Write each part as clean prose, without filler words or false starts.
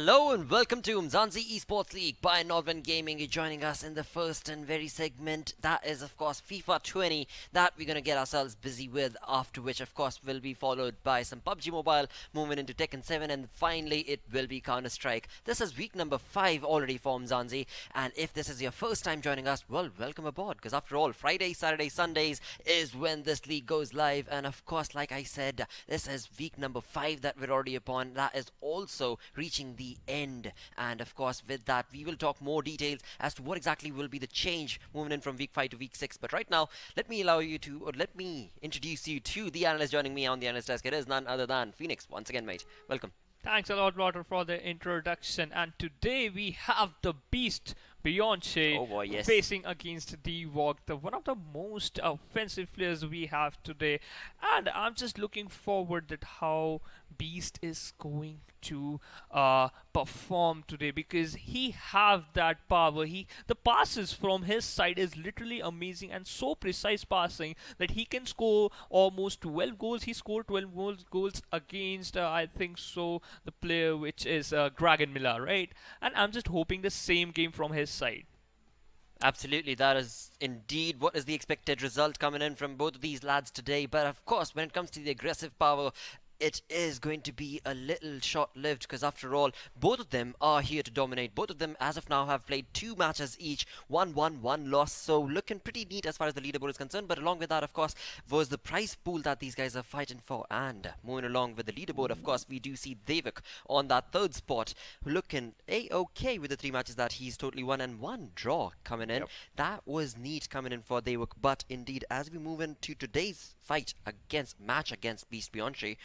Hello and welcome to Umzansi Esports League by Nodwin Gaming. You're joining us in the first and very segment. That is, of course, FIFA 20 that we're going to get ourselves busy with. After which, of course, will be followed by some PUBG Mobile, moving into Tekken 7, and finally it will be Counter-Strike. This is week number 5 already for Umzansi. And if this is your first time joining us, well, welcome aboard. Because after all, Fridays, Saturdays, Sundays is when this league goes live. And of course, like I said, this is week number 5 that we're already upon. That is also reaching the end, and of course with that we will talk more details as to what exactly will be the change moving in from week 5 to week 6. But right now let me introduce you to the analyst joining me on the analyst desk. It is none other than Phoenix. Once again, mate, welcome. Thanks a lot, Walter, for the introduction. And today we have the beast Bianchi facing against Deevak, one of the most offensive players we have today. And I'm just looking forward at how Beast is going to perform today, because he have that power. The passes from his side is literally amazing and so precise passing that he can score almost 12 goals. He scored 12 goals against I think so the player which is Dragon Miller, right? And I'm just hoping the same game from his side. Absolutely, that is indeed what is the expected result coming in from both of these lads today. But of course, when it comes to the aggressive power, it is going to be a little short-lived, because after all, both of them are here to dominate. Both of them, as of now, have played 2 matches each, 1 won, 1 lost, so looking pretty neat as far as the leaderboard is concerned. But along with that, of course, was the prize pool that these guys are fighting for. And moving along with the leaderboard, of course, we do see Deevak on that 3rd spot, looking a-okay with the 3 matches that he's totally won, and 1 draw coming in. That was neat coming in for Deevak. But indeed, as we move into today's match against BeastBianchi,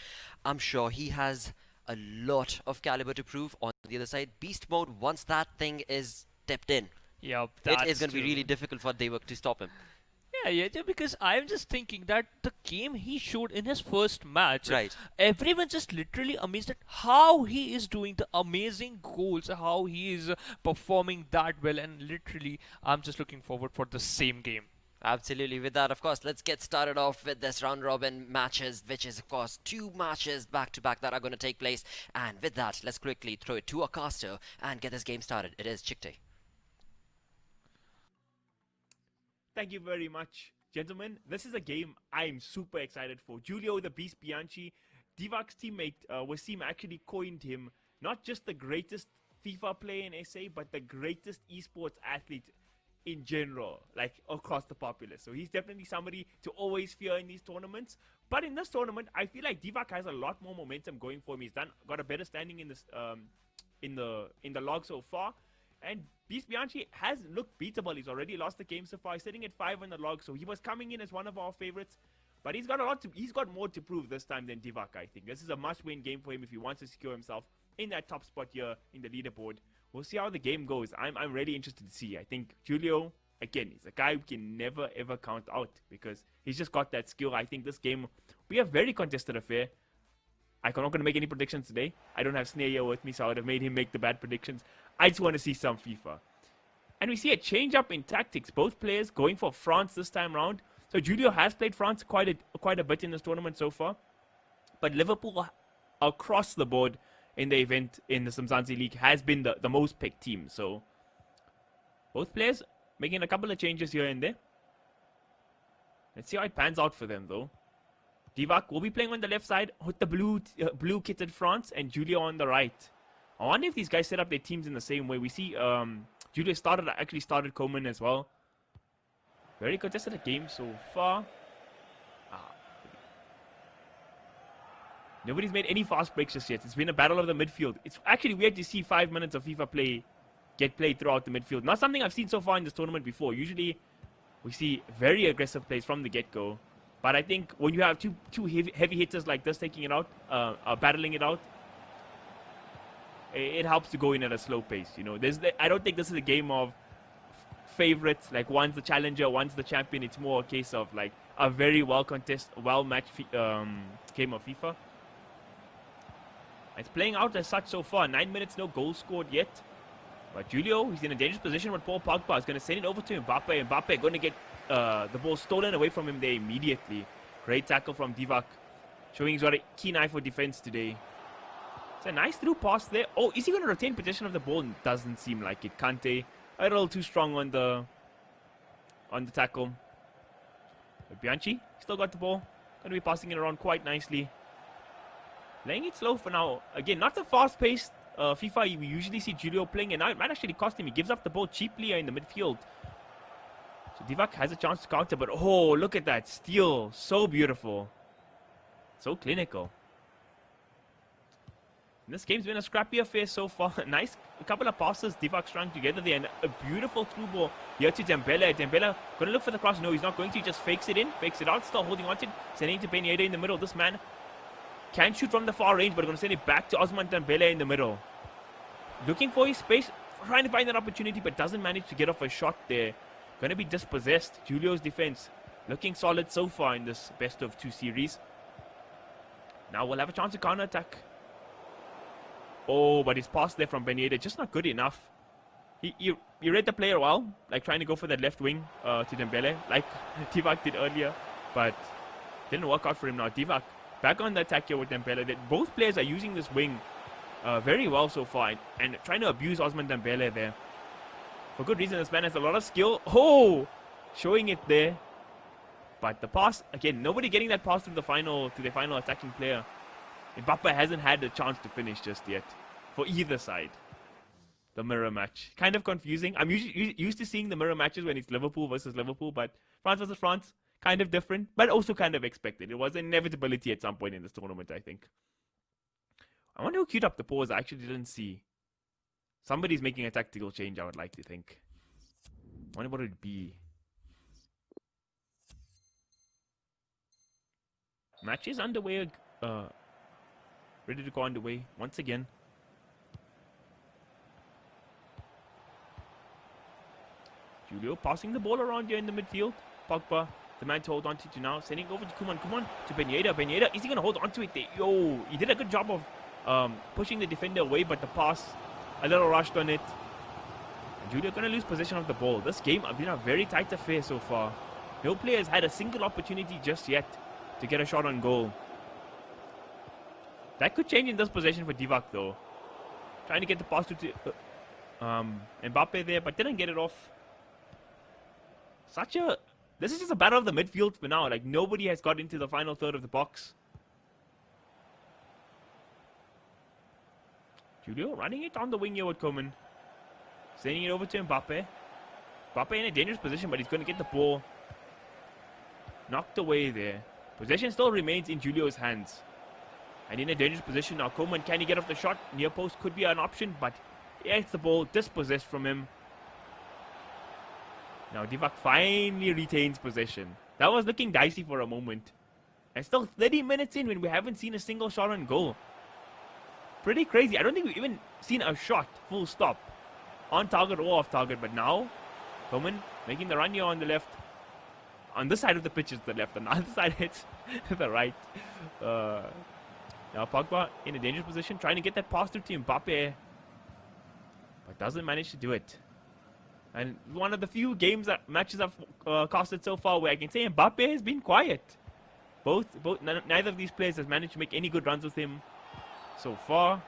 I'm sure he has a lot of caliber to prove on the other side. Beast mode, once that thing is stepped in, it is going to be really difficult for Deevak to stop him. Yeah, because I'm just thinking that the game he showed in his first match, right, everyone just literally amazed at how he is doing the amazing goals, how he is performing that well, and literally I'm just looking forward for the same game. Absolutely. With that, of course, let's get started off with this round robin matches, which is of course 2 matches back to back that are going to take place. And with that, let's quickly throw it to our caster and get this game started. It is Chikte. Thank you very much, gentlemen. This is a game I'm super excited for. Julio the Beast Bianchi, Deevak's teammate, Wasim, actually coined him not just the greatest FIFA player in SA, but the greatest esports athlete in general, like across the populace. So he's definitely somebody to always fear in these tournaments. But in this tournament, I feel like Deevak has a lot more momentum going for him. He's got a better standing in this in the log so far. And Beast Bianchi has looked beatable. He's already lost the game so far. He's sitting at 5 on the log, so he was coming in as one of our favorites. But he's got more to prove this time than Deevak, I think. This is a must-win game for him if he wants to secure himself in that top spot here in the leaderboard. We'll see how the game goes. I'm really interested to see. I think Julio, again, he's a guy we can never ever count out, because he's just got that skill. I think this game will be a very contested affair. I'm not going to make any predictions today. I don't have Snare here with me, so I would have made him make the bad predictions. I just want to see some FIFA. And we see a change up in tactics. Both players going for France this time round. So Julio has played France quite a bit in this tournament so far. But Liverpool across the board in the event in the Umzansi League has been the most picked team. So both players making a couple of changes here and there. Let's see how it pans out for them though. Deevak will be playing on the left side with the blue kitted France, and Julio on the right. I wonder if these guys set up their teams in the same way. We see Julio actually started Coleman as well. Very contested game so far. Nobody's made any fast breaks just yet. It's been a battle of the midfield. It's actually weird to see 5 minutes of FIFA play get played throughout the midfield. Not something I've seen so far in this tournament before. Usually we see very aggressive plays from the get-go. But I think when you have two heavy hitters like this taking it out, battling it out, it helps to go in at a slow pace. You know, I don't think this is a game of favorites. Like one's the challenger, one's the champion. It's more a case of like a very well-matched game of FIFA. It's playing out as such so far. 9 minutes, no goal scored yet. But Julio, he's in a dangerous position with Paul Pogba. Is going to send it over to Mbappe. Mbappe going to get the ball stolen away from him there immediately. Great tackle from Deevak, showing he's got a keen eye for defense today. It's a nice through pass there. Oh, is he going to retain possession of the ball? Doesn't seem like it. Kante a little too strong on the tackle. But Bianchi still got the ball. Going to be passing it around quite nicely. Playing it slow for now. Again, not the fast-paced FIFA we usually see Julio playing, and now it might actually cost him. He gives up the ball cheaply in the midfield. So Deevak has a chance to counter, but oh, look at that steal. So beautiful. So clinical. This game's been a scrappy affair so far. Nice, a couple of passes, Deevak strung together there, and a beautiful through ball here to Dembele. Dembele gonna look for the cross. No, he's not going to. He just fakes it in, fakes it out, still holding on to it, sending it to Benieda in the middle. This man can shoot from the far range, but gonna send it back to Osman Dembele in the middle. Looking for his space, trying to find that opportunity, but doesn't manage to get off a shot there. Gonna be dispossessed. Julio's defense looking solid so far in this best of 2 series. Now we'll have a chance to counter attack. Oh, but his pass there from Benieda just not good enough. He read the player well, like trying to go for that left wing to Dembele, like Deevak did earlier, but didn't work out for him now. Deevak back on the attack here with Dembele. That both players are using this wing very well so far, and trying to abuse Osman Dembele there. For good reason, this man has a lot of skill. Oh, showing it there. But the pass, again, nobody getting that pass to the final attacking player. Mbappe hasn't had a chance to finish just yet for either side. The mirror match. Kind of confusing. I'm usually used to seeing the mirror matches when it's Liverpool versus Liverpool, but France versus France, kind of different, but also kind of expected. It was an inevitability at some point in this tournament, I think. I wonder who queued up the pause. I actually didn't see. Somebody's making a tactical change, I would like to think. I wonder what it would be. Match is underway. Ready to go underway once again. Julio passing the ball around here in the midfield. Pogba, the man to hold on to now. Sending over to Kuman. To Benieda. Benieda, is he going to hold on to it there? Yo, he did a good job of pushing the defender away, but the pass, a little rushed on it. And Julio going to lose possession of the ball. This game has been a very tight affair so far. No player has had a single opportunity just yet to get a shot on goal. That could change in this possession for Deevak though. Trying to get the pass to Mbappe there, but didn't get it off. This is just a battle of the midfield for now. Like, nobody has got into the final third of the box. Julio running it on the wing here with Coman. Sending it over to Mbappe. Mbappe in a dangerous position, but he's going to get the ball knocked away there. Possession still remains in Julio's hands. And in a dangerous position now. Coman, can he get off the shot? Near post could be an option, but he gets the ball dispossessed from him. Now Deevak finally retains possession. That was looking dicey for a moment. And still 30 minutes in when we haven't seen a single shot on goal. Pretty crazy. I don't think we've even seen a shot, full stop. On target or off target, but now Coman making the run here on the left. On this side of the pitch is the left, on the other side it's to the right. Now Pogba in a dangerous position, trying to get that pass through to Mbappe, but doesn't manage to do it. And one of the few matches I've casted so far where I can say Mbappe has been quiet. Neither of these players has managed to make any good runs with him so far.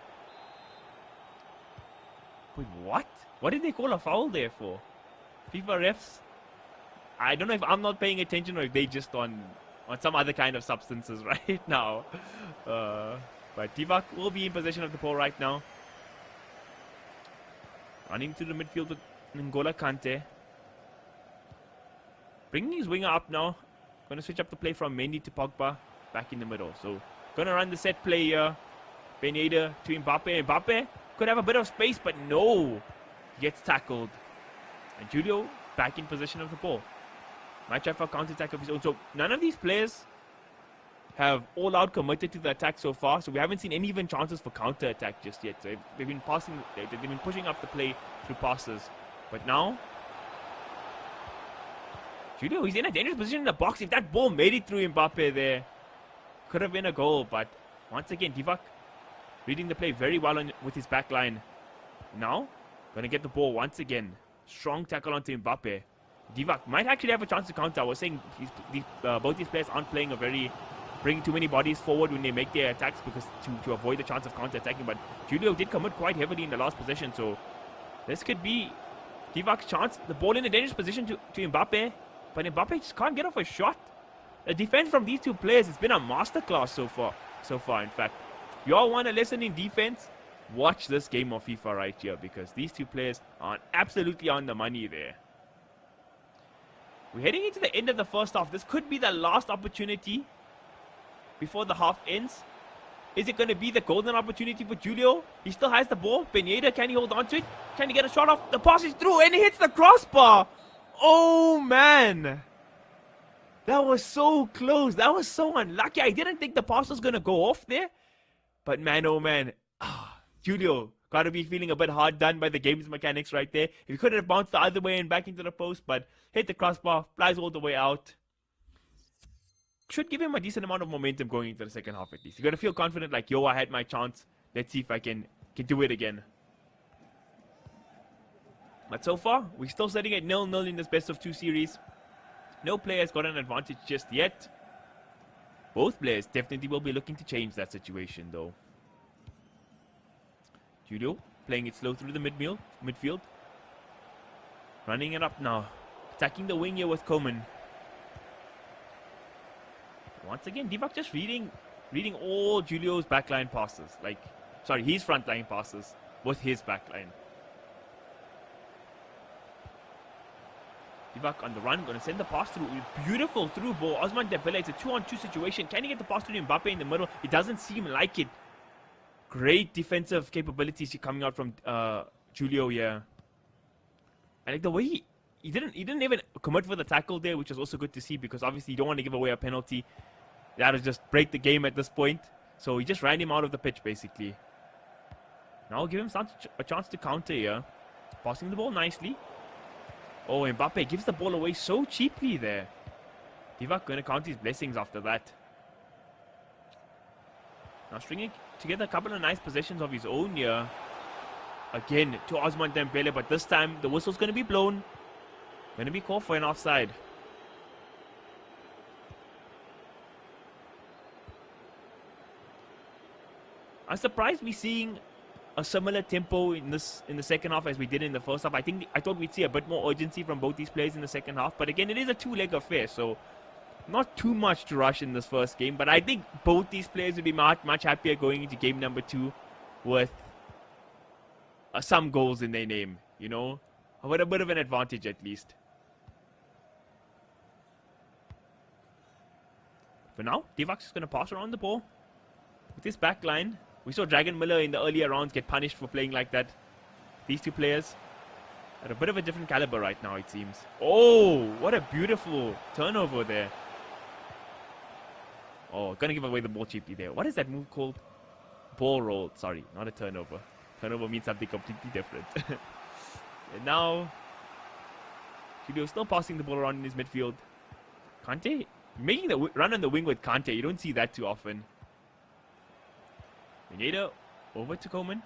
Wait, what? What did they call a foul there for? FIFA refs? I don't know if I'm not paying attention or if they just on some other kind of substances right now. But Deevak will be in possession of the ball right now. Running to the midfield with N'Golo Kante. Bringing his winger up now. Going to switch up the play from Mendy to Pogba. Back in the middle. So, going to run the set play here. Benieda to Mbappe. Mbappe could have a bit of space, but no. He gets tackled. And Julio back in possession of the ball. Might try for a counter-attack of his own. So, none of these players have all-out committed to the attack so far. So, we haven't seen any even chances for counter-attack just yet. So, they've been pushing up the play through passes. But now, Julio, he's in a dangerous position in the box. If that ball made it through Mbappe there, could have been a goal. But once again, Deevak reading the play very well with his back line. Now, going to get the ball once again. Strong tackle onto Mbappe. Deevak might actually have a chance to counter. I was saying both these players aren't playing a very bring too many bodies forward when they make their attacks because to avoid the chance of counter-attacking. But Julio did commit quite heavily in the last possession, so this could be Deevak's chance. The ball in a dangerous position to Mbappe, but Mbappe just can't get off a shot. The defense from these two players has been a masterclass so far, in fact. You all want a lesson in defense? Watch this game of FIFA right here, because these two players are absolutely on the money there. We're heading into the end of the first half. This could be the last opportunity before the half ends. Is it going to be the golden opportunity for Julio? He still has the ball. Pineda, can he hold on to it? Can he get a shot off? The pass is through and he hits the crossbar. Oh, man. That was so close. That was so unlucky. I didn't think the pass was going to go off there. But man, oh man. Julio got to be feeling a bit hard done by the game's mechanics right there. If he could have bounced the other way and back into the post, but hit the crossbar, flies all the way out. Should give him a decent amount of momentum going into the second half at least. You got to feel confident like, yo, I had my chance. Let's see if I can do it again. But so far, we're still sitting at 0-0 in this best of 2 series. No player's got an advantage just yet. Both players definitely will be looking to change that situation though. Julio playing it slow through the midfield. Running it up now. Attacking the wing here with Coman. Once again, Deevak just reading all Julio's backline passes. His frontline passes with his backline. Deevak on the run, going to send the pass through. Beautiful through ball. Ousmane Dembele, it's a 2-on-2 situation. Can he get the pass to Mbappe in the middle? It doesn't seem like it. Great defensive capabilities coming out from Julio here. I like the way he didn't even commit for the tackle there, which is also good to see because obviously you don't want to give away a penalty. That'll just break the game at this point. So he just ran him out of the pitch basically. Now give him a chance to counter here. Passing the ball nicely. Oh, Mbappe gives the ball away so cheaply there. Deevak going to count his blessings after that. Now stringing together a couple of nice possessions of his own here. Again to Ousmane Dembele, but this time the whistle's going to be blown. Going to be called for an offside. I'm surprised we're seeing a similar tempo in the second half as we did in the first half. I thought we'd see a bit more urgency from both these players in the second half, but again, it is a 2-leg affair, so not too much to rush in this first game. But I think both these players would be much happier going into game number 2 with some goals in their name, you know, with a bit of an advantage at least. For now, Deevak's just going to pass around the ball with his back line. We saw Dragon Miller in the earlier rounds get punished for playing like that. These two players are a bit of a different caliber right now, it seems. Oh, what a beautiful turnover there. Oh, gonna give away the ball cheaply there. What is that move called? Ball roll. Sorry, not a turnover. Turnover means something completely different. And now, Julio still passing the ball around in his midfield. Kante making the run on the wing with Kante. You don't see that too often. Pineda over to Coman.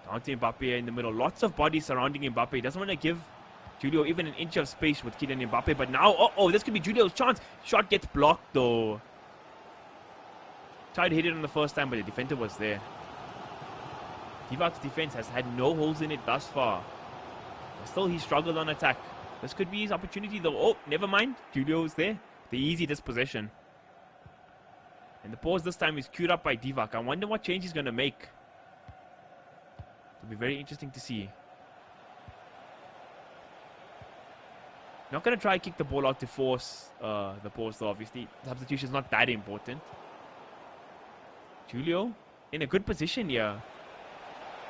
Down to Mbappe in the middle. Lots of bodies surrounding Mbappe. He doesn't want to give Julio even an inch of space with Kylian Mbappe. But now, this could be Julio's chance. Shot gets blocked though. Tried to hit it on the first time, but the defender was there. Deevak's defense has had no holes in it thus far. But still, he struggled on attack. This could be his opportunity though. Oh, never mind. Julio's there. The easy dispossession. And the pause this time is queued up by Deevak. I wonder what change he's going to make. It'll be very interesting to see. Not going to try to kick the ball out to force the pause though, obviously. Substitution is not that important. Julio in a good position here.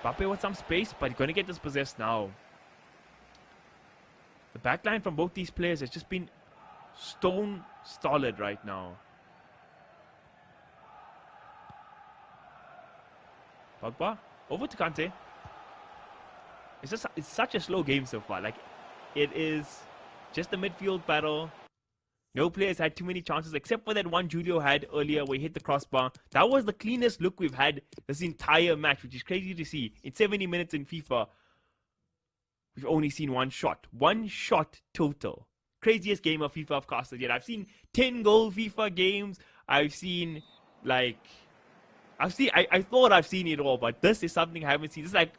Mbappe with some space, but he's going to get dispossessed now. The backline from both these players has just been stone solid right now. Pogba over to Kante. It's such a slow game so far. Like, it is just a midfield battle. No players had too many chances except for that one Julio had earlier where he hit the crossbar. That was the cleanest look we've had this entire match, which is crazy to see. In 70 minutes in FIFA, we've only seen one shot. One shot total. craziest game of FIFA I've casted yet. I've seen 10-goal FIFA games. I've seen like I thought I've seen it all, but this is something I haven't seen. It's like,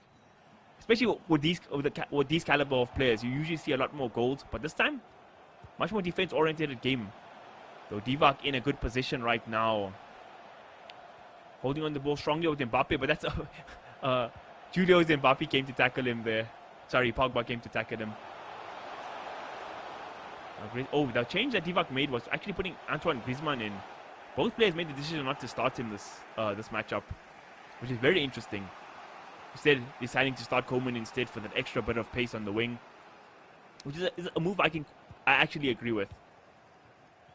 especially with these caliber of players, you usually see a lot more goals, but this time, much more defense-oriented game. So Deevak in a good position right now, holding on the ball strongly with Mbappe, but that's Julio's Mbappe came to tackle him there. Sorry, Pogba came to tackle him. Oh, the change that Deevak made was actually putting Antoine Griezmann in. Both players made the decision not to start him this matchup, which is very interesting. Instead, deciding to start Coleman instead for that extra bit of pace on the wing, which is a move I actually agree with.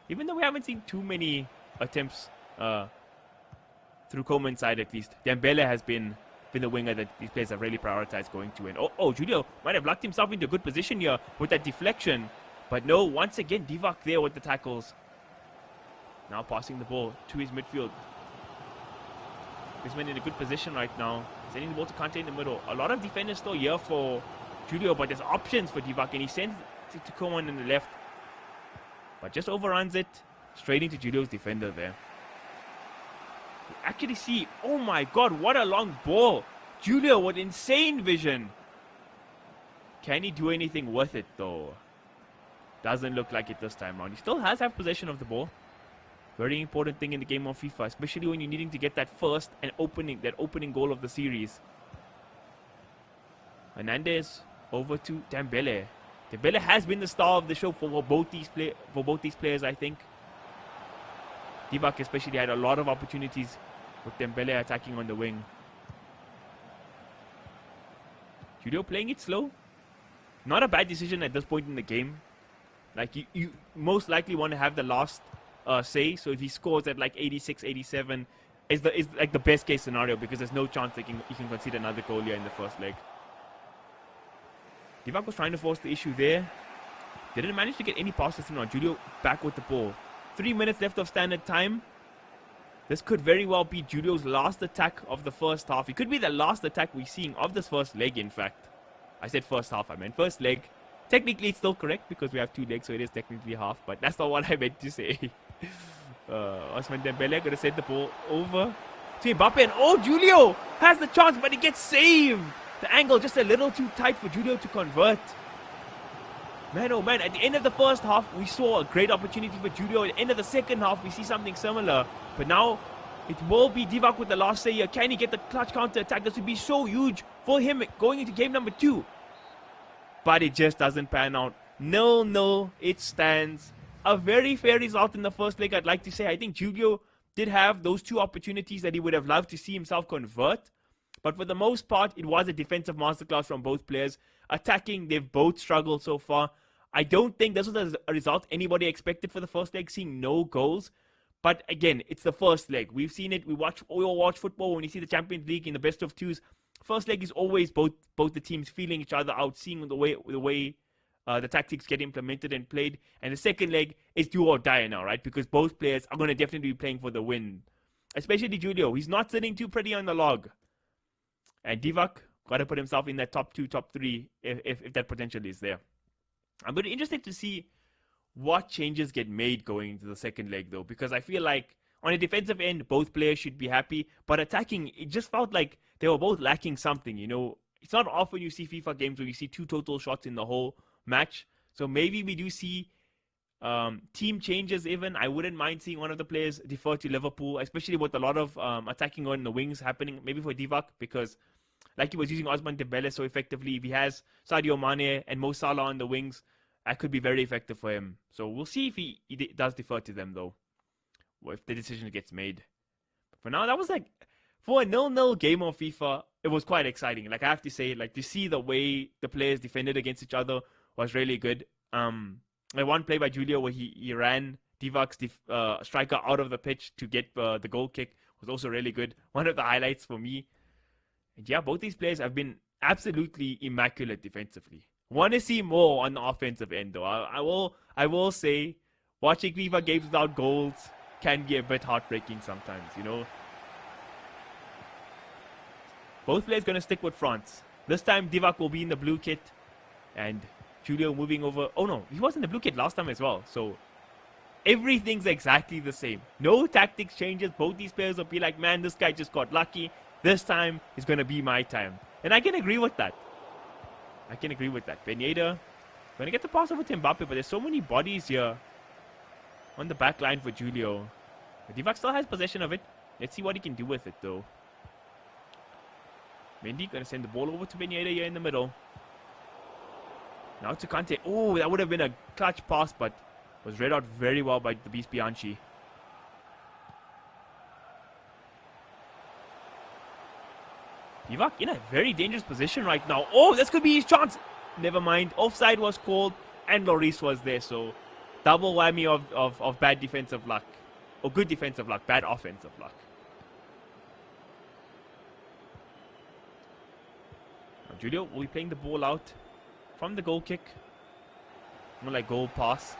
Even though we haven't seen too many attempts through Coleman's side, at least, Dembele has been the winger that these players have really prioritized going to. And Julio might have locked himself into a good position here with that deflection, but no, once again, Deevak there with the tackles. Now passing the ball to his midfield. Griezmann in a good position right now. Sending the ball to Kante in the middle. A lot of defenders still here for Julio, but there's options for Deevak, and he sends it to Coman in the left. But just overruns it straight into Julio's defender there. You actually see, oh my god, what a long ball. Julio with insane vision. Can he do anything with it though? Doesn't look like it this time around. He still has possession of the ball. Very important thing in the game of FIFA, especially when you're needing to get that first and opening goal of the series. Hernandez over to Dembele. Dembele has been the star of the show for both these players, I think. Deevak especially had a lot of opportunities with Dembele attacking on the wing. Julio playing it slow. Not a bad decision at this point in the game. Like, you most likely want to have the last say. So if he scores at like 86, 87, is like the best case scenario, because there's no chance he can concede another goal here in the first leg. Deevak was trying to force the issue there. Didn't manage to get any passes through. Now Julio back with the ball. 3 minutes left of standard time. This could very well be Julio's last attack of the first half. It could be the last attack we're seeing of this first leg, in fact. I said first half, I meant first leg. Technically it's still correct because we have 2 legs, so it is technically half, but that's not what I meant to say. Ousmane Dembele gonna send the ball over to Mbappe, and Julio has the chance, but he gets saved. The angle just a little too tight for Julio to convert. Man, oh man, at the end of the first half, we saw a great opportunity for Julio. At the end of the second half, we see something similar. But now, it will be Deevak with the last say here. Can he get the clutch counter attack? This would be so huge for him going into game number 2. But it just doesn't pan out. 0-0, it stands. A very fair result in the first leg, I'd like to say. I think Julio did have those 2 opportunities that he would have loved to see himself convert. But for the most part, it was a defensive masterclass from both players. Attacking, they've both struggled so far. I don't think this was a result anybody expected for the first leg, seeing no goals. But again, it's the first leg. We've seen it. We all watch football when you see the Champions League in the best of 2s. First leg is always both the teams feeling each other out, seeing the way the tactics get implemented and played. And the second leg is do or die now, right? Because both players are going to definitely be playing for the win. Especially Julio. He's not sitting too pretty on the log. And Deevak got to put himself in that top 2, top 3 if that potential is there. I'm very interested to see what changes get made going into the second leg, though, because I feel like on a defensive end, both players should be happy. But attacking, it just felt like they were both lacking something, you know. It's not often you see FIFA games where you see 2 total shots in the whole match. So maybe we do see team changes even. I wouldn't mind seeing one of the players defer to Liverpool, especially with a lot of attacking on the wings happening, maybe for Deevak, because like he was using Ousmane Dembele so effectively, if he has Sadio Mane and Mo Salah on the wings, that could be very effective for him. So we'll see if he does defer to them, though, or if the decision gets made. But for now, that was like, for a 0-0 game of FIFA, it was quite exciting. Like, I have to say, like, to see the way the players defended against each other was really good. Like one play by Julio where he ran Deevak's striker out of the pitch to get the goal kick was also really good. One of the highlights for me. And yeah, both these players have been absolutely immaculate defensively. Want to see more on the offensive end, though. I will say, watching FIFA games without goals can be a bit heartbreaking sometimes, you know. Both players going to stick with France. This time, Deevak will be in the blue kit, and Julio moving over. Oh no, he was in the blue kit last time as well. So everything's exactly the same. No tactics changes. Both these players will be like, man, this guy just got lucky. This time is going to be my time. And I can agree with that. I can agree with that. Pineda going to get the pass over to Mbappe, but there's so many bodies here on the back line for Julio. But Deevak still has possession of it. Let's see what he can do with it, though. Mendy going to send the ball over to Pineda here in the middle. Now to Kante. Oh, that would have been a clutch pass, but was read out very well by TheBeastBianchi. Deevak in a very dangerous position right now. Oh, this could be his chance. Never mind. Offside was called and Lloris was there. So double whammy of bad defensive luck. Or good defensive luck. Bad offensive luck. Now Julio will be playing the ball out from the goal kick. More like goal pass.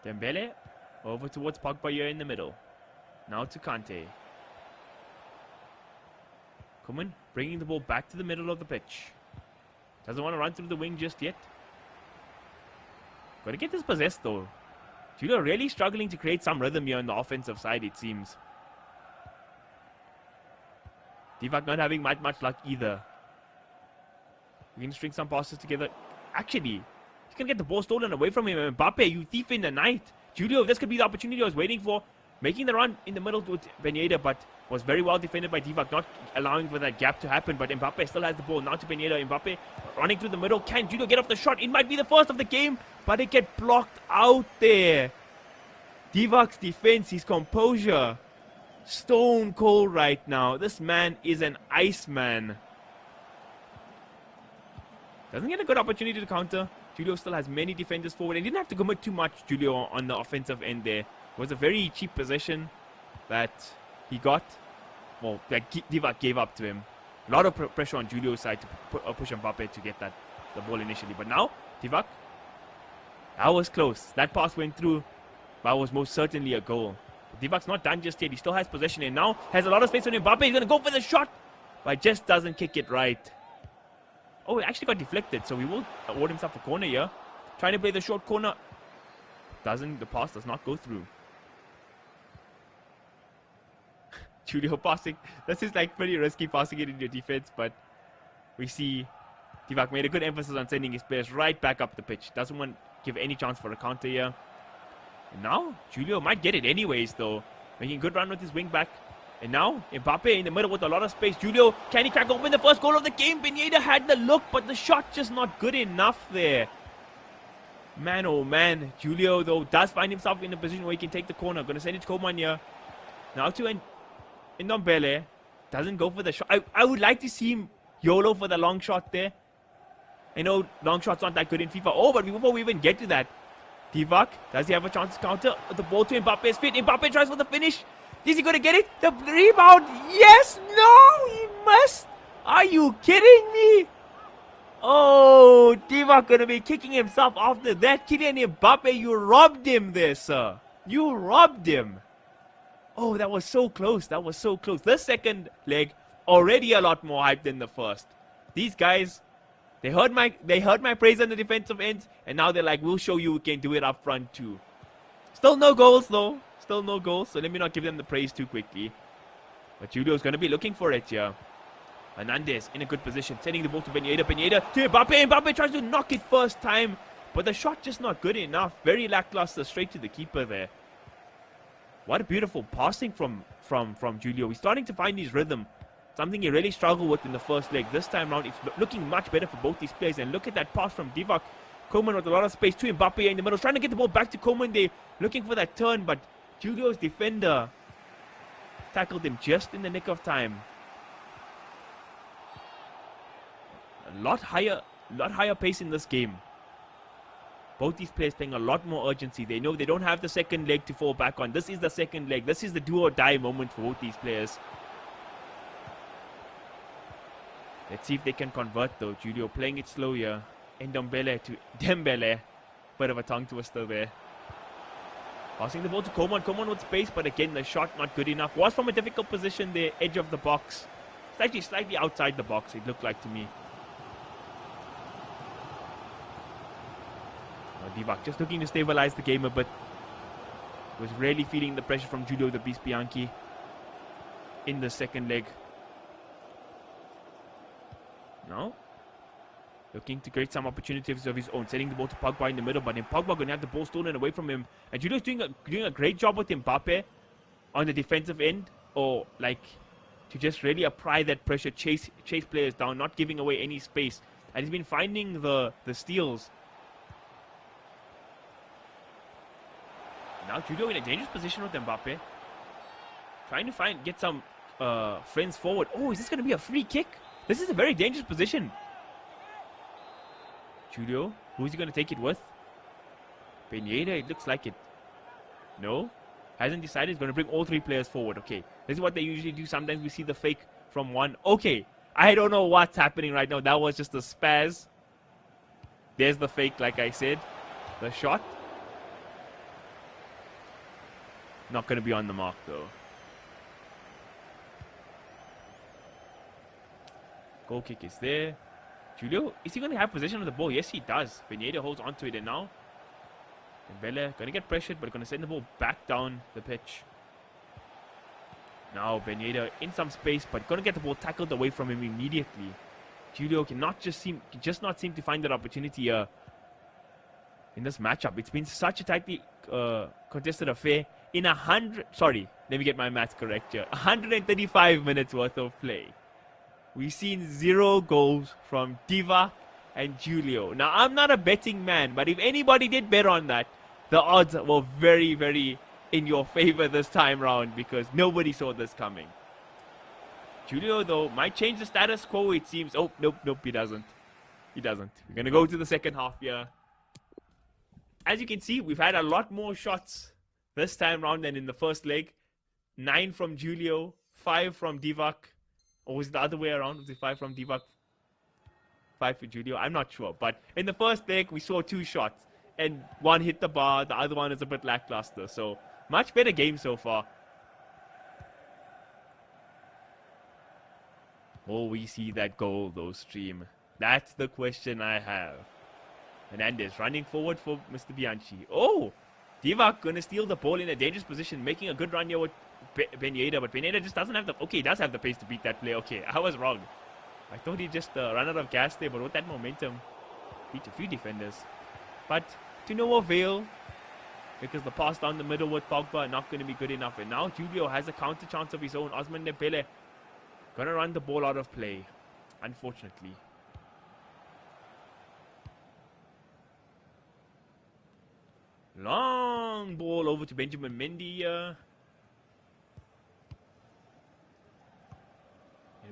Dembele over towards Pogba here in the middle. Now to Kante. Koeman bringing the ball back to the middle of the pitch. Doesn't want to run through the wing just yet. Got to get this possessed though. Julio really struggling to create some rhythm here on the offensive side, it seems. Deevak not having much luck either. We can string some passes together. Actually, he's going to get the ball stolen away from him. Mbappe, you thief in the night. Julio, this could be the opportunity I was waiting for. Making the run in the middle with Pineda, but was very well defended by Deevak, not allowing for that gap to happen. But Mbappe still has the ball. Now to Pineda. Mbappe running through the middle. Can Julio get off the shot? It might be the first of the game, but it get blocked out there. Deevak's defense, his composure, stone cold right now. This man is an iceman. Doesn't get a good opportunity to counter. Julio still has many defenders forward. And didn't have to commit too much, Julio, on the offensive end there. It was a very cheap possession that he got. Well, that Deevak gave up to him. A lot of pressure on Julio's side to push Mbappe to get the ball initially. But now, Deevak, that was close. That pass went through, but was most certainly a goal. But Deevak's not done just yet. He still has possession and now has a lot of space on Mbappe. He's going to go for the shot, but just doesn't kick it right. Oh, it actually got deflected, so he will award himself a corner here. Trying to play the short corner. The pass does not go through. Julio passing. This is like pretty risky passing it in your defense, but we see Deevak made a good emphasis on sending his players right back up the pitch. Doesn't want to give any chance for a counter here. And now, Julio might get it anyways, though. Making a good run with his wing back. And now, Mbappe in the middle with a lot of space. Julio, can he crack open the first goal of the game? Pineda had the look, but the shot just not good enough there. Man, oh man. Julio, though, does find himself in a position where he can take the corner. Going to send it to Koeman here. Now to Ndombele. Doesn't go for the shot. I would like to see him YOLO for the long shot there. I know long shots aren't that good in FIFA. Oh, but before we even get to that, Deevak, does he have a chance to counter? The ball to Mbappe's feet. Mbappe tries for the finish. Is he going to get it? The rebound. Yes. No. He must. Are you kidding me? Oh, Deevak going to be kicking himself after that. Kylian Mbappe, you robbed him there, sir. You robbed him. Oh, that was so close. That was so close. The second leg, already a lot more hype than the first. These guys, they heard my praise on the defensive end, and now they're like, we'll show you we can do it up front too. Still no goals, though. Still no goals, so let me not give them the praise too quickly. But Julio's going to be looking for it here. Hernandez in a good position, sending the ball to Pineda. Pineda to Mbappe. Mbappe tries to knock it first time, but the shot just not good enough. Very lackluster, straight to the keeper there. What a beautiful passing from Julio. He's starting to find his rhythm. Something he really struggled with in the first leg. This time around, it's looking much better for both these players. And look at that pass from Deevak. Koeman with a lot of space to Mbappe in the middle. Trying to get the ball back to Koeman. They're looking for that turn, but Julio's defender tackled him just in the nick of time. A lot higher pace in this game. Both these players playing a lot more urgency. They know they don't have the second leg to fall back on. This is the second leg. This is the do or die moment for both these players. Let's see if they can convert though. Julio playing it slow here. Ndombele to Dembele. Bit of a tongue twister there. Passing the ball to Koeman. Koeman with space, but again the shot not good enough. Was from a difficult position there. Edge of the box. It's actually slightly outside the box, it looked like to me. Deevak just looking to stabilize the game a bit. Was really feeling the pressure from Julio TheBeastBianchi in the second leg. Now, looking to create some opportunities of his own, setting the ball to Pogba in the middle, but then Pogba going to have the ball stolen away from him. And Julio's doing a great job with Mbappe on the defensive end, or like to just really apply that pressure, chase players down, not giving away any space. And he's been finding the steals. Now Julio in a dangerous position with Mbappe. Trying to get some friends forward. Oh, is this going to be a free kick? This is a very dangerous position. Julio, who's he going to take it with? Pineda, it looks like it. No? Hasn't decided. He's going to bring all three players forward. Okay, this is what they usually do. Sometimes we see the fake from one. Okay, I don't know what's happening right now. That was just a spaz. There's the fake, like I said. The shot. Not going to be on the mark, though. Goal kick is there. Julio, is he going to have possession of the ball? Yes, he does. Pineda holds onto it, and now Dembele going to get pressured, but going to send the ball back down the pitch. Now Pineda in some space, but going to get the ball tackled away from him immediately. Julio cannot just not seem to find that opportunity in this matchup. It's been such a tightly contested affair. In let me get my maths correct here. 135 minutes worth of play. We've seen 0 goals from Deevak and Julio. Now, I'm not a betting man, but if anybody did bet on that, the odds were very, very in your favor this time round because nobody saw this coming. Julio, though, might change the status quo, it seems. Oh, nope, he doesn't. He doesn't. We're going to go to the second half here. As you can see, we've had a lot more shots this time round than in the first leg. 9 from Julio, 5 from Deevak. Or was it the other way around? Was it 5 from Deevak, 5 for Julio? I'm not sure. But in the first leg, we saw 2 shots. And one hit the bar. The other one is a bit lackluster. So, much better game so far. Will we see that goal, though, stream? That's the question I have. Hernandez running forward for Mr. Bianchi. Oh! Deevak going to steal the ball in a dangerous position. Making a good run here with Pineda, but Pineda just doesn't have the... Okay, he does have the pace to beat that play. Okay, I was wrong. I thought he'd just run out of gas there, but with that momentum, beat a few defenders. But to no avail, because the pass down the middle with Pogba not going to be good enough. And now Julio has a counter chance of his own. Osman Dembele going to run the ball out of play, unfortunately. Long ball over to Benjamin Mendy.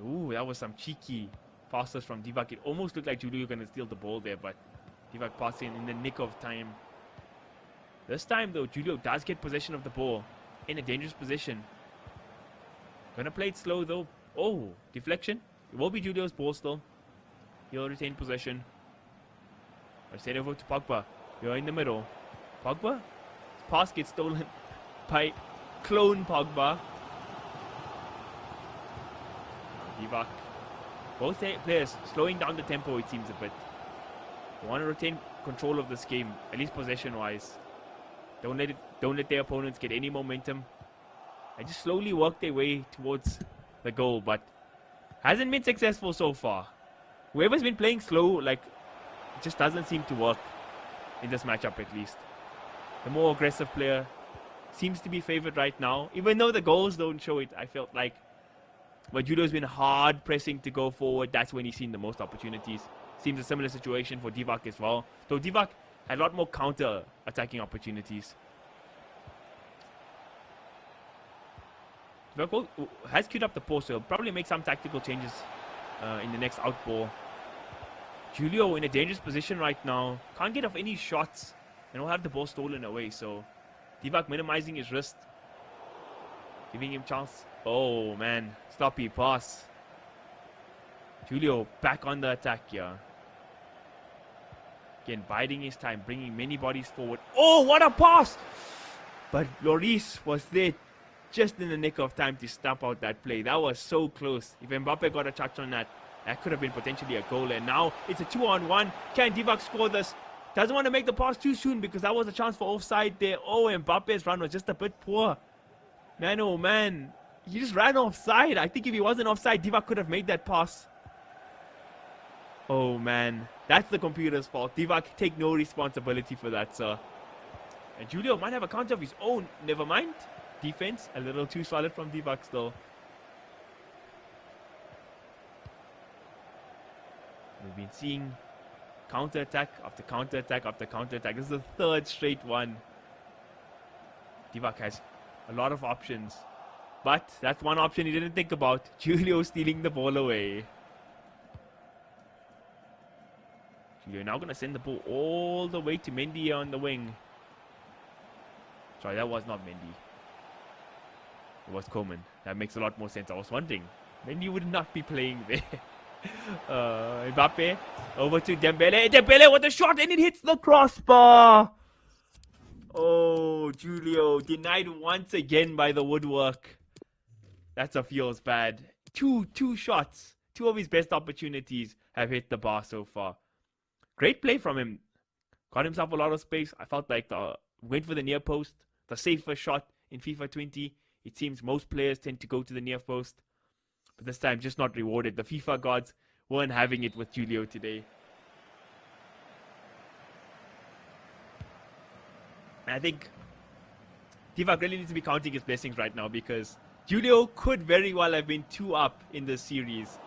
Ooh, that was some cheeky passes from Deevak. It almost looked like Julio going to steal the ball there, but Deevak passing in the nick of time. This time, though, Julio does get possession of the ball in a dangerous position. Gonna play it slow, though. Oh, deflection. It will be Julio's ball still. He'll retain possession. I'll send over to Pogba. You're in the middle. Pogba? His pass gets stolen by clone Pogba. Deevak. Both players slowing down the tempo, it seems a bit. They want to retain control of this game, at least possession-wise. Don't let their opponents get any momentum. And just slowly work their way towards the goal, but hasn't been successful so far. Whoever's been playing slow, like, it just doesn't seem to work in this matchup at least. The more aggressive player seems to be favored right now, even though the goals don't show it. I felt like when Julio's been hard pressing to go forward, that's when he's seen the most opportunities. Seems a similar situation for Deevak as well. Though Deevak had a lot more counter-attacking opportunities. Deevak has queued up the post, so he'll probably make some tactical changes in the next out ball. Julio in a dangerous position right now. Can't get off any shots. And will have the ball stolen away, so Deevak minimizing his wrist. Giving him chance. Oh, man. Sloppy pass. Julio back on the attack here. Again, biding his time, bringing many bodies forward. Oh, what a pass! But Lloris was there just in the nick of time to stamp out that play. That was so close. If Mbappe got a touch on that, that could have been potentially a goal. And now it's a 2-on-1. Can Deevak score this? Doesn't want to make the pass too soon because that was a chance for offside there. Oh, Mbappe's run was just a bit poor. Man, oh man. He just ran offside. I think if he wasn't offside, Deevak could have made that pass. Oh man. That's the computer's fault. Deevak, take no responsibility for that, sir. And Julio might have a counter of his own. Never mind. Defense, a little too solid from Deevak still. We've been seeing counter-attack after counter-attack after counter-attack. This is the third straight one. Deevak has a lot of options. But that's one option he didn't think about. Julio stealing the ball away. Julio now going to send the ball all the way to Mendy on the wing. Sorry, that was not Mendy. It was Coleman. That makes a lot more sense. I was wondering. Mendy would not be playing there. Mbappe over to Dembele. Dembele with a shot and it hits the crossbar. Oh, Julio denied once again by the woodwork. That's a feels bad. Two shots. Two of his best opportunities have hit the bar so far. Great play from him. Got himself a lot of space. I felt like went for the near post. The safer shot in FIFA 20. It seems most players tend to go to the near post. But this time, just not rewarded. The FIFA gods weren't having it with Julio today. And I think Deevak really needs to be counting his blessings right now because Julio could very well have been 2 up in this series.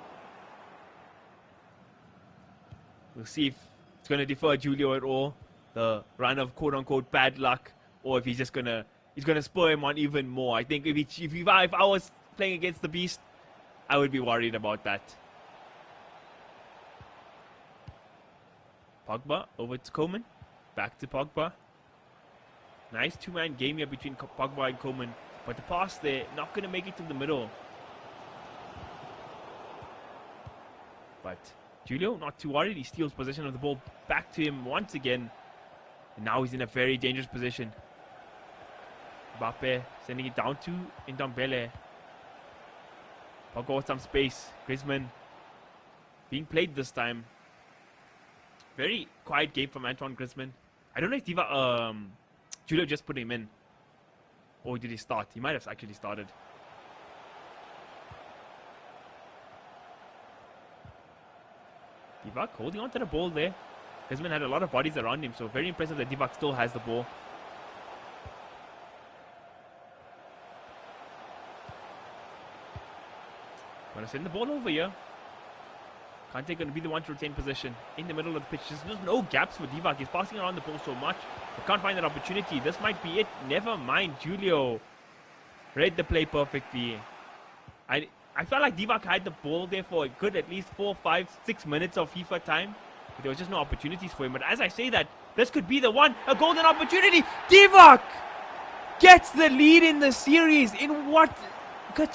We'll see if it's going to defer Julio at all. The run of quote-unquote bad luck. Or if he's just going to spur him on even more. I think if I was playing against the Beast, I would be worried about that. Pogba over to Coleman. Back to Pogba. Nice 2-man game here between Pogba and Coleman. But the pass there, not going to make it to the middle. But Julio, not too worried. He steals possession of the ball back to him once again. And now he's in a very dangerous position. Mbappe sending it down to Ndombele. Pogba with some space. Griezmann being played this time. Very quiet game from Antoine Griezmann. I don't know if Julio just put him in. Or did he start? He might have actually started. Deevak holding on to the ball there. Griezmann had a lot of bodies around him, so very impressive that Deevak still has the ball. Gonna send the ball over here. Kante gonna be the one to retain possession in the middle of the pitch. There's no gaps for Deevak. He's passing around the ball so much. He can't find that opportunity. This might be it. Never mind. Julio read the play perfectly. I felt like Deevak had the ball there for a good at least 4, 5, 6 minutes of FIFA time. But there was just no opportunities for him. But as I say that, this could be the one. A golden opportunity. Deevak gets the lead in the series. In what a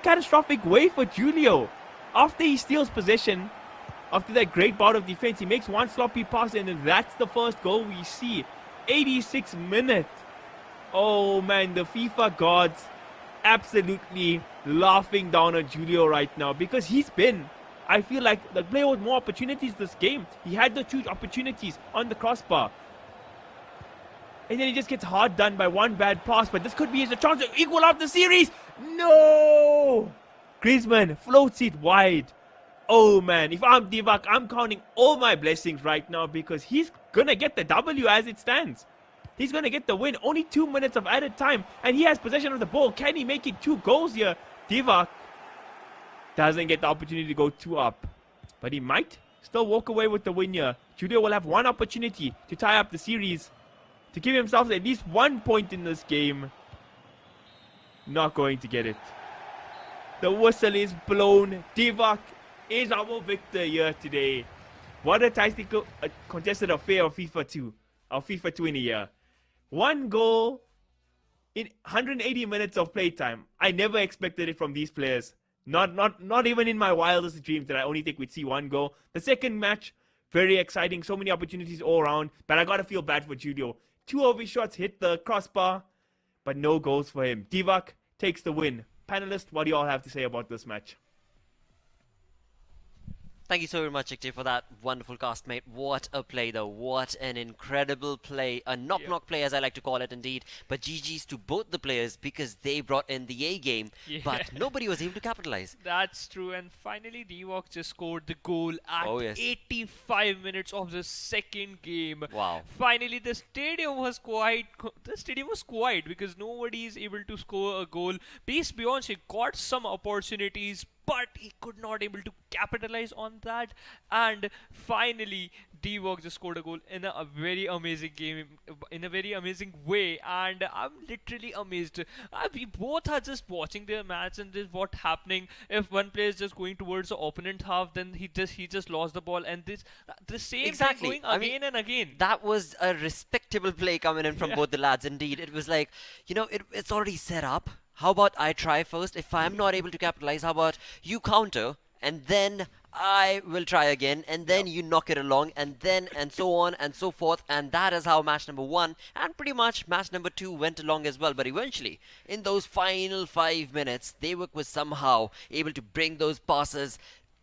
catastrophic way for Julio. After he steals possession, after that great bout of defense, he makes one sloppy pass and then that's the first goal we see. 86 minutes. Oh man, the FIFA gods absolutely laughing down at Julio right now because he's been, I feel like, the player with more opportunities this game. He had the 2 opportunities on the crossbar. And then he just gets hard done by one bad pass, but this could be his chance to equal out the series. No! Griezmann floats it wide. Oh man, if I'm Deevak, I'm counting all my blessings right now because he's gonna get the W as it stands. He's gonna get the win. Only 2 minutes of added time and he has possession of the ball. Can he make it 2 goals here? Deevak doesn't get the opportunity to go 2 up. But he might still walk away with the win here. Julio will have one opportunity to tie up the series, to give himself at least 1 point in this game. Not going to get it. The whistle is blown. Deevak is our victor here today. What a tightly contested affair of FIFA 2. Of FIFA 20 here. 1 goal in 180 minutes of playtime. I never expected it from these players. Not even in my wildest dreams did I only think we'd see 1 goal. The second match, very exciting. So many opportunities all around. But I gotta feel bad for Julio. 2 of his shots hit the crossbar. but no goals for him. Deevak takes the win. Panelists, what do you all have to say about this match? Thank you so very much, Ikti, for that wonderful castmate. What a play, though. What an incredible play. A knock-knock play, as I like to call it, indeed. But GG's to both the players because they brought in the A game, but nobody was able to capitalize. That's true. And finally, Deevak just scored the goal at 85 minutes of the second game. Wow. Finally, the stadium was quiet because nobody is able to score a goal. TheBeastBianchi got some opportunities, but he could not able to capitalize on that. And finally, Deevak just scored a goal in a very amazing game, in a very amazing way. And I'm literally amazed. We both are just watching their match, and this what happening. If one player is just going towards the opponent half, then he just lost the ball, and the same thing going again and again. That was a respectable play coming in from both the lads. Indeed, it was like, you know, it's already set up. How about I try first? If I'm not able to capitalize, how about you counter, and then I will try again, and then you knock it along, and then, and so on and so forth. And that is how match number 1 and pretty much match number 2 went along as well. But eventually, in those final 5 minutes, Deevak was somehow able to bring those passes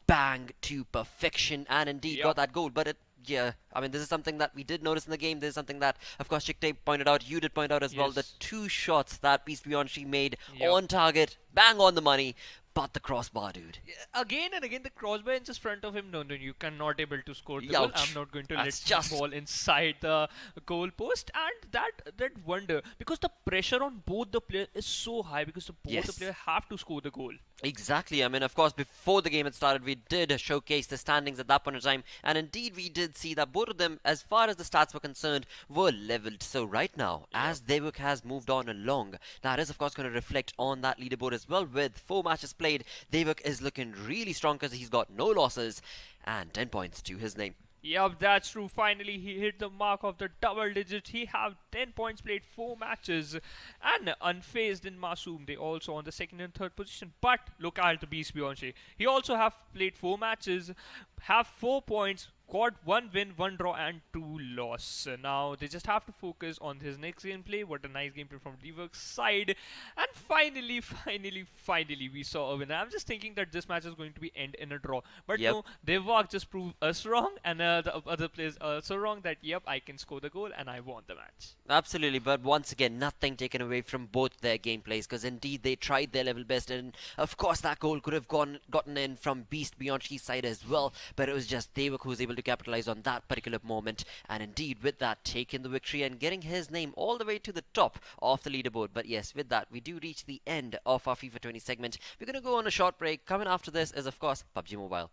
bang to perfection and indeed got that goal. But yeah, I mean, this is something that we did notice in the game. This is something that, of course, Chikte pointed out. You did point out as well. The 2 shots that TheBeastBianchi made on target, bang on the money, but the crossbar, dude. Again and again, the crossbar in just front of him. No, you cannot able to score the goal. I'm not going to let the ball inside the goal post. And that wonder, because the pressure on both the players is so high, because both the players have to score the goal. Exactly. I mean, of course, before the game had started, we did showcase the standings at that point in time. And indeed, we did see that both of them, as far as the stats were concerned, were leveled. So right now, as Deevak has moved on along, that is, of course, going to reflect on that leaderboard as well. With 4 matches played, Deevak is looking really strong because he's got no losses and 10 points to his name. Yep, that's true. Finally, he hit the mark of the double digits. He have 10 points, played 4 matches, and unfazed in Masoom. They also on the 2nd and 3rd position. But look at TheBeastBianchi. He also have played 4 matches, have 4 points, got 1 win, 1 draw, and 2 loss. Now they just have to focus on his next gameplay. What a nice gameplay from Deevak's side. And finally, we saw a winner. I'm just thinking that this match is going to be end in a draw. But no, Deevak just proved us wrong, and the other players also wrong that, yep, I can score the goal, and I won the match. Absolutely, but once again, nothing taken away from both their gameplays, because indeed they tried their level best, and of course that goal could have gotten in from TheBeastBianchi's side as well, but it was just Deevak who was able to capitalize on that particular moment, and indeed with that taking the victory and getting his name all the way to the top of the leaderboard. But yes, with that we do reach the end of our FIFA 20 segment. We're going to go on a short break. Coming after this is, of course, PUBG Mobile.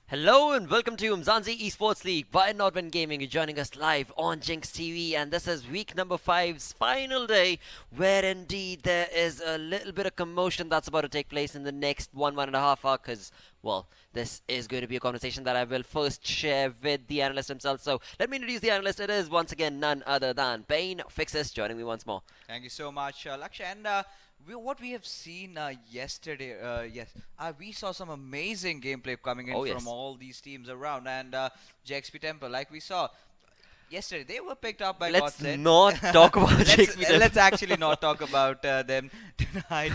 Hello and welcome to Umzansi Esports League by Nodwin Gaming. You're joining us live on Jinx TV, and this is week number 5's final day, where indeed there is a little bit of commotion that's about to take place in the next 1.5 hours. Because, well, this is going to be a conversation that I will first share with the analyst himself. So let me introduce the analyst. It is once again none other than Bane Fixes joining me once more. Thank you so much, Laksha. And what we have seen yesterday, we saw some amazing gameplay coming in Oh, yes. from all these teams around. And JXP Temple, like we saw yesterday, they were picked up by Let's Godsend. not talk about JXP. Let's actually not talk about them tonight.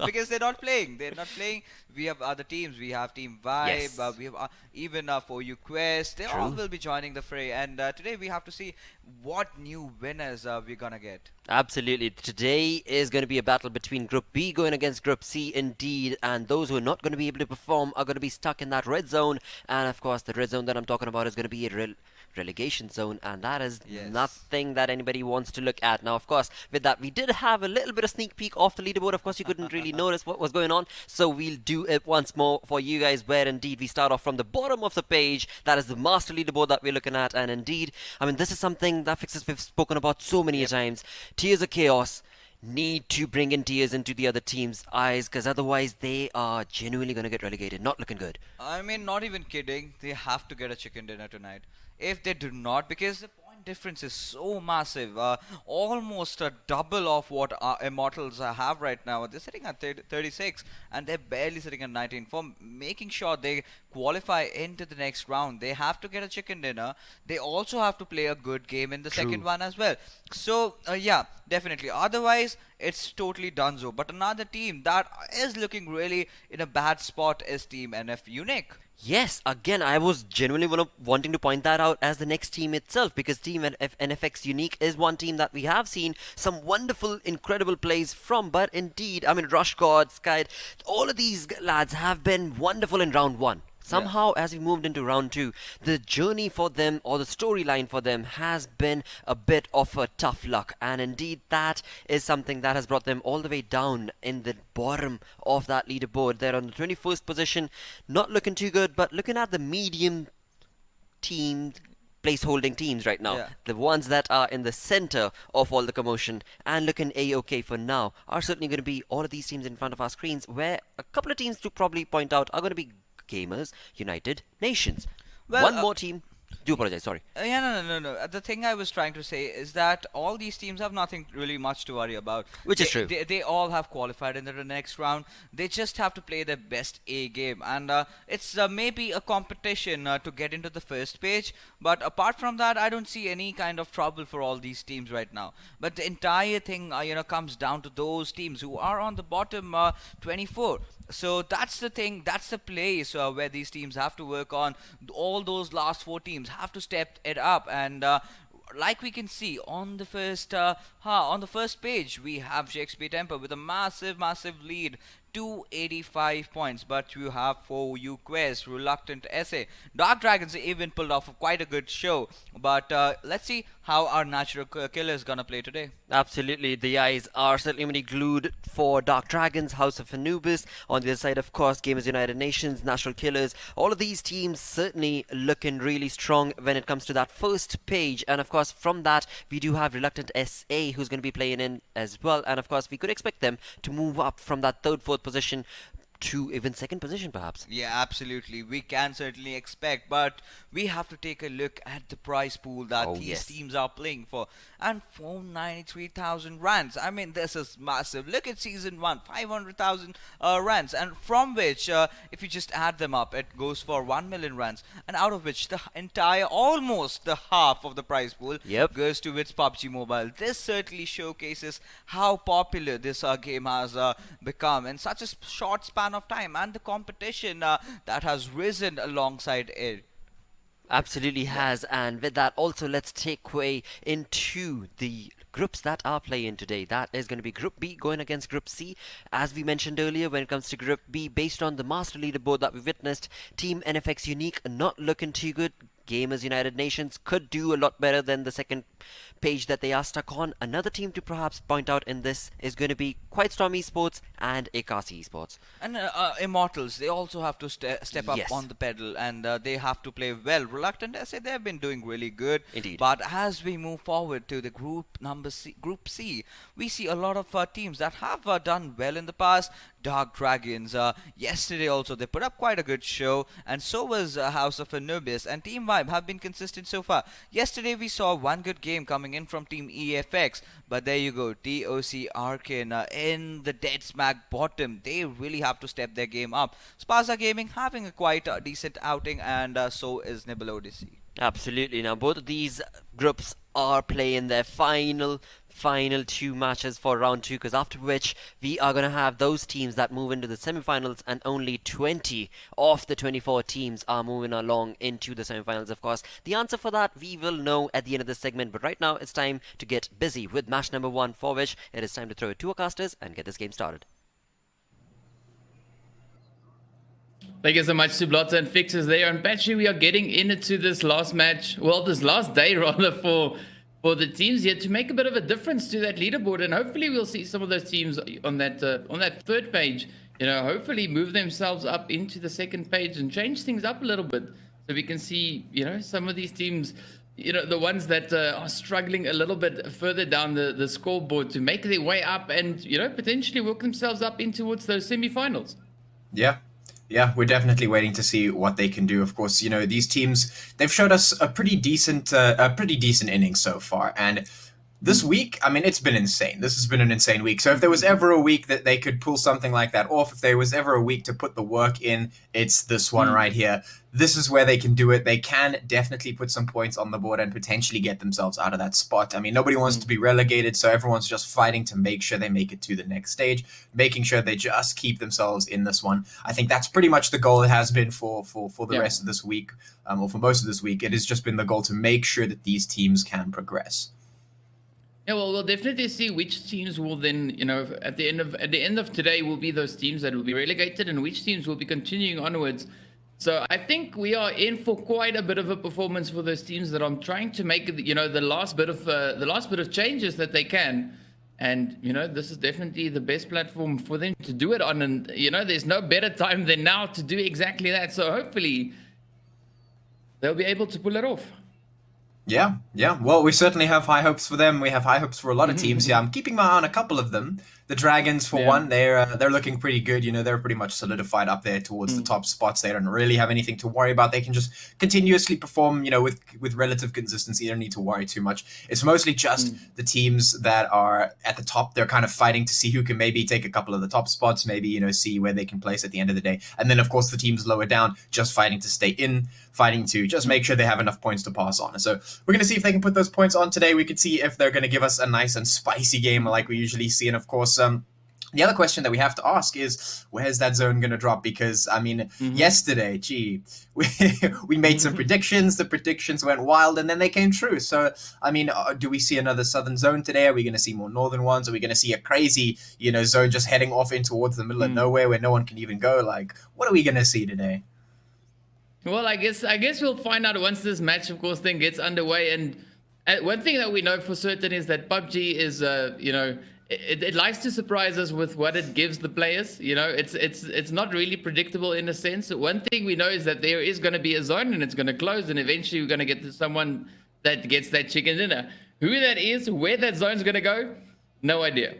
Because they're not playing. They're not playing. We have other teams. We have Team Vibe. Yes. We have even For You Quest. They all will be joining the fray. And today we have to see what new winners we're gonna get. Absolutely. Today is going to be a battle between Group B going against Group C indeed, and those who are not going to be able to perform are going to be stuck in that red zone. And of course, the red zone that I'm talking about is going to be a relegation zone, and that is nothing that anybody wants to look at. Now, of course, with that, we did have a little bit of sneak peek off the leaderboard. Of course, you couldn't really notice what was going on, so we'll do it once more for you guys, where indeed we start off from the bottom of the page. That is the master leaderboard that we're looking at, and indeed, I mean, this is something that Fixes we've spoken about so many times. Tears of Chaos need to bring in tears into the other team's eyes, because otherwise they are genuinely going to get relegated. Not looking good. I mean, not even kidding. They have to get a chicken dinner tonight. If they do not, because the point difference is so massive, almost a double of what Immortals have right now. They're sitting at 36, and they're barely sitting at 19. For making sure they qualify into the next round, they have to get a chicken dinner. They also have to play a good game in the second one as well. So, yeah, definitely. Otherwise, it's totally donezo. But another team that is looking really in a bad spot is Team NF Unique. Yes, again, I was genuinely wanting to point that out as the next team itself, because Team NFX Unique is one team that we have seen some wonderful, incredible plays from. But indeed, I mean, Rush God, Sky, all of these lads have been wonderful in round 1. Somehow, as we moved into round 2, the journey for them, or the storyline for them, has been a bit of a tough luck. And indeed, that is something that has brought them all the way down in the bottom of that leaderboard. They're on the 21st position, not looking too good, but looking at the medium team place-holding teams right now, the ones that are in the center of all the commotion and looking a-okay for now, are certainly going to be all of these teams in front of our screens, where a couple of teams to probably point out are going to be Gamers United Nations. Well, one more team. Do apologize, sorry. No. The thing I was trying to say is that all these teams have nothing really much to worry about. Which is true. They all have qualified into the next round. They just have to play their best A game. And it's maybe a competition to get into the first page. But apart from that, I don't see any kind of trouble for all these teams right now. But the entire thing, comes down to those teams who are on the bottom 24. So that's the thing, that's the place where these teams have to work on. All those last 4 teams have to step it up, and like we can see on the first page, we have JXP Temple with a massive lead, 285 points. But you have For You Quest, Reluctant SA, Dark Dragons even pulled off quite a good show. But let's see how our natural killer is gonna play today. Absolutely, the eyes are certainly glued for Dark Dragons, House of Anubis. On the other side, of course, Gamers United Nations, Natural Killers. All of these teams certainly looking really strong when it comes to that first page. And of course, from that, we do have Reluctant SA, who's going to be playing in as well. And of course, we could expect them to move up from that 3rd, 4th position to even 2nd position, perhaps. Yeah, absolutely. We can certainly expect, but we have to take a look at the prize pool that these teams are playing for. And 493,000 rands. I mean, this is massive. Look at Season 1, 500,000 rands. And from which, if you just add them up, it goes for 1 million rands. And out of which, the entire, almost the half of the prize pool goes to its PUBG Mobile. This certainly showcases how popular this game has become in such a short span of time, and the competition that has risen alongside it. Absolutely has. And with that, also let's take way into the groups that are playing today. That is going to be Group B going against Group C. As we mentioned earlier, when it comes to Group B, based on the master leaderboard that we witnessed, Team NFX Unique not looking too good. Gamers United Nations could do a lot better than the second page that they are stuck on. Another team to perhaps point out in this is going to be Quite Storm Esports and Inkosi Esports. And Immortals, they also have to step up Yes. on the pedal, and they have to play well. Reluctant SA, they have been doing really good. Indeed. But as we move forward to the Group C, we see a lot of teams that have done well in the past. Dark Dragons, yesterday also they put up quite a good show, and so was House of Anubis, and Team Vibe have been consistent so far. Yesterday we saw one good game coming in from Team EFX, but there you go, TOC Arcane in the dead smack bottom. They really have to step their game up. Sparsa Gaming having a quite decent outing, and so is Nibble Odyssey. Absolutely. Now, both of these groups are playing their final two matches for round 2, because after which we are going to have those teams that move into the semi-finals, and only 20 of the 24 teams are moving along into the semi-finals. Of course, the answer for that we will know at the end of this segment, but right now it's time to get busy with match number 1, for which it is time to throw it to our casters and get this game started. Thank you so much to Blotter and Fixers there. And Patchy, we are getting into this last match, well, this last day rather, for the teams here to make a bit of a difference to that leaderboard. And hopefully we'll see some of those teams on that third page, you know, hopefully move themselves up into the second page and change things up a little bit. So we can see, you know, some of these teams, you know, the ones that are struggling a little bit further down the scoreboard to make their way up and, you know, potentially work themselves up in towards those semi-finals. Yeah, we're definitely waiting to see what they can do. Of course, you know, these teams, they've showed us a pretty decent innings so far. And this week, I mean, it's been insane. This has been an insane week. So if there was ever a week that they could pull something like that off, if there was ever a week to put the work in, it's this one right here. This is where they can do it. They can definitely put some points on the board and potentially get themselves out of that spot. I mean, nobody wants to be relegated, so everyone's just fighting to make sure they make it to the next stage, making sure they just keep themselves in this one. I think that's pretty much the goal it has been for the rest of this week, or for most of this week. It has just been the goal to make sure that these teams can progress. Yeah, well, we'll definitely see which teams will then, you know, at the end of today will be those teams that will be relegated, and which teams will be continuing onwards. So I think we are in for quite a bit of a performance for those teams that I'm trying to make, you know, the last bit of changes that they can. And, you know, this is definitely the best platform for them to do it on. And, you know, there's no better time than now to do exactly that. So hopefully they'll be able to pull it off. Yeah. Well, we certainly have high hopes for them. We have high hopes for a lot of teams. Yeah, I'm keeping my eye on a couple of them. The Dragons, for one, they're looking pretty good. You know, they're pretty much solidified up there towards the top spots. They don't really have anything to worry about. They can just continuously perform, you know, with relative consistency. They don't need to worry too much. It's mostly just the teams that are at the top. They're kind of fighting to see who can maybe take a couple of the top spots, maybe, you know, see where they can place at the end of the day. And then, of course, the teams lower down, just fighting to stay in, fighting to just make sure they have enough points to pass on. So we're going to see if they can put those points on today. We could see if they're going to give us a nice and spicy game like we usually see. And, of course, the other question that we have to ask is, where's that zone going to drop? Because, I mean, yesterday, we made some predictions. The predictions went wild, and then they came true. So, I mean, do we see another southern zone today? Are we going to see more northern ones? Are we going to see a crazy, you know, zone just heading off in towards the middle of nowhere where no one can even go? Like, what are we going to see today? Well, I guess we'll find out once this match, of course, then gets underway. And one thing that we know for certain is that PUBG is, you know, it likes to surprise us with what it gives the players. You know, it's not really predictable in a sense. One thing we know is that there is going to be a zone and it's going to close, and eventually we're going to get to someone that gets that chicken dinner. Who that is, where that zone's going to go, no idea.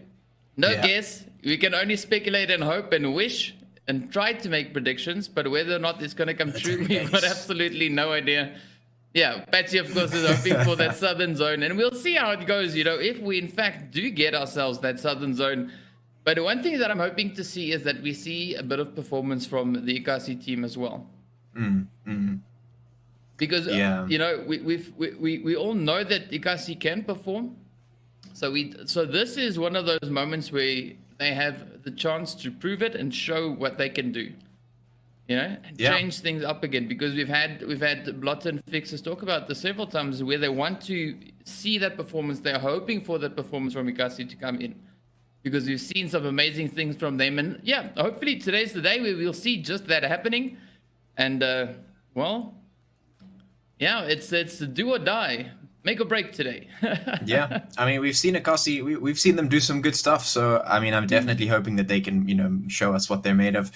No guess. We can only speculate and hope and wish and try to make predictions, but whether or not it's going to come true, we've got absolutely no idea. Yeah, Patchy, of course, is hoping for that southern zone, and we'll see how it goes, you know, if we in fact do get ourselves that southern zone. But one thing that I'm hoping to see is that we see a bit of performance from the Inkosi team as well. Because, you know, we all know that Inkosi can perform. So this is one of those moments where they have the chance to prove it and show what they can do. You know, and change things up again, because we've had Blotter and Fixers talk about this several times, where they want to see that performance. They're hoping for that performance from Inkosi to come in, because we've seen some amazing things from them. And yeah, hopefully today's the day where we'll see just that happening. And well, yeah, it's do or die, make or break today. Yeah, I mean, we've seen Inkosi, we've seen them do some good stuff. So, I mean, I'm definitely hoping that they can, show us what they're made of.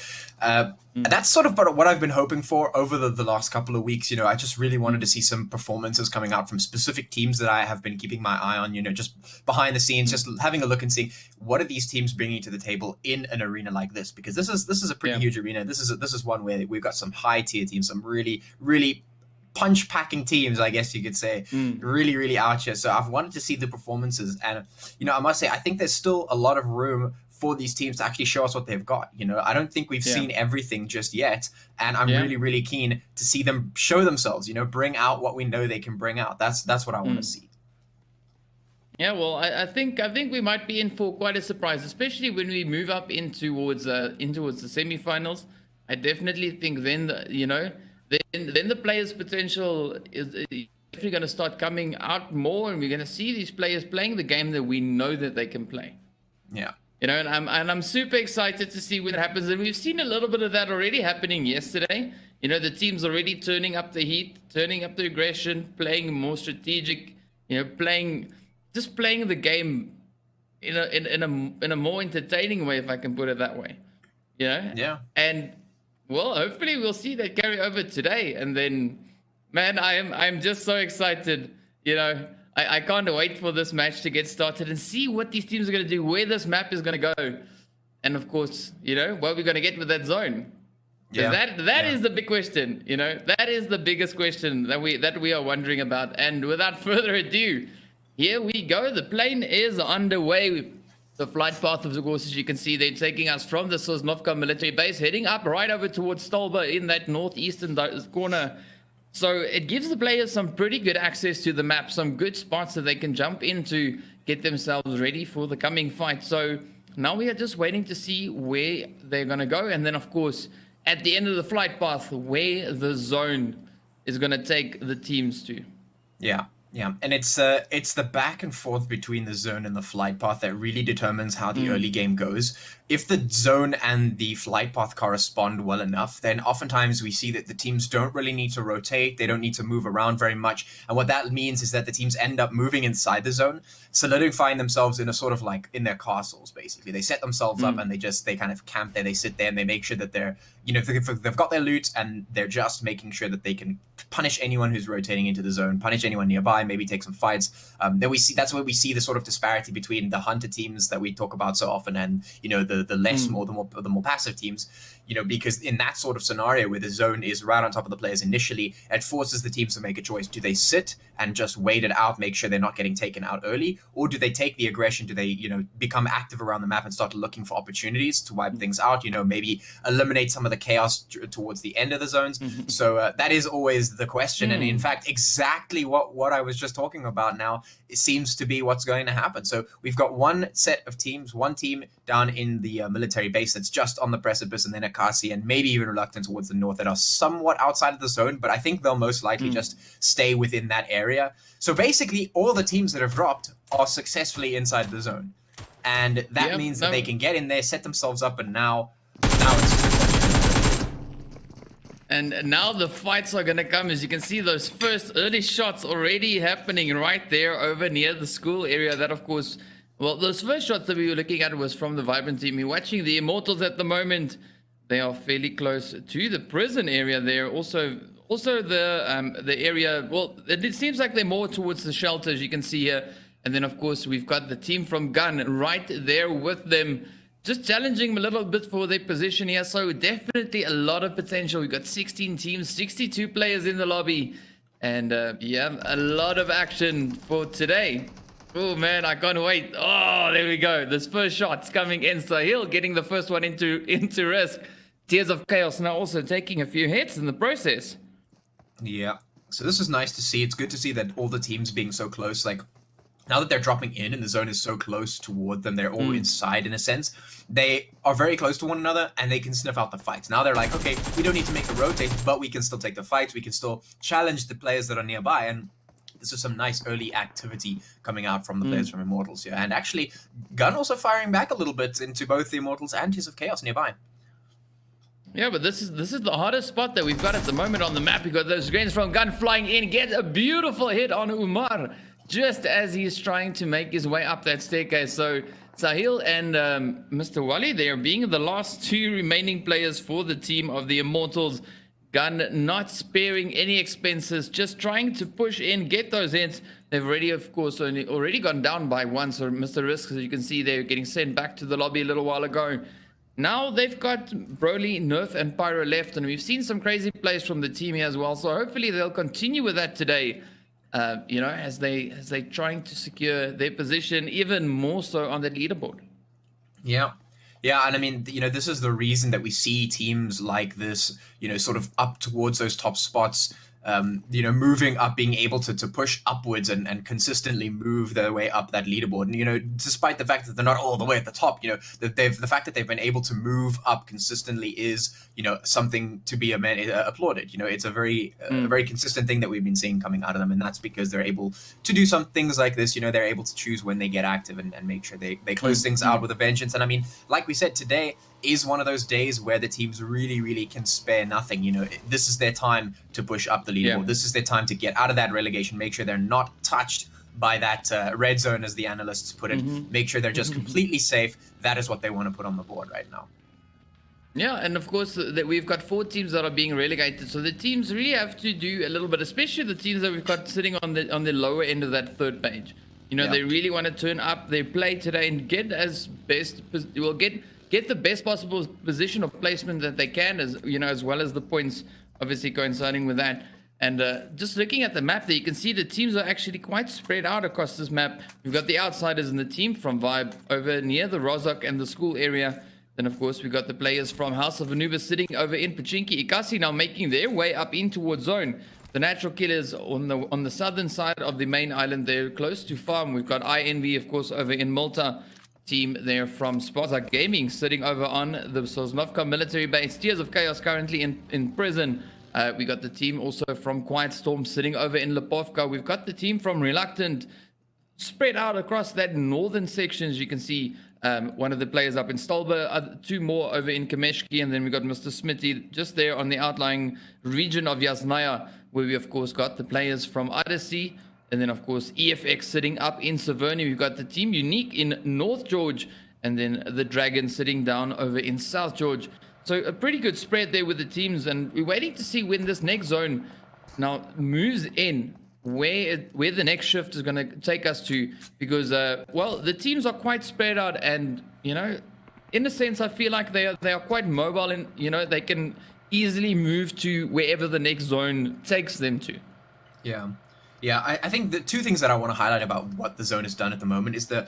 That's sort of what I've been hoping for over the last couple of weeks. I just really wanted to see some performances coming out from specific teams that I have been keeping my eye on, just behind the scenes, just having a look and seeing what are these teams bringing to the table in an arena like this, because this is a pretty huge arena. This is one where we've got some high tier teams, some really, really punch packing teams, I guess you could say, really, really out here. So I've wanted to see the performances, and I must say, I think there's still a lot of room for these teams to actually show us what they've got. I don't think we've seen everything just yet, and I'm really, really keen to see them show themselves. Bring out what we know they can bring out. That's what I want to see. Yeah, well, I think we might be in for quite a surprise, especially when we move up in towards the semifinals. I definitely think then then the players' potential is definitely going to start coming out more, and we're going to see these players playing the game that we know that they can play. Yeah. And I'm super excited to see what happens, and we've seen a little bit of that already happening yesterday. The team's already turning up the heat, turning up the aggression, playing more strategic. Playing the game in a more entertaining way, if I can put it that way. Yeah. And well, hopefully we'll see that carry over today, and then, man, I'm just so excited. I can't wait for this match to get started and see what these teams are going to do, where this map is going to go, and of course, what we're going to get with that zone. Yeah, that is the big question. That is the biggest question that we are wondering about. And without further ado, here we go. The plane is underway. The flight path, of course, as you can see, they're taking us from the Sosnovka military base, heading up right over towards Stolba in that northeastern corner. So it gives the players some pretty good access to the map, some good spots that they can jump into, get themselves ready for the coming fight. So now we are just waiting to see where they're going to go. And then, of course, at the end of the flight path, where the zone is going to take the teams to. Yeah. Yeah, and it's the back and forth between the zone and the flight path that really determines how the early game goes. If the zone and the flight path correspond well enough, then oftentimes we see that the teams don't really need to rotate, they don't need to move around very much, and what that means is that the teams end up moving inside the zone, solidifying themselves in a sort of like in their castles, basically. They set themselves up and they kind of camp there, they sit there, and they make sure that they're, they've got their loot, and they're just making sure that they can punish anyone who's rotating into the zone, punish anyone nearby, maybe take some fights. Then that's where we see the sort of disparity between the hunter teams that we talk about so often and the less more the more passive teams. Because in that sort of scenario where the zone is right on top of the players initially, it forces the teams to make a choice. Do they sit and just wait it out, make sure they're not getting taken out early, or do they take the aggression? Do they become active around the map and start looking for opportunities to wipe things out? Maybe eliminate some of the chaos towards the end of the zones. So that is always the question, and in fact, exactly what I was just talking about now, it seems to be what's going to happen. So we've got one set of teams, one team down in the military base that's just on the precipice, and then Akasi and maybe even Reluctant towards the north that are somewhat outside of the zone, but I think they'll most likely just stay within that area. So basically, all the teams that have dropped are successfully inside the zone, and that means that they can get in there, set themselves up, and now it's and now the fights are going to come. As you can see, those first early shots already happening right there over near the school area. That, of course, well, those first shots that we were looking at was from the Vibrant team. You're watching the Immortals at the moment. They are fairly close to the prison area there. Also the area, well, it seems like they're more towards the shelter, as you can see here. And then, of course, we've got the team from Gun right there with them, just challenging them a little bit for their position here. So definitely a lot of potential. We've got 16 teams, 62 players in the lobby. And yeah, a lot of action for today. Oh man, I can't wait. Oh, there we go. This first shot's coming in. Sahil getting the first one into risk. Tears of Chaos now also taking a few hits in the process. Yeah. So this is nice to see. It's good to see that all the teams being so close. Like, now that they're dropping in and the zone is so close toward them, they're all inside in a sense. They are very close to one another and they can sniff out the fights. Now they're like, okay, we don't need to make a rotate, but we can still take the fights. We can still challenge the players that are nearby. And this is some nice early activity coming out from the players from Immortals here. And actually, Gun also firing back a little bit into both the Immortals and Tears of Chaos nearby. Yeah, but this is the hardest spot that we've got at the moment on the map. We got those greens from Gun flying in, get a beautiful hit on Umar just as he's trying to make his way up that staircase. So Sahil and Mr. Wally, they are being the last two remaining players for the team of the Immortals. Gun not sparing any expenses, just trying to push in, get those hits. They've already, of course, already gone down by one. So Mr. Risk, as you can see, they're getting sent back to the lobby a little while ago. Now they've got Broly, Nerf, and Pyro left, and we've seen some crazy plays from the team here as well. So hopefully they'll continue with that today. You know, as they trying to secure their position even more so on the leaderboard. Yeah. Yeah, and I mean, you know, this is the reason that we see teams like this, you know, sort of up towards those top spots, you know, moving up, being able to push upwards and consistently move their way up that leaderboard. And, you know, despite the fact that they're not all the way at the top, you know, the fact that they've been able to move up consistently is, you know, something to be applauded. You know, it's a very consistent thing that we've been seeing coming out of them. And that's because they're able to do some things like this. You know, they're able to choose when they get active and make sure they close things out with a vengeance. And I mean, like we said, today is one of those days where the teams really can spare nothing. You know, this is their time to push up the leaderboard. Yeah. This is their time to get out of that relegation, make sure they're not touched by that red zone, as the analysts put it. Make sure they're just completely safe. That is what they want to put on the board right now. Yeah, and of course that we've got 4 teams that are being relegated, so the teams really have to do a little bit, especially the teams that we've got sitting on the lower end of that third page. You know, they really want to turn up their play today and get get the best possible position of placement that they can, as you know, as well as the points obviously coinciding with that. And just looking at the map there, you can see the teams are actually quite spread out across this map. We've got the outsiders in the team from Vibe over near the Rozok and the school area. Then of course we got the players from House of Anubis sitting over in Pachinki. Ikasi now making their way up in towards zone. The Natural Killers on the southern side of the main island, they're close to farm. We've got INV of course over in Malta. Team there from Spartak Gaming sitting over on the Sosnovka military base. Tears of Chaos currently in prison. We got the team also from Quiet Storm sitting over in Lipovka. We've got the team from Reluctant spread out across that northern section. As you can see, one of the players up in Stolber, 2 more over in Kameshki, and then we got Mr. Smitty just there on the outlying region of Yasnaya, where we of course got the players from Odyssey. And then, of course, EFX sitting up in Severny. We've got the Team Unique in North George. And then the Dragon sitting down over in South George. So a pretty good spread there with the teams. And we're waiting to see when this next zone now moves in, where the next shift is going to take us to. Because, well, the teams are quite spread out. And, you know, in a sense, I feel like they are quite mobile. And, you know, they can easily move to wherever the next zone takes them to. Yeah. Yeah, I think the 2 things that I want to highlight about what the zone has done at the moment is the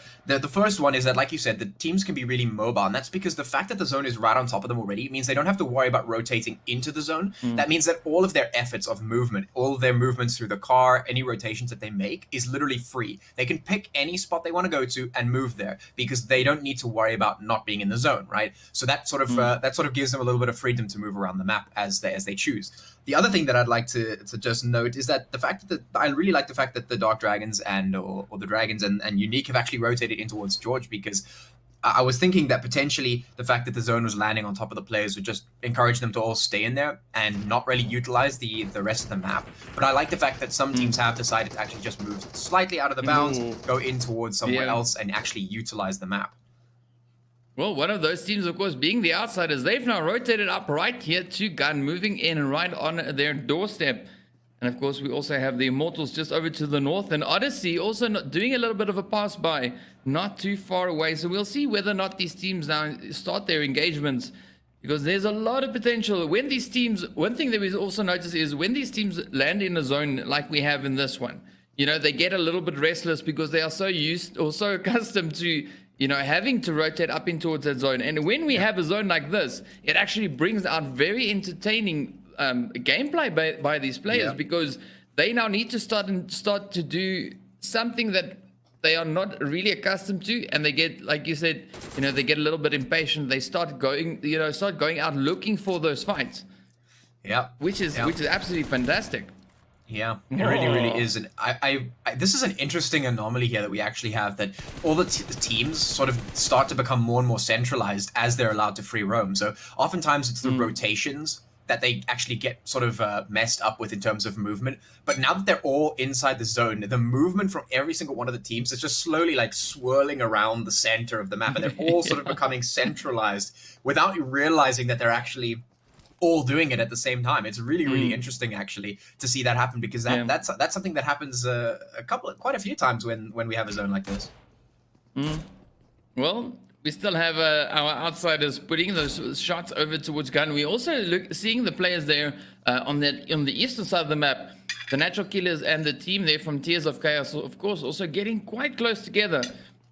first one is that, like you said, the teams can be really mobile, and that's because the fact that the zone is right on top of them already means they don't have to worry about rotating into the zone. That means that all of their efforts of movement, all of their movements through the car, any rotations that they make is literally free. They can pick any spot they want to go to and move there because they don't need to worry about not being in the zone, right? So that sort of gives them a little bit of freedom to move around the map as they choose. The other thing that I'd like to just note is that the fact that I really like the fact that the Dark Dragons or the Dragons and Unique have actually rotated in towards George, because I was thinking that potentially the fact that the zone was landing on top of the players would just encourage them to all stay in there and not really utilize the rest of the map. But I like the fact that some teams have decided to actually just move slightly out of the bounds, go in towards somewhere else and actually utilize the map. Well, one of those teams, of course, being the Outsiders, they've now rotated up right here to Gun, moving in right on their doorstep. And, of course, we also have the Immortals just over to the north, and Odyssey also doing a little bit of a pass-by, not too far away. So we'll see whether or not these teams now start their engagements, because there's a lot of potential. When these teams, one thing that we also notice is when these teams land in a zone like we have in this one, you know, they get a little bit restless because they are so used or so accustomed to, you know, having to rotate up in towards that zone. And when we have a zone like this, it actually brings out very entertaining gameplay by these players, because they now need to start to do something that they are not really accustomed to, and they get, like you said, you know, they get a little bit impatient. They start going out looking for those fights. Yeah, which is absolutely fantastic. Yeah, it really is. And this is an interesting anomaly here that we actually have, that all the teams sort of start to become more and more centralized as they're allowed to free roam. So oftentimes it's the rotations that they actually get sort of messed up with in terms of movement. But now that they're all inside the zone, the movement from every single one of the teams is just slowly like swirling around the center of the map, and they're all sort of becoming centralized without realizing that they're actually all doing it at the same time. It's really interesting actually to see that happen, because that's something that happens quite a few times when we have a zone like this. Well, we still have our outsiders putting those shots over towards gun. We also seeing the players there on the eastern side of the map, the Natural Killers and the team there from Tears of Chaos, of course, also getting quite close together.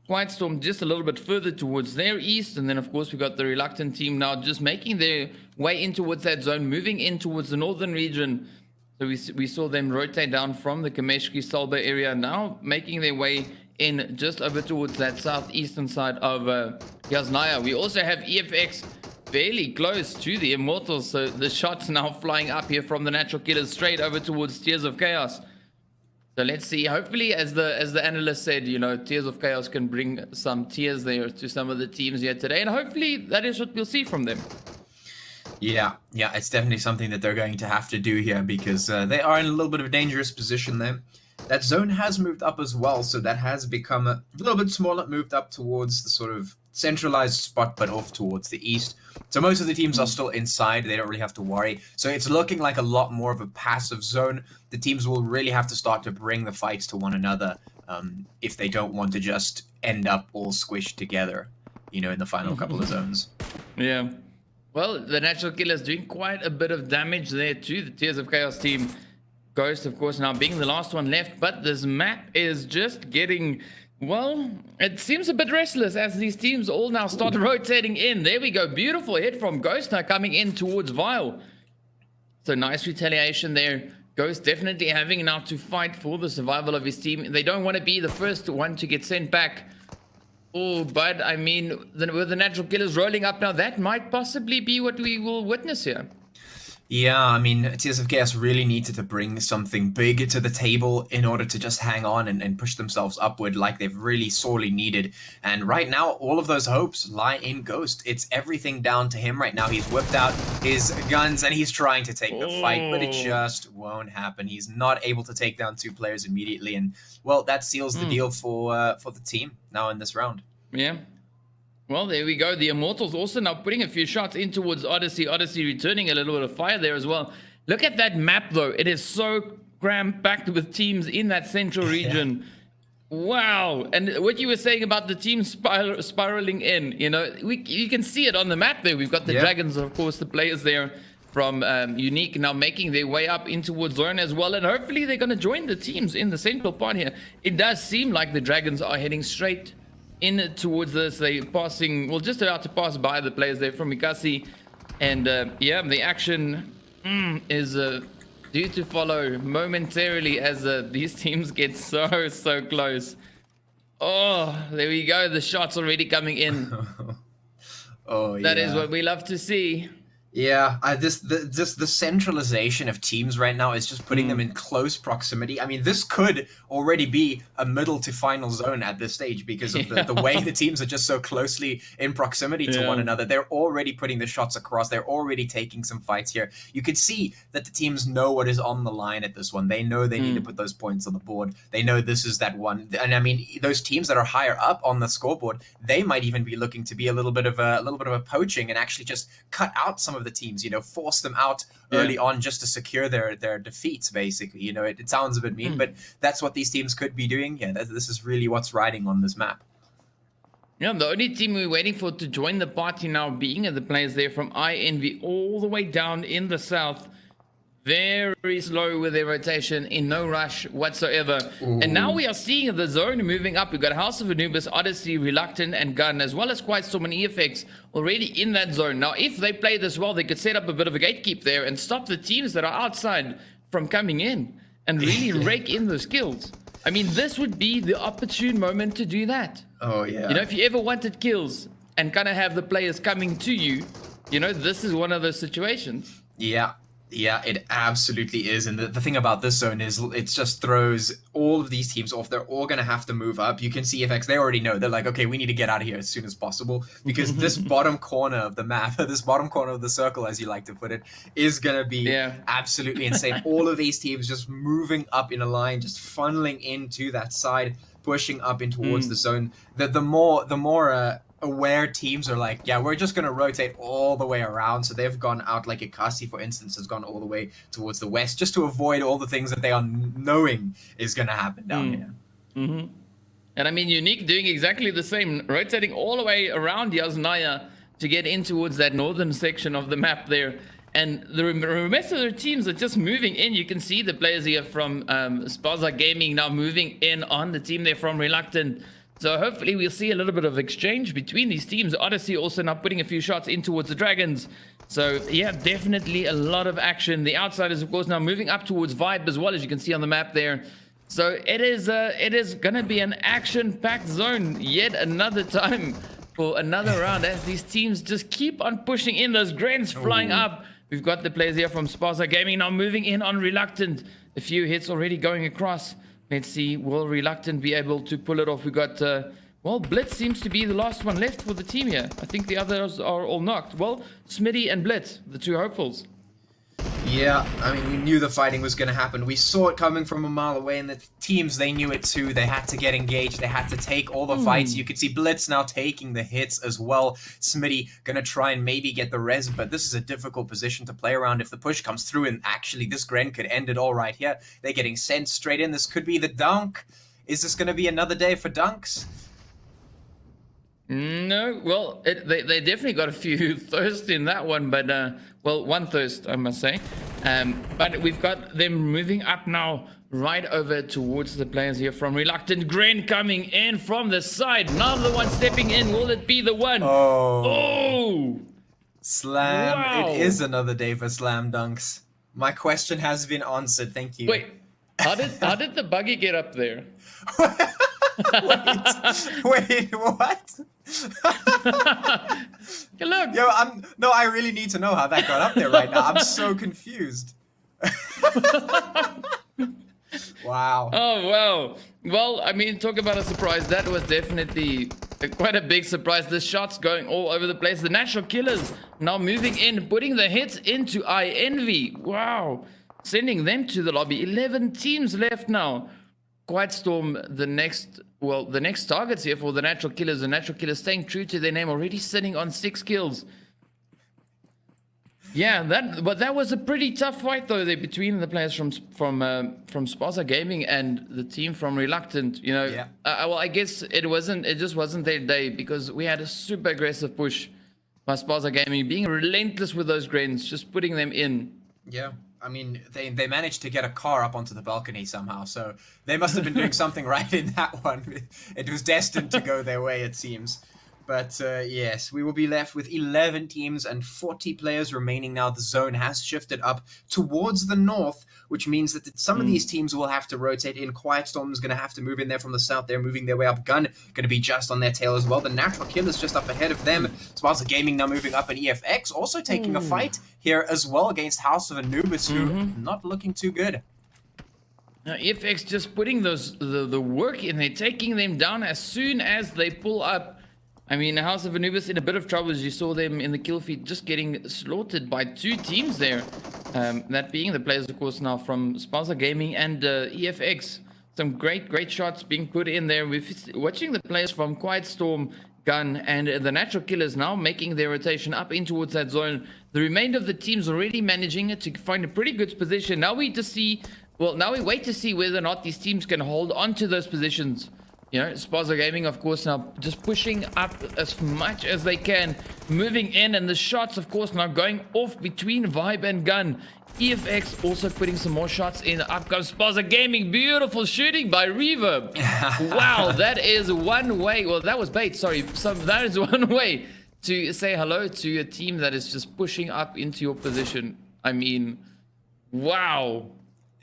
Quiet Storm just a little bit further towards their east, and then of course we got the Reluctant team now just making their way in towards that zone, moving in towards the northern region. So we saw them rotate down from the Kameshki Stalba area, now making their way in just over towards that southeastern side of Yasnaya. We also have EFX fairly close to the Immortals, so the shots now flying up here from the Natural Killers straight over towards Tears of Chaos. So let's see, hopefully, as the analyst said, you know, Tears of Chaos can bring some tears there to some of the teams here today, and hopefully that is what we'll see from them. Yeah, it's definitely something that they're going to have to do here, because they are in a little bit of a dangerous position there. That zone has moved up as well, so that has become a little bit smaller, moved up towards the sort of centralized spot, but off towards the east. So most of the teams are still inside. They don't really have to worry. So it's looking like a lot more of a passive zone. The teams will really have to start to bring the fights to one another if they don't want to just end up all squished together, you know, in the final couple of zones. Yeah. Well, the Natural Killers doing quite a bit of damage there to the Tears of Chaos team. Ghost, of course, now being the last one left, but this map is just getting, well, it seems a bit restless as these teams all now start rotating in. There we go. Beautiful hit from Ghost now coming in towards Vile. So nice retaliation there. Ghost definitely having now to fight for the survival of his team. They don't want to be the first one to get sent back. Oh, but I mean, with the Natural Killers rolling up now, that might possibly be what we will witness here. Yeah, I mean, Tears of Chaos really needed to bring something big to the table in order to just hang on and push themselves upward like they've really sorely needed. And right now, all of those hopes lie in Ghost. It's everything down to him right now. He's whipped out his guns and he's trying to take the fight, but it just won't happen. He's not able to take down two players immediately. And, well, that seals the deal for the team now in this round. Yeah. Well, there we go. The Immortals also now putting a few shots in towards Odyssey. Odyssey returning a little bit of fire there as well. Look at that map, though. It is so cram-packed with teams in that central region. Wow. And what you were saying about the team spiraling in, you know, you can see it on the map there. We've got the Dragons, of course, the players there from Unique now making their way up in towards Zone as well. And hopefully they're going to join the teams in the central part here. It does seem like the Dragons are heading straight in towards this. They passing, well, just about to pass by the players there from Mikasi, and yeah, the action is due to follow momentarily as these teams get so close. Oh, there we go. The shots already coming in. Oh, that is what we love to see. Yeah, the centralization of teams right now is just putting them in close proximity. I mean, this could already be a middle to final zone at this stage because of the way the teams are just so closely in proximity to one another. They're already putting the shots across. They're already taking some fights here. You could see that the teams know what is on the line at this one. They know they need to put those points on the board. They know this is that one. And I mean, those teams that are higher up on the scoreboard, they might even be looking to be a little bit of a poaching and actually just cut out some of the teams, you know, force them out early on just to secure their defeats, basically. You know, it sounds a bit mean, but that's what these teams could be doing. Yeah, this is really what's riding on this map. Yeah, the only team we're waiting for to join the party now being the players there from INV all the way down in the south. Very slow with their rotation, in no rush whatsoever. And now we are seeing the zone moving up. We've got House of Anubis, Odyssey, Reluctant, and Gun, as well as quite so many effects already in that zone. Now, if they play this well, they could set up a bit of a gatekeep there and stop the teams that are outside from coming in and really rake in those kills. I mean, this would be the opportune moment to do that. Oh, yeah. You know, if you ever wanted kills and kind of have the players coming to you, you know, this is one of those situations. Yeah. Yeah, it absolutely is. And the thing about this zone is it just throws all of these teams off. They're all going to have to move up. You can see FX, they already know. They're like, okay, we need to get out of here as soon as possible because this bottom corner of the map, this bottom corner of the circle, as you like to put it, is going to be absolutely insane. All of these teams just moving up in a line, just funneling into that side, pushing up in towards the zone. The more aware teams are like, yeah, we're just going to rotate all the way around. So they've gone out, like Inkosi, for instance, has gone all the way towards the west just to avoid all the things that they are knowing is going to happen down here. And I mean, Unique doing exactly the same, rotating all the way around Yasnaya to get in towards that northern section of the map there. And the rest of their teams are just moving in. You can see the players here from Spaza Gaming now moving in on the team there from Reluctant. So hopefully we'll see a little bit of exchange between these teams. Odyssey also now putting a few shots in towards the Dragons. So yeah, definitely a lot of action. The Outsiders, of course, now moving up towards Vibe as well, as you can see on the map there. So it is gonna be an action-packed zone yet another time for another round as these teams just keep on pushing in. Those grants flying up. We've got the players here from Spaza Gaming now moving in on Reluctant. A few hits already going across. Let's see, will Reluctant be able to pull it off? We got, well, Blitz seems to be the last one left for the team here. I think the others are all knocked. Well, Smitty and Blitz, the two hopefuls. Yeah, I mean, we knew the fighting was going to happen. We saw it coming from a mile away, and the teams, they knew it too. They had to get engaged. They had to take all the fights. You could see Blitz now taking the hits as well. Smitty going to try and maybe get the res, but this is a difficult position to play around if the push comes through, and actually this Gren could end it all right here. They're getting sent straight in. This could be the dunk. Is this going to be another day for dunks? No, well, they definitely got a few thirsts in that one, but, well, one thirst, I must say. But we've got them moving up now, right over towards the players here from Reluctant. Gren coming in from the side. Now the one stepping in. Will it be the one? Oh! Slam. Wow. It is another day for slam dunks. My question has been answered. Thank you. Wait, how did the buggy get up there? Wait, what? Look. Yo, I really need to know how that got up there right now. I'm so confused. Wow. Oh, wow. Well, I mean, talk about a surprise. That was definitely quite a big surprise. The shots going all over the place. The Natural Killers now moving in, putting the hits into iEnvy. Wow. Sending them to the lobby. 11 teams left now. Quiet Storm, the next targets here for the Natural Killers. The Natural Killers staying true to their name, already sitting on 6 kills. Yeah, that was a pretty tough fight though there between the players from Spaza Gaming and the team from Reluctant. You know, yeah. Well, I guess it just wasn't their day because we had a super aggressive push by Spaza Gaming, being relentless with those grains, just putting them in. Yeah. I mean, they managed to get a car up onto the balcony somehow, so they must have been doing something right in that one. It was destined to go their way, it seems. But yes, we will be left with 11 teams and 40 players remaining now. The zone has shifted up towards the north, which means that some of these teams will have to rotate in. Quiet Storm's going to have to move in there from the south. They're moving their way up. Gun going to be just on their tail as well. The Natural Killers just up ahead of them. Spaza Gaming now moving up, and EFX also taking a fight here as well against House of Anubis, who not looking too good. EFX just putting the work in. They're taking them down as soon as they pull up. I mean, House of Anubis in a bit of trouble, as you saw them in the kill feed just getting slaughtered by 2 teams there. That being the players, of course, now from Spaza Gaming and EFX. Some great shots being put in there. We're watching the players from Quiet Storm, Gun, and the Natural Killers now making their rotation up in towards that zone. The remainder of the teams already managing it to find a pretty good position. Now we wait to see whether or not these teams can hold on to those positions. You know, Spaza Gaming, of course, now just pushing up as much as they can, moving in, and the shots, of course, now going off between Vibe and Gun. EFX also putting some more shots in. Up comes Spaza Gaming. Beautiful shooting by Reverb. Wow, that is one way. Well, that was bait, sorry. So that is one way to say hello to a team that is just pushing up into your position. I mean, wow.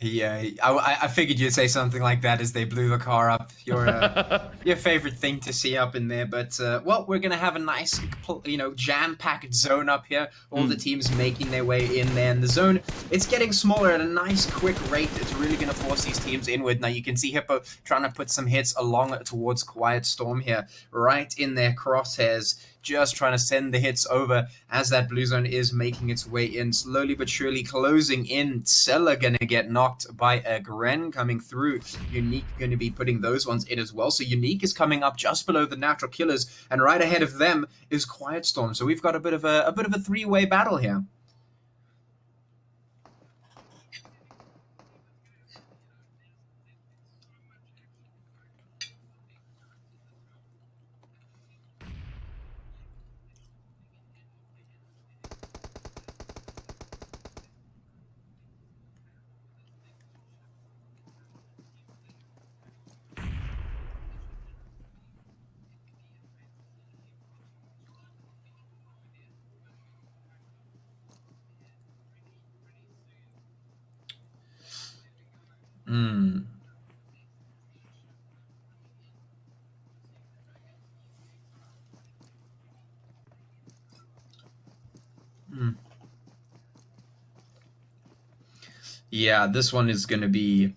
Yeah, I figured you'd say something like that as they blew the car up. Your favorite thing to see up in there. But well, we're gonna have a nice, jam-packed zone up here. All the teams making their way in there, and the zone it's getting smaller at a nice, quick rate. It's really gonna force these teams inward. Now you can see Hippo trying to put some hits along towards Quiet Storm here, right in their crosshairs. Just trying to send the hits over as that blue zone is making its way in, slowly but surely closing in. Sella gonna get knocked by a Gren coming through. Unique gonna be putting those ones in as well. So Unique is coming up just below the Natural Killers, and right ahead of them is Quiet Storm. So we've got a bit of a three-way battle here. Yeah, this one's gonna be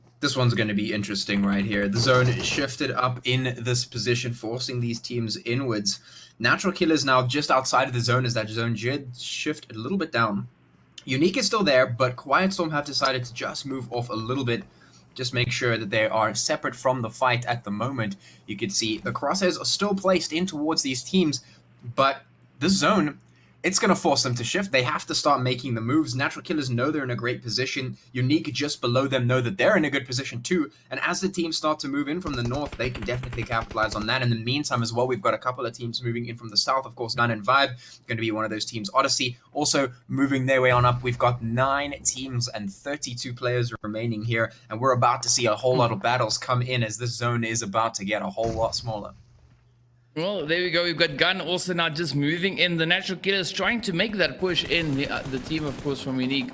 interesting right here. The zone is shifted up in this position, forcing these teams inwards. Natural Killers now just outside of the zone as that zone did shift a little bit down. Unique is still there, but Quiet Storm have decided to just move off a little bit. Just make sure that they are separate from the fight at the moment. You can see the crosshairs are still placed in towards these teams, but this zone, it's going to force them to shift. They have to start making the moves. Natural Killers know they're in a great position. Unique just below them know that they're in a good position too. And as the teams start to move in from the north, they can definitely capitalize on that. In the meantime as well, we've got a couple of teams moving in from the south. Of course, Gun and Vibe going to be one of those teams. Odyssey also moving their way on up. We've got 9 teams and 32 players remaining here. And we're about to see a whole lot of battles come in as this zone is about to get a whole lot smaller. Well, there we go. We've got Gun also now just moving in. The Natural Killers trying to make that push in. The team, of course, from Unique.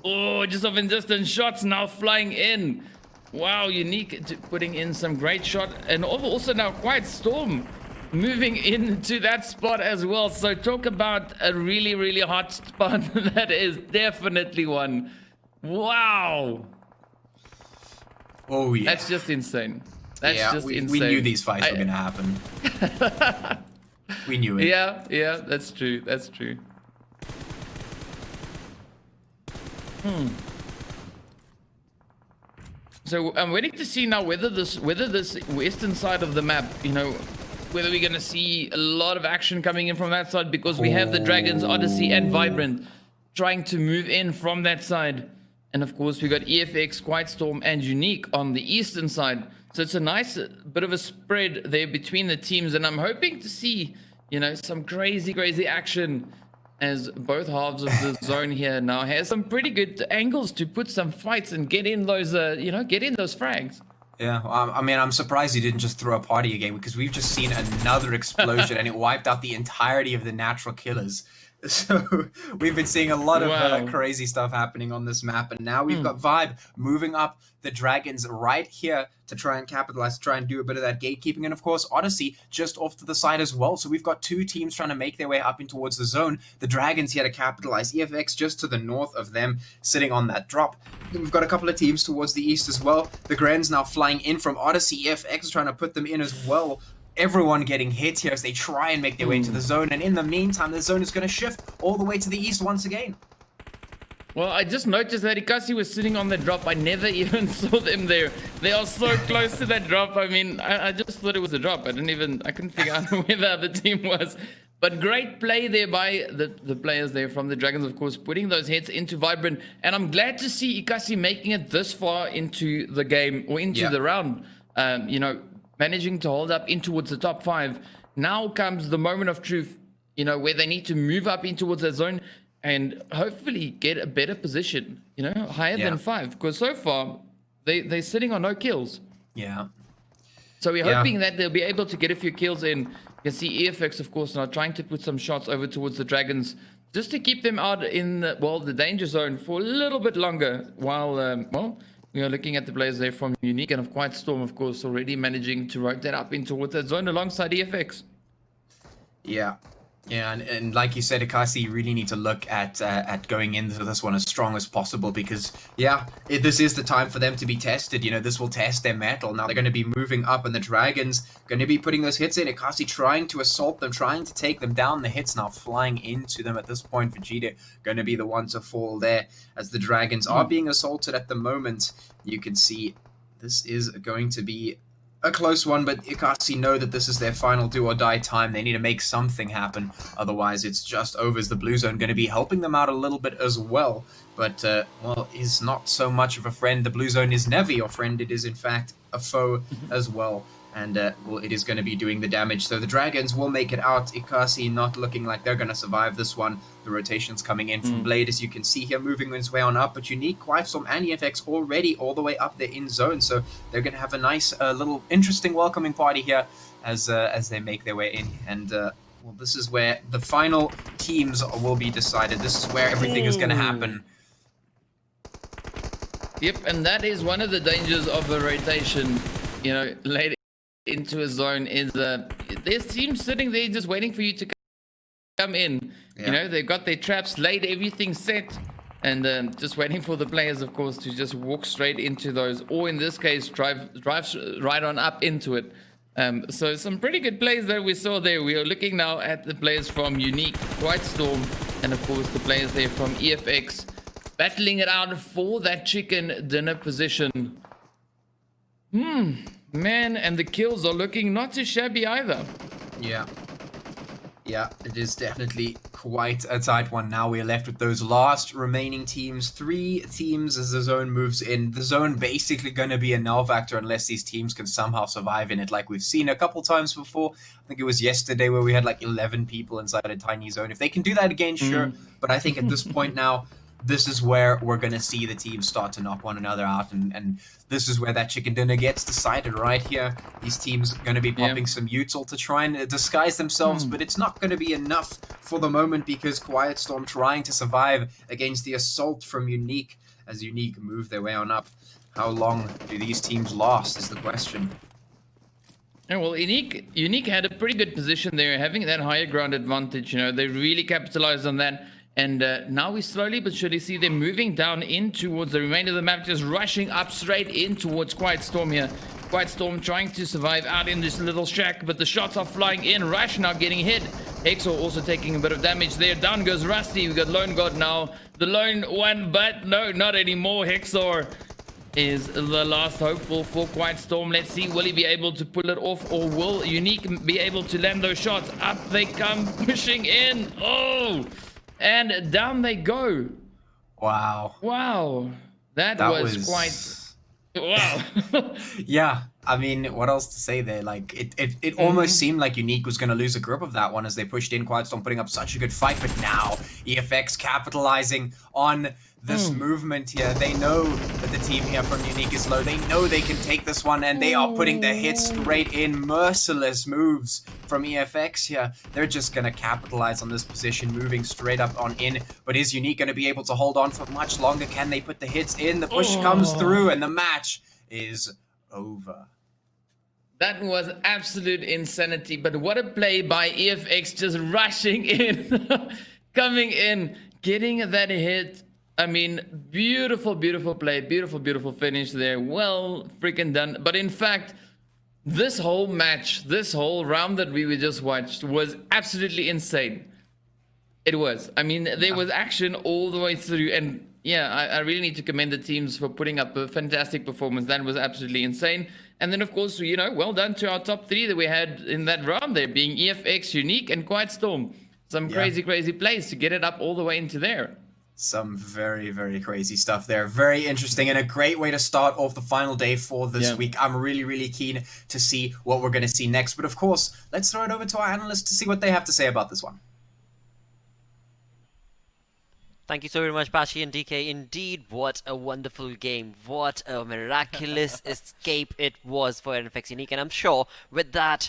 Oh, just off in distance shots now flying in. Wow, Unique putting in some great shot. And also now Quiet Storm moving into that spot as well. So talk about a really, really hot spot. That is definitely one. Wow. Oh, yeah. That's just insane. That's just insane. We knew these fights were going to happen. We knew it. Yeah, that's true. That's true. So I'm waiting to see now whether this western side of the map, whether we're going to see a lot of action coming in from that side, because we have the Dragons, Odyssey, and Vibrant trying to move in from that side. And of course, we got EFX, Quiet Storm, and Unique on the eastern side. So it's a nice bit of a spread there between the teams, and I'm hoping to see, some crazy action as both halves of the zone here now has some pretty good angles to put some fights and get in those, get in those frags. Yeah, I mean, I'm surprised you didn't just throw a party again, because we've just seen another explosion and it wiped out the entirety of the Natural Killers. So we've been seeing a lot of crazy stuff happening on this map, and now we've got Vibe moving up the Dragons right here to try and capitalize, to try and do a bit of that gatekeeping, and of course Odyssey just off to the side as well. So we've got 2 teams trying to make their way up in towards the zone. The Dragons here to capitalize. EFX just to the north of them, sitting on that drop. We've got a couple of teams towards the east as well. The Grens now flying in from Odyssey. EFX trying to put them in as well. Everyone getting hit here as they try and make their way into the zone, and in the meantime the zone is going to shift all the way to the east once again. Well, I just noticed that Inkosi was sitting on the drop. I never even saw them there. They are so close to that drop. I mean, I just thought it was a drop. I couldn't figure out where the other team was. But great play there by the players there from the Dragons, of course, putting those hits into Vibrant. And I'm glad to see Inkosi making it this far into the game, or into the round. Managing to hold up in towards the top 5. Now comes the moment of truth, where they need to move up in towards that zone and hopefully get a better position, higher than 5. Because so far, they're sitting on no kills. Yeah. So we're hoping that they'll be able to get a few kills in. You can see EFX, of course, now trying to put some shots over towards the Dragons, just to keep them out in the danger zone for a little bit longer, while We are looking at the players there from Unique and of Quiet Storm, of course, already managing to rotate up in towards that zone alongside EFX. Yeah. Yeah, and like you said, Inkosi, you really need to look at going into this one as strong as possible because, yeah, this is the time for them to be tested. You know, this will test their mettle. Now they're going to be moving up, and the Dragons going to be putting those hits in. Inkosi trying to assault them, trying to take them down. The hits now flying into them at this point. Vegeta going to be the one to fall there as the Dragons are being assaulted at the moment. You can see this is going to be a close one, but Inkosi know that this is their final do or die time. They need to make something happen, otherwise it's just over. As the blue zone going to be helping them out a little bit as well, but well, is not so much of a friend. The blue zone is never your friend. It is in fact a foe as well, and well, it is going to be doing the damage. So the Dragons will make it out. Inkosi not looking like they're going to survive this one. The rotations coming in from Blade, as you can see here, moving his way on up. But Unique, Quiet Storm, and EFX already all the way up there in zone. So they're going to have a nice, little, interesting welcoming party here as they make their way in. And well, this is where the final teams will be decided. This is where everything is going to happen. Yep, and that is one of the dangers of a rotation. You know, late into a zone is there's teams sitting there just waiting for you to come in. Yeah. You know, they've got their traps laid, everything set, and just waiting for the players, of course, to just walk straight into those, or in this case, drive right on up into it. So some pretty good plays that we saw there. We are looking now at the players from Unique, Quiet Storm, and of course the players there from EFX, battling it out for that chicken dinner position. Man, and the kills are looking not too shabby either. Yeah. Yeah, it is definitely quite a tight one. Now we're left with those last remaining teams. 3 teams as the zone moves in. The zone basically going to be a null factor unless these teams can somehow survive in it, like we've seen a couple times before. I think it was yesterday where we had like 11 people inside a tiny zone. If they can do that again, sure. But I think at this point now, this is where we're going to see the teams start to knock one another out, and this is where that chicken dinner gets decided right here. These teams are going to be popping some util to try and disguise themselves, but it's not going to be enough for the moment because Quiet Storm trying to survive against the assault from Unique as Unique move their way on up. How long do these teams last is the question. Yeah, well, Unique had a pretty good position there, having that higher ground advantage. You know, they really capitalized on that. And now we slowly but surely see them moving down in towards the remainder of the map, just rushing up straight in towards Quiet Storm here. Quiet Storm trying to survive out in this little shack, but the shots are flying in. Rush now getting hit. Hexor also taking a bit of damage there. Down goes Rusty. We got Lone God now. The lone one, but no, not anymore. Hexor is the last hopeful for Quiet Storm. Let's see, will he be able to pull it off, or will Unique be able to land those shots? Up they come, pushing in. Oh! And down they go. Wow. Wow. That was quite... Wow. Yeah. I mean, what else to say there? Like, it almost seemed like Unique was going to lose a grip of that one as they pushed in. Quiet Storm putting up such a good fight, but now EFX capitalizing on this movement here. They know that the team here from Unique is low. They know they can take this one, and they are putting the hits straight in. Merciless moves from EFX here. They're just going to capitalize on this position, moving straight up on in. But is Unique going to be able to hold on for much longer? Can they put the hits in? The push comes through, and the match is over. That was absolute insanity, but what a play by EFX, just rushing in, coming in, getting that hit. I mean, beautiful, beautiful play, beautiful, beautiful finish there. Well freaking done. But in fact, this whole match, this whole round that we just watched was absolutely insane. It was. I mean, there was action all the way through, and yeah, I really need to commend the teams for putting up a fantastic performance. That was absolutely insane. And then, of course, you know, well done to our top 3 that we had in that round there, being EFX, Unique, and Quiet Storm. Some crazy, crazy plays to get it up all the way into there. Some very, very crazy stuff there. Very interesting and a great way to start off the final day for this week. I'm really, really keen to see what we're going to see next. But of course, let's throw it over to our analysts to see what they have to say about this one. Thank you so very much, Bashi and DK. Indeed, what a wonderful game. What a miraculous escape it was for NFX Unique. And I'm sure with that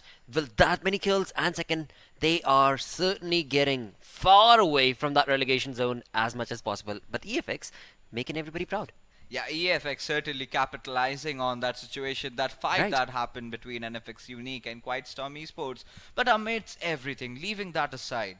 many kills and second, they are certainly getting far away from that relegation zone as much as possible. But EFX making everybody proud. Yeah, EFX certainly capitalizing on that situation, that fight Right. that happened between NFX Unique and Quiet Storm Esports. But amidst everything, leaving that aside,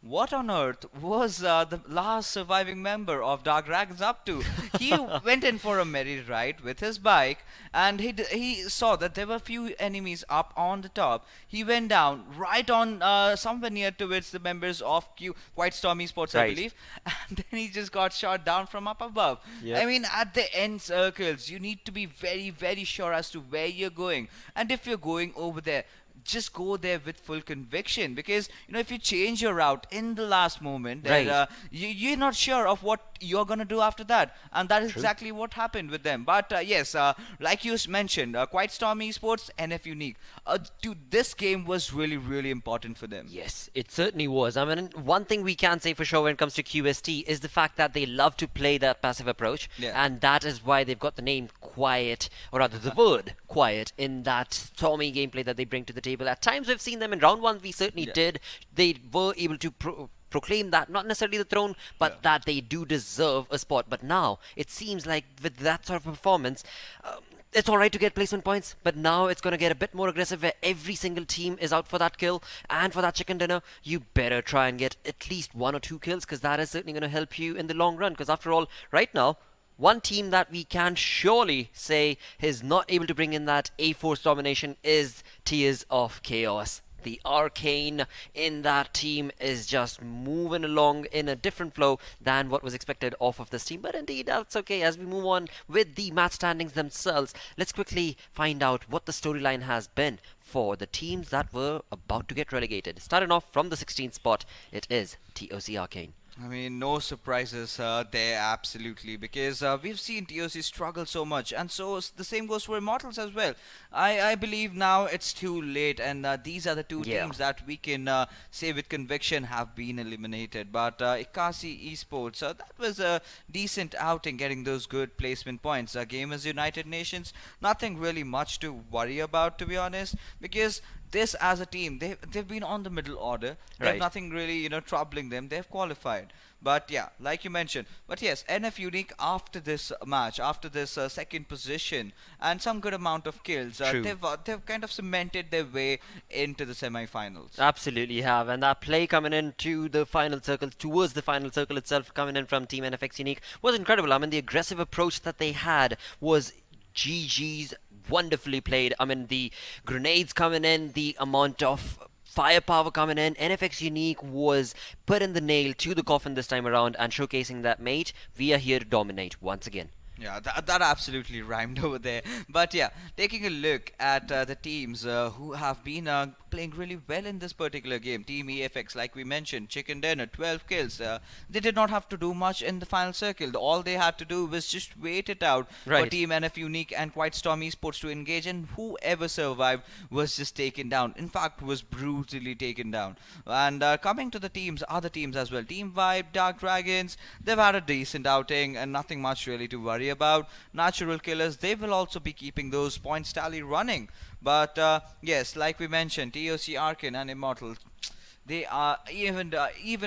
what on earth was the last surviving member of Dark Dragons up to? He went in for a merry ride with his bike, and he saw that there were few enemies up on the top. He went down right on somewhere near towards the members of White Storm Esports, I Right. believe, and then he just got shot down from up above. Yep. I mean, at the end circles, you need to be very, very sure as to where you're going, and if you're going over there, just go there with full conviction, because if you change your route in the last moment, then, Right. you're not sure of what you're gonna do after that, and that is exactly what happened with them. But yes, like you mentioned, Quite Storm Esports, NF Unique, dude, this game was really, really important for them. Yes, it certainly was. I mean, one thing we can say for sure when it comes to QST is the fact that they love to play that passive approach, Yeah. and that is why they've got the name Quiet, or rather the word Quiet, in that stormy gameplay that they bring to the table. At times we've seen them in round one, we certainly Yeah. did. They were able to proclaim that, not necessarily the throne, but that they do deserve a spot. But now, it seems like with that sort of performance, it's alright to get placement points, but now it's going to get a bit more aggressive where every single team is out for that kill and for that chicken dinner. You better try and get at least 1 or 2 kills, because that is certainly going to help you in the long run. Because after all, right now, one team that we can surely say is not able to bring in that A-Force domination is Tears of Chaos. The Arcane in that team is just moving along in a different flow than what was expected off of this team. But indeed, that's okay. As we move on with the match standings themselves, let's quickly find out what the storyline has been for the teams that were about to get relegated. Starting off from the 16th spot, it is TOC Arcane. I mean, no surprises there, absolutely, because we've seen TOC struggle so much, and so the same goes for Immortals as well. I believe now it's too late, and these are the two teams that we can say with conviction have been eliminated. But Inkosi Esports, that was a decent outing, getting those good placement points. Gamers United Nations, nothing really much to worry about, to be honest, because this as a team, they've been on the middle order. They have Right. nothing really troubling them. They've qualified. But yeah, like you mentioned. But yes, NF Unique after this match, after this second position and some good amount of kills, True. they've kind of cemented their way into the semi-finals. Absolutely have, and that play coming into the final circle, towards the final circle itself, coming in from Team NFX Unique was incredible. I mean, the aggressive approach that they had was GG's, wonderfully played. I mean, the grenades coming in, the amount of firepower coming in. NFX Unique was putting the nail to the coffin this time around and showcasing that, mate, we are here to dominate once again. Yeah, that absolutely rhymed over there. But yeah, taking a look at the teams who have been playing really well in this particular game. Team EFX, like we mentioned, Chicken Dinner, 12 kills. They did not have to do much in the final circle. All they had to do was just wait it out for Right. Team NF Unique and Quite Storm Esports to engage, and whoever survived was just taken down. In fact, was brutally taken down. And coming to the teams, other teams as well. Team Vibe, Dark Dragons, they've had a decent outing and nothing much really to worry about. Natural Killers, they will also be keeping those points tally running. But yes, like we mentioned, TOC Arcane and Immortals, they are even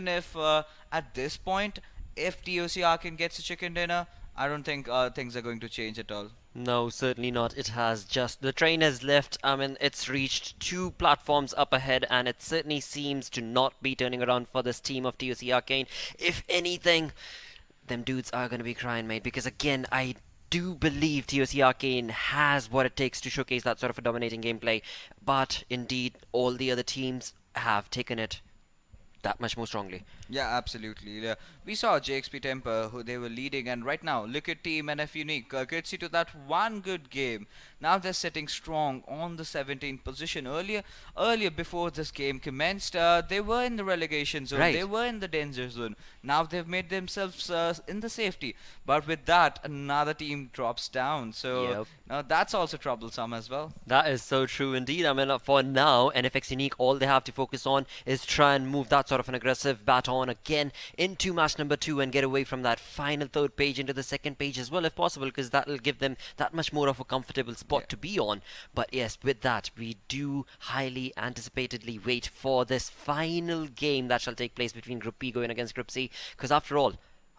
if at this point, if TOC Arcane gets a chicken dinner, I don't think things are going to change at all. No, certainly not. It has just, the train has left. I mean, it's reached 2 platforms up ahead, and it certainly seems to not be turning around for this team of TOC Arcane. If anything, them dudes are going to be crying, mate, because again, I do believe TOC Arcane has what it takes to showcase that sort of a dominating gameplay, but indeed, all the other teams have taken it that much more strongly. Yeah, absolutely. Yeah. We saw JXP Temper, who they were leading, and right now, look at Team NF Unique. Courtesy to that one good game, now they're sitting strong on the 17th position. Earlier before this game commenced, they were in the relegation zone. Right. They were in the danger zone. Now they've made themselves in the safety. But with that, another team drops down. So Yep. now that's also troublesome as well. That is so true indeed. I mean, for now, NFX Unique, all they have to focus on is try and move that sort of an aggressive baton again into match number 2 and get away from that final third page into the second page as well, if possible, because that will give them that much more of a comfortable spot to be on. But yes, with that, we do highly anticipatedly wait for this final game that shall take place between Group B going against Group C, because after all,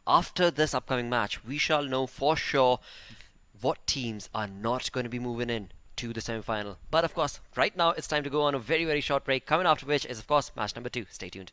after this upcoming match, we shall know for sure what teams are not going to be moving in to the semi-final. But of course, right now it's time to go on a very, very short break. Coming after which is, of course, match number 2. Stay tuned.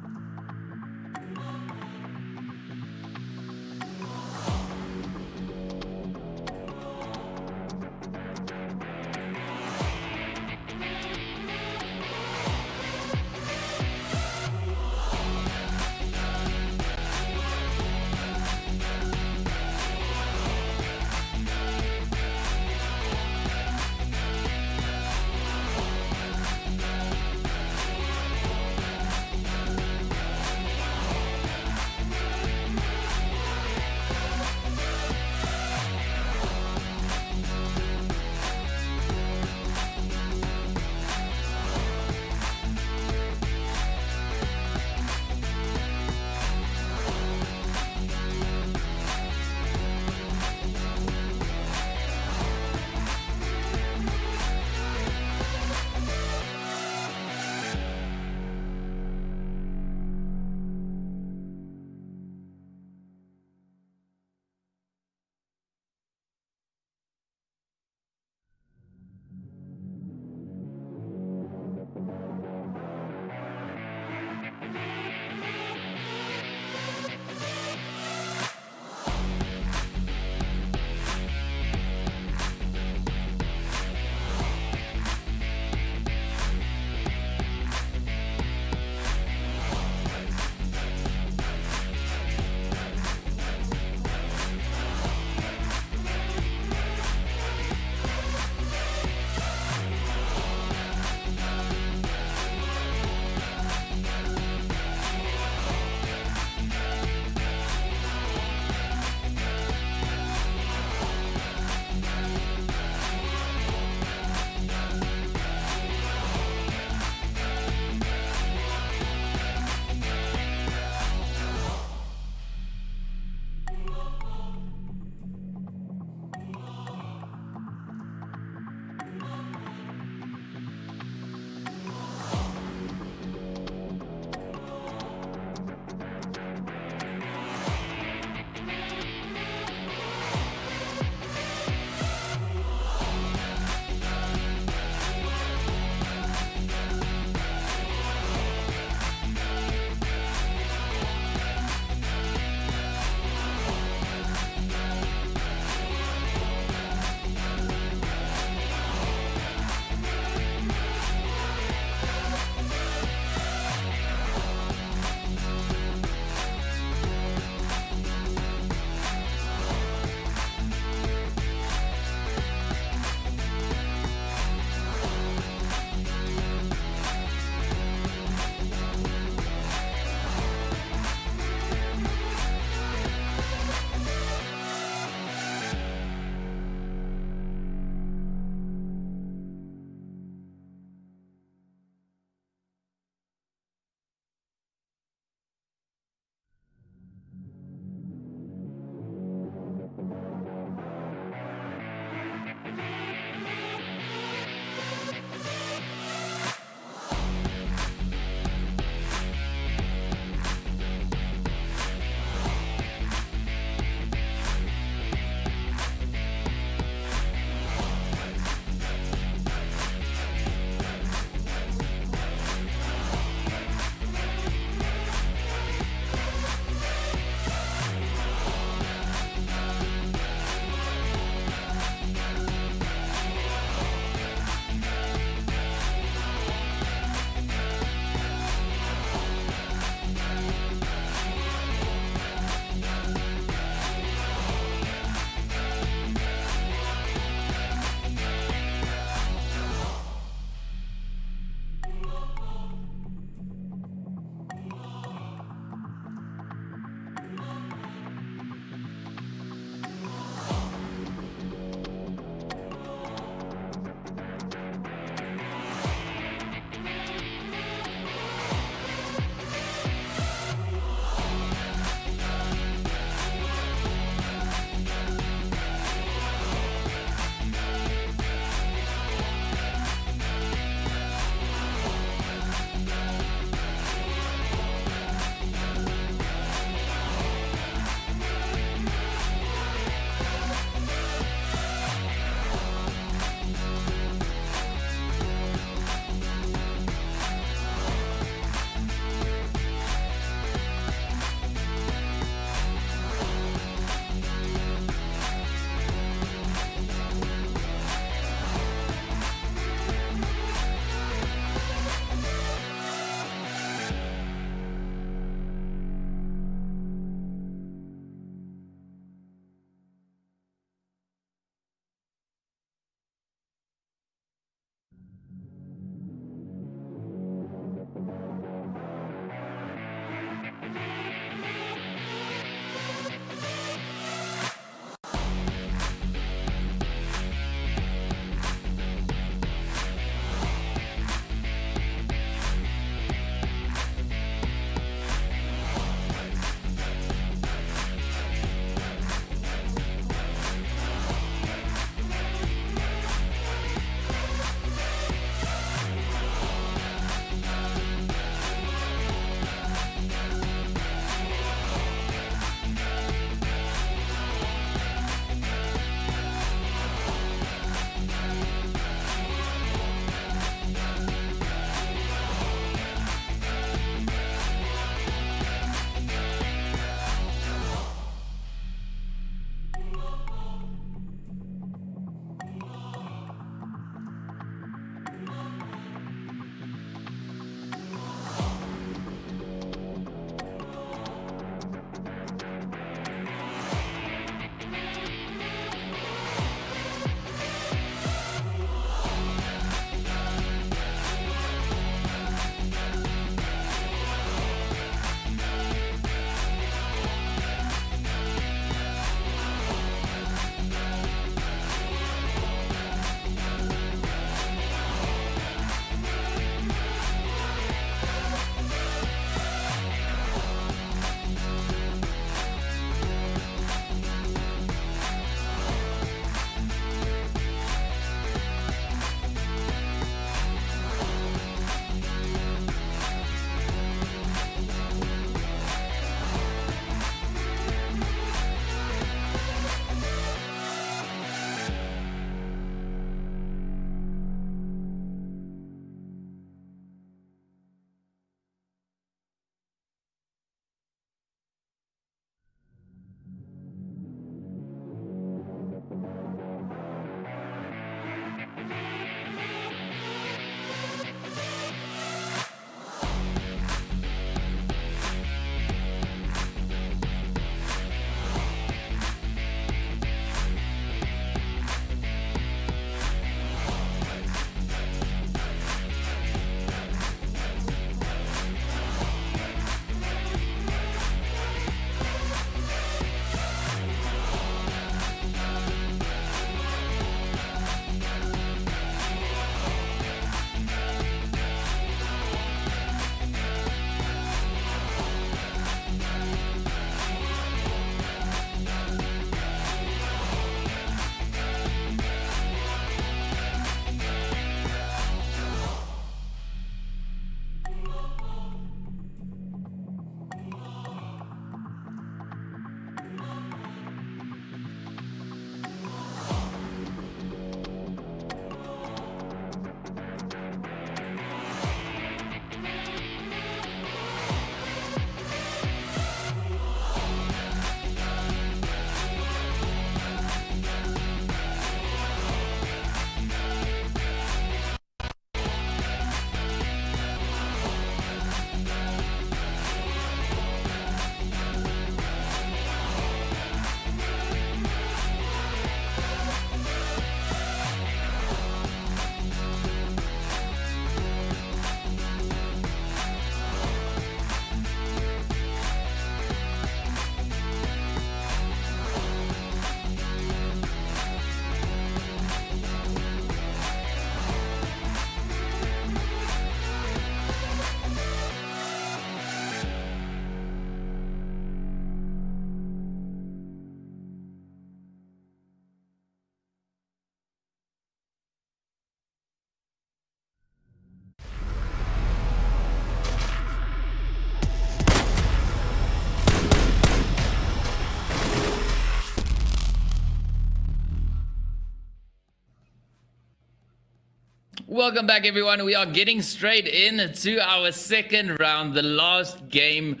Welcome back, everyone. We are getting straight into our second round, the last game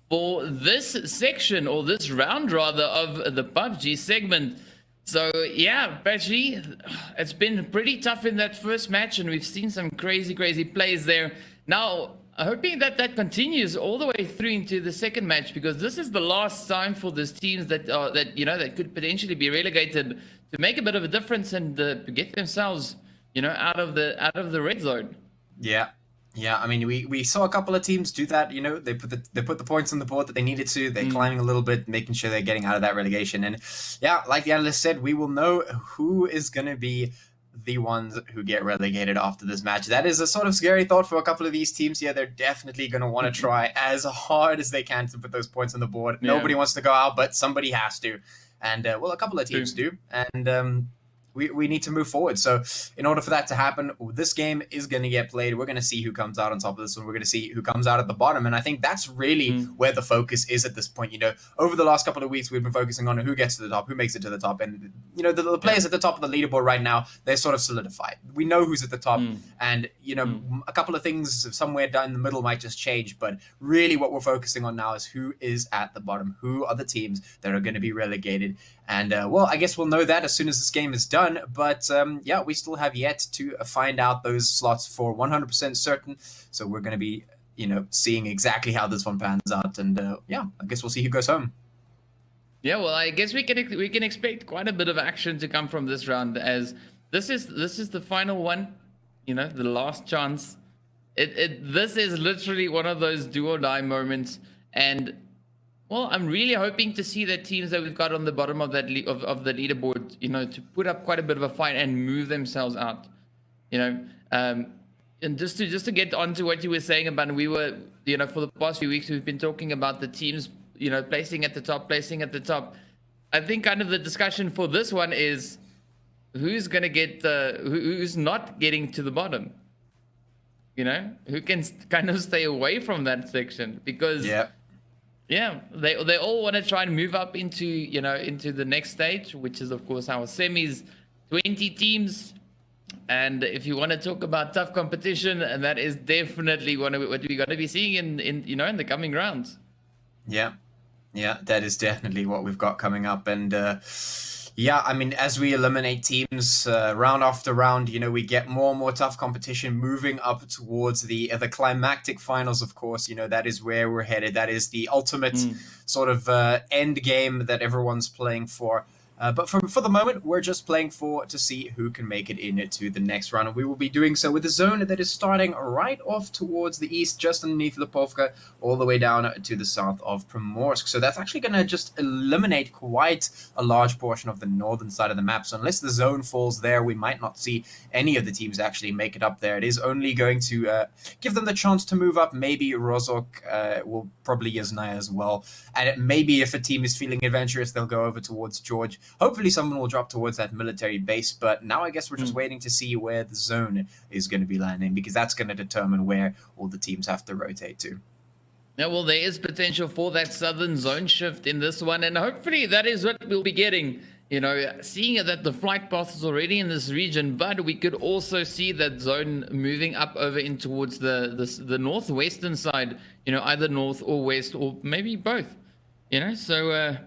for this section, or this round rather, of the PUBG segment. So yeah, Patchy, it's been pretty tough in that first match, and we've seen some crazy plays there. Now, hoping that that continues all the way through into the second match, because this is the last time for these teams that could potentially be relegated to make a bit of a difference and to get themselves, out of the red zone. Yeah, I mean, we saw a couple of teams do that. They put the points on the board that they needed to. They're climbing a little bit, making sure they're getting out of that relegation. And yeah, like the analyst said, we will know who is going to be the ones who get relegated after this match. That is a sort of scary thought for a couple of these teams. Yeah, they're definitely going to want to try as hard as they can to put those points on the board. Yeah. Nobody wants to go out, but somebody has to. And well, a couple of teams do. And we need to move forward. So in order for that to happen, this game is going to get played. We're going to see who comes out on top of this one. We're going to see who comes out at the bottom. And I think that's really where the focus is at this point. Over the last couple of weeks, we've been focusing on who gets to the top, who makes it to the top. And, the players at the top of the leaderboard right now, they're sort of solidified. We know who's at the top. And, a couple of things somewhere down the middle might just change. But really what we're focusing on now is who is at the bottom. Who are the teams that are going to be relegated? And, well, I guess we'll know that as soon as this game is done. But, yeah, we still have yet to find out those slots for 100% certain. So we're going to be, seeing exactly how this one pans out. And, yeah, I guess we'll see who goes home. Yeah, well, I guess we can expect quite a bit of action to come from this round, as this is the final one, the last chance. This is literally one of those do or die moments. And well, I'm really hoping to see the teams that we've got on the bottom of that of the leaderboard, to put up quite a bit of a fight and move themselves out, and just to get onto what you were saying about, we were, for the past few weeks we've been talking about the teams, placing at the top. I think kind of the discussion for this one is who's gonna get who's not getting to the bottom, who can kind of stay away from that section, because yeah, they all want to try and move up into into the next stage, which is of course our semis, 20 teams. And if you want to talk about tough competition, and that is definitely what we're going to be seeing in the coming rounds. Yeah, that is definitely what we've got coming up. And yeah, I mean, as we eliminate teams round after round, we get more and more tough competition moving up towards the climactic finals, of course. That is where we're headed. That is the ultimate sort of end game that everyone's playing for. But for the moment, we're just playing to see who can make it into the next round. And we will be doing so with a zone that is starting right off towards the east, just underneath Lipovka, all the way down to the south of Primorsk. So that's actually going to just eliminate quite a large portion of the northern side of the map. So unless the zone falls there, we might not see any of the teams actually make it up there. It is only going to give them the chance to move up. Maybe Rozok will probably Yaznaya as well. And maybe if a team is feeling adventurous, they'll go over towards George. Hopefully someone will drop towards that military base, but now I guess we're just waiting to see where the zone is going to be landing, because that's going to determine where all the teams have to rotate to. Yeah, well, there is potential for that southern zone shift in this one, and hopefully that is what we'll be getting. Seeing that the flight path is already in this region, but we could also see that zone moving up over in towards the northwestern side, either north or west, or maybe both, so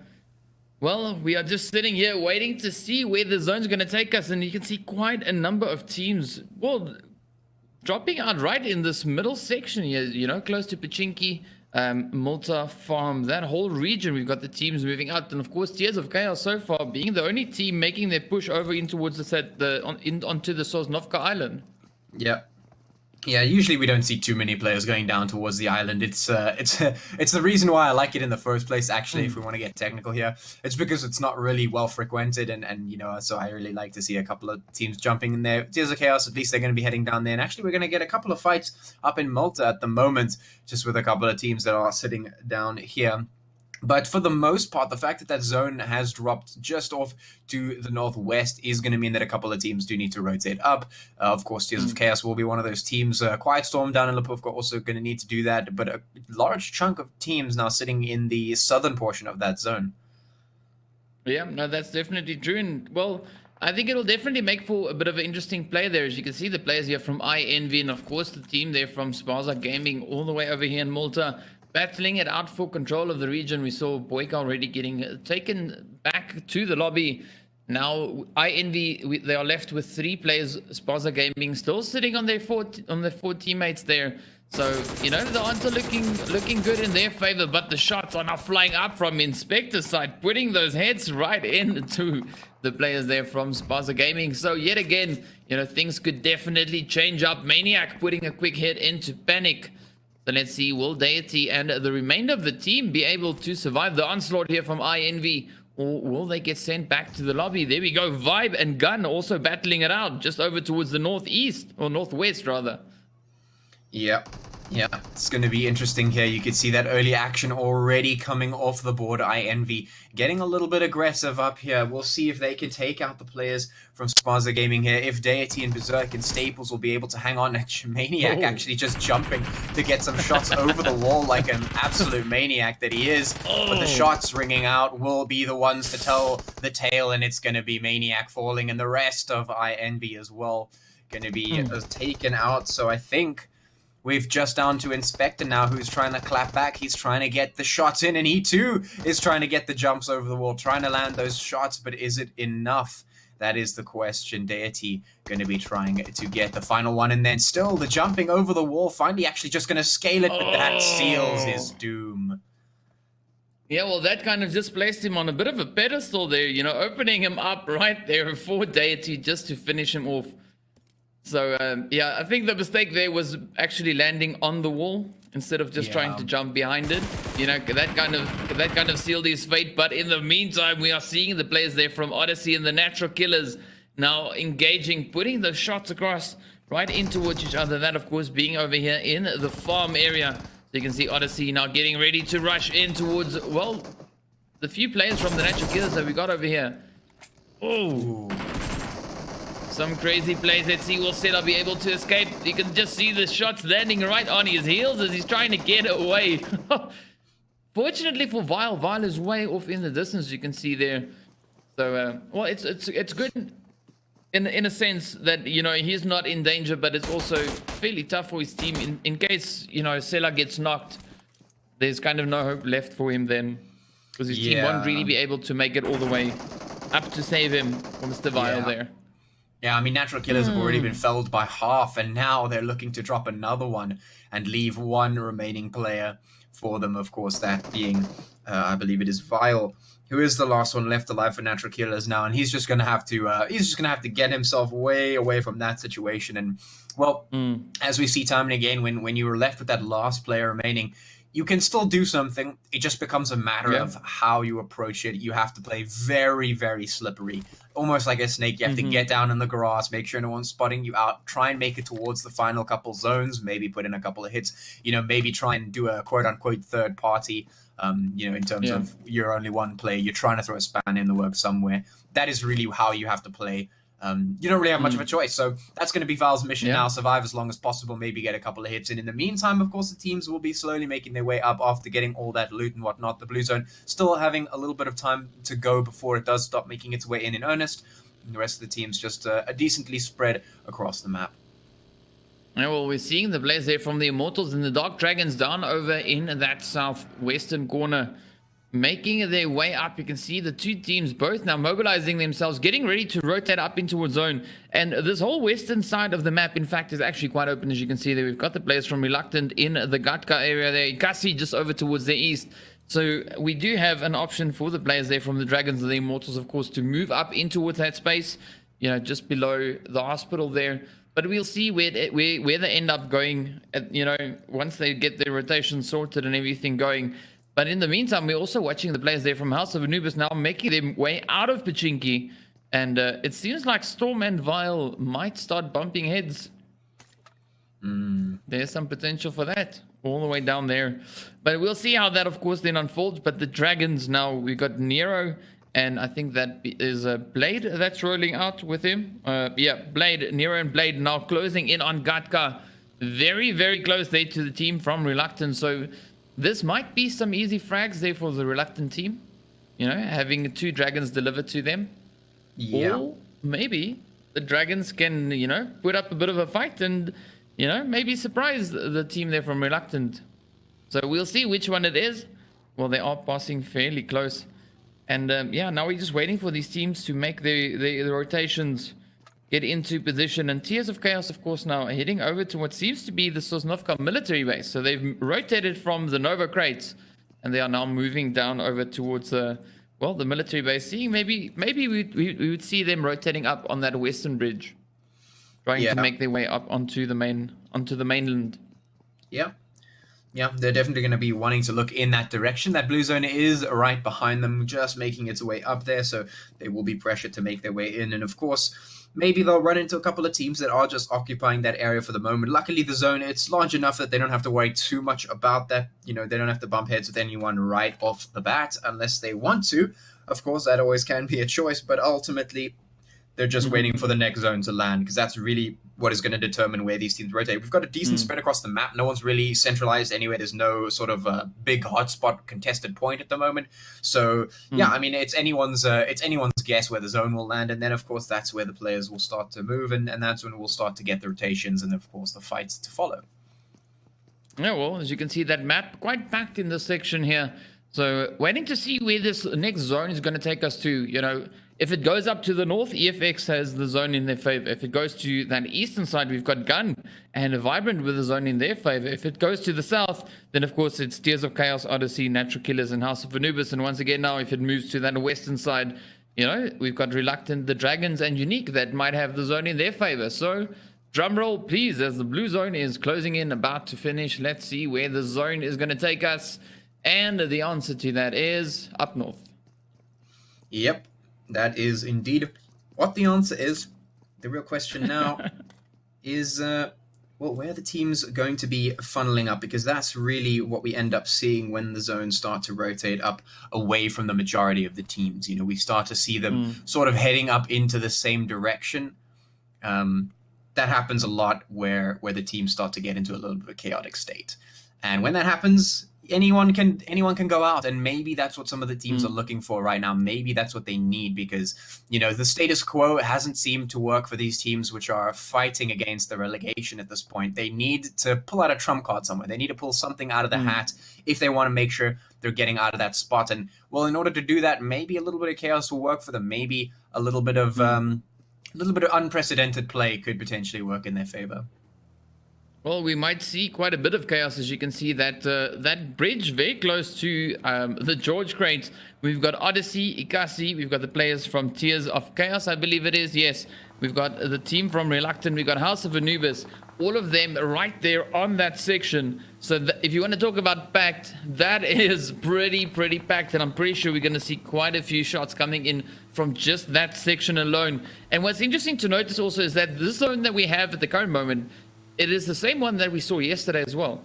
well, we are just sitting here waiting to see where the zone's going to take us, and you can see quite a number of teams, well, dropping out right in this middle section here, close to Pachinki, Malta Farm, that whole region. We've got the teams moving out, and of course Tears of Chaos so far being the only team making their push over in towards onto the Sosnovka Island. Yeah, usually we don't see too many players going down towards the island. It's the reason why I like it in the first place, actually, if we want to get technical here. It's because it's not really well frequented, and so I really like to see a couple of teams jumping in there. Tears of Chaos, at least they're going to be heading down there, and actually we're going to get a couple of fights up in Malta at the moment, just with a couple of teams that are sitting down here. But for the most part, the fact that zone has dropped just off to the northwest is going to mean that a couple of teams do need to rotate up. Of course, Tears of Chaos will be one of those teams. Quiet Storm down in Lipovka also going to need to do that. But a large chunk of teams now sitting in the southern portion of that zone. Yeah, no, that's definitely true. And, well, I think it'll definitely make for a bit of an interesting play there. As you can see, the players here from iEnvy and, of course, the team there from Spaza Gaming all the way over here in Malta, battling it out for control of the region. We saw Boyka already getting taken back to the lobby. Now, iEnvy, they are left with 3 players. Spaza Gaming still sitting on their four teammates there. So, you know, the odds are looking good in their favor, but the shots are now flying up from Inspector's side, putting those heads right into the players there from Spaza Gaming. So, yet again, you know, things could definitely change up. Maniac putting a quick hit into Panic. So, let's see, will Deity and the remainder of the team be able to survive the onslaught here from iEnvy? Or will they get sent back to the lobby? There we go. Vibe and Gun also battling it out just over towards the northeast, or northwest, rather. Yeah, it's going to be interesting here. You could see that early action already coming off the board. iEnvy getting a little bit aggressive up here. We'll see if they can take out the players from Spaza Gaming here. If Deity and Berserk and Staples will be able to hang on. Maniac actually just jumping to get some shots over the wall like an absolute maniac that he is. But the shots ringing out will be the ones to tell the tale, and it's going to be Maniac falling, and the rest of iEnvy as well going to be taken out. So I think we've just down to Inspector now, who's trying to clap back. He's trying to get the shots in, and he too is trying to get the jumps over the wall, trying to land those shots, but is it enough? That is the question. Deity going to be trying to get the final one, and then still the jumping over the wall, finally actually just going to scale it, but that seals his doom. Yeah, well, that kind of just placed him on a bit of a pedestal there, you know, opening him up right there for Deity just to finish him off. So, yeah, I think the mistake there was actually landing on the wall instead of just trying to jump behind it. You know, that kind of sealed his fate. But in the meantime, we are seeing the players there from Odyssey and the Natural Killers now engaging, putting the shots across right in towards each other. That, of course, being over here in the farm area. So you can see Odyssey now getting ready to rush in towards, well, the few players from the Natural Killers that we got over here. Oh. Some crazy plays. Let's see, will Sela be able to escape? You can just see the shots landing right on his heels as he's trying to get away. Fortunately for Vile, Vile is way off in the distance, you can see there. So, well, it's good in a sense that, you know, he's not in danger, but it's also fairly tough for his team in case, you know, Sela gets knocked. There's kind of no hope left for him then, because his team won't really be able to make it all the way up to save him from Mr. Vile there. Yeah, I mean, Natural Killers have already been felled by half, and now they're looking to drop another one and leave one remaining player for them, of course, that being, I believe it is Vile, who is the last one left alive for Natural Killers now, and he's just going to have to get himself way away from that situation. And, well, as we see time and again, when you were left with that last player remaining, you can still do something. It just becomes a matter of how you approach it. You have to play very, very slippery. Almost like a snake. You have to get down in the grass, make sure no one's spotting you out, try and make it towards the final couple zones, maybe put in a couple of hits, you know, maybe try and do a quote-unquote third party, you know, in terms of you're only one player, you're trying to throw a span in the works somewhere. That is really how you have to play. You don't really have much of a choice. So that's going to be Val's mission now. Survive as long as possible, maybe get a couple of hits. And in the meantime, of course, the teams will be slowly making their way up after getting all that loot and whatnot. The Blue Zone still having a little bit of time to go before it does stop making its way in earnest. And the rest of the teams just decently spread across the map. Yeah, well, we're seeing the players there from the Immortals and the Dark Dragons down over in that southwestern corner, making their way up. You can see the two teams both now mobilizing themselves, getting ready to rotate up into a zone. And this whole western side of the map, in fact, is actually quite open, as you can see there. We've got the players from Reluctant in the Gatka area there, Inkosi just over towards the east. So we do have an option for the players there from the Dragons and the Immortals, of course, to move up in towards that space, you know, just below the hospital there. But we'll see where they end up going, you know, once they get their rotation sorted and everything going. But in the meantime, we're also watching the players there from House of Anubis now making their way out of Pachinki. And it seems like Storm and Vile might start bumping heads. There's some potential for that all the way down there. But we'll see how that, of course, then unfolds. But the Dragons now, we've got Nero. And I think that is Blade that's rolling out with him. Yeah, Blade, Nero and Blade now closing in on Gatka. Very, very close there to the team from Reluctant. So this might be some easy frags there for the Reluctant team. You know, having two Dragons delivered to them. Yeah. Or maybe the Dragons can, put up a bit of a fight and, maybe surprise the team there from Reluctant. So we'll see which one it is. Well, they are passing fairly close. And yeah, now we're just waiting for these teams to make the rotations, get into position. And Tears of Chaos, of course, now heading over to what seems to be the Sosnovka military base. So they've rotated from the Nova crates, and they are now moving down over towards the military base. Seeing maybe we would see them rotating up on that western bridge, trying to make their way up onto the mainland. Yeah. Yeah, they're definitely going to be wanting to look in that direction. That blue zone is right behind them, just making its way up there, so they will be pressured to make their way in. And of course, maybe they'll run into a couple of teams that are just occupying that area for the moment. Luckily, the zone, it's large enough that they don't have to worry too much about that. They don't have to bump heads with anyone right off the bat unless they want to. Of course, that always can be a choice, but ultimately, they're just waiting for the next zone to land, because that's really what is going to determine where these teams rotate. We've got a decent spread across the map. No one's really centralized anywhere. There's no sort of big hotspot contested point at the moment. So yeah, I mean, it's anyone's guess where the zone will land, and then of course that's where the players will start to move, and that's when we'll start to get the rotations and of course the fights to follow. Yeah, well, as you can see, that map quite packed in this section here. So waiting to see where this next zone is going to take us to. If it goes up to the north, EFX has the zone in their favor. If it goes to that eastern side, we've got Gun and Vibrant with the zone in their favor. If it goes to the south, then of course it's Tears of Chaos, Odyssey, Natural Killers, and House of Anubis. And once again now, if it moves to that western side, we've got Reluctant, the Dragons, and Unique that might have the zone in their favor. So drum roll, please, as the blue zone is closing in, about to finish. Let's see where the zone is going to take us. And the answer to that is up north. Yep. That is indeed what the answer is. The real question now is, where are the teams going to be funneling up? Because that's really what we end up seeing when the zones start to rotate up away from the majority of the teams. We start to see them sort of heading up into the same direction. That happens a lot where the teams start to get into a little bit of a chaotic state. And when that happens, anyone can go out, and maybe that's what some of the teams are looking for right now. Maybe that's what they need, because the status quo hasn't seemed to work for these teams which are fighting against the relegation at this point. They need to pull out a trump card somewhere. They need to pull something out of the hat if they want to make sure they're getting out of that spot. And well, in order to do that, maybe a little bit of chaos will work for them. Maybe a little bit of unprecedented play could potentially work in their favor. Well, we might see quite a bit of chaos. As you can see, that bridge very close to the George crates. We've got Odyssey, Inkosi. We've got the players from Tears of Chaos, I believe it is. Yes, we've got the team from Reluctant. We've got House of Anubis. All of them right there on that section. So if you want to talk about packed, that is pretty packed. And I'm pretty sure we're going to see quite a few shots coming in from just that section alone. And what's interesting to notice also is that this zone that we have at the current moment, it is the same one that we saw yesterday as well.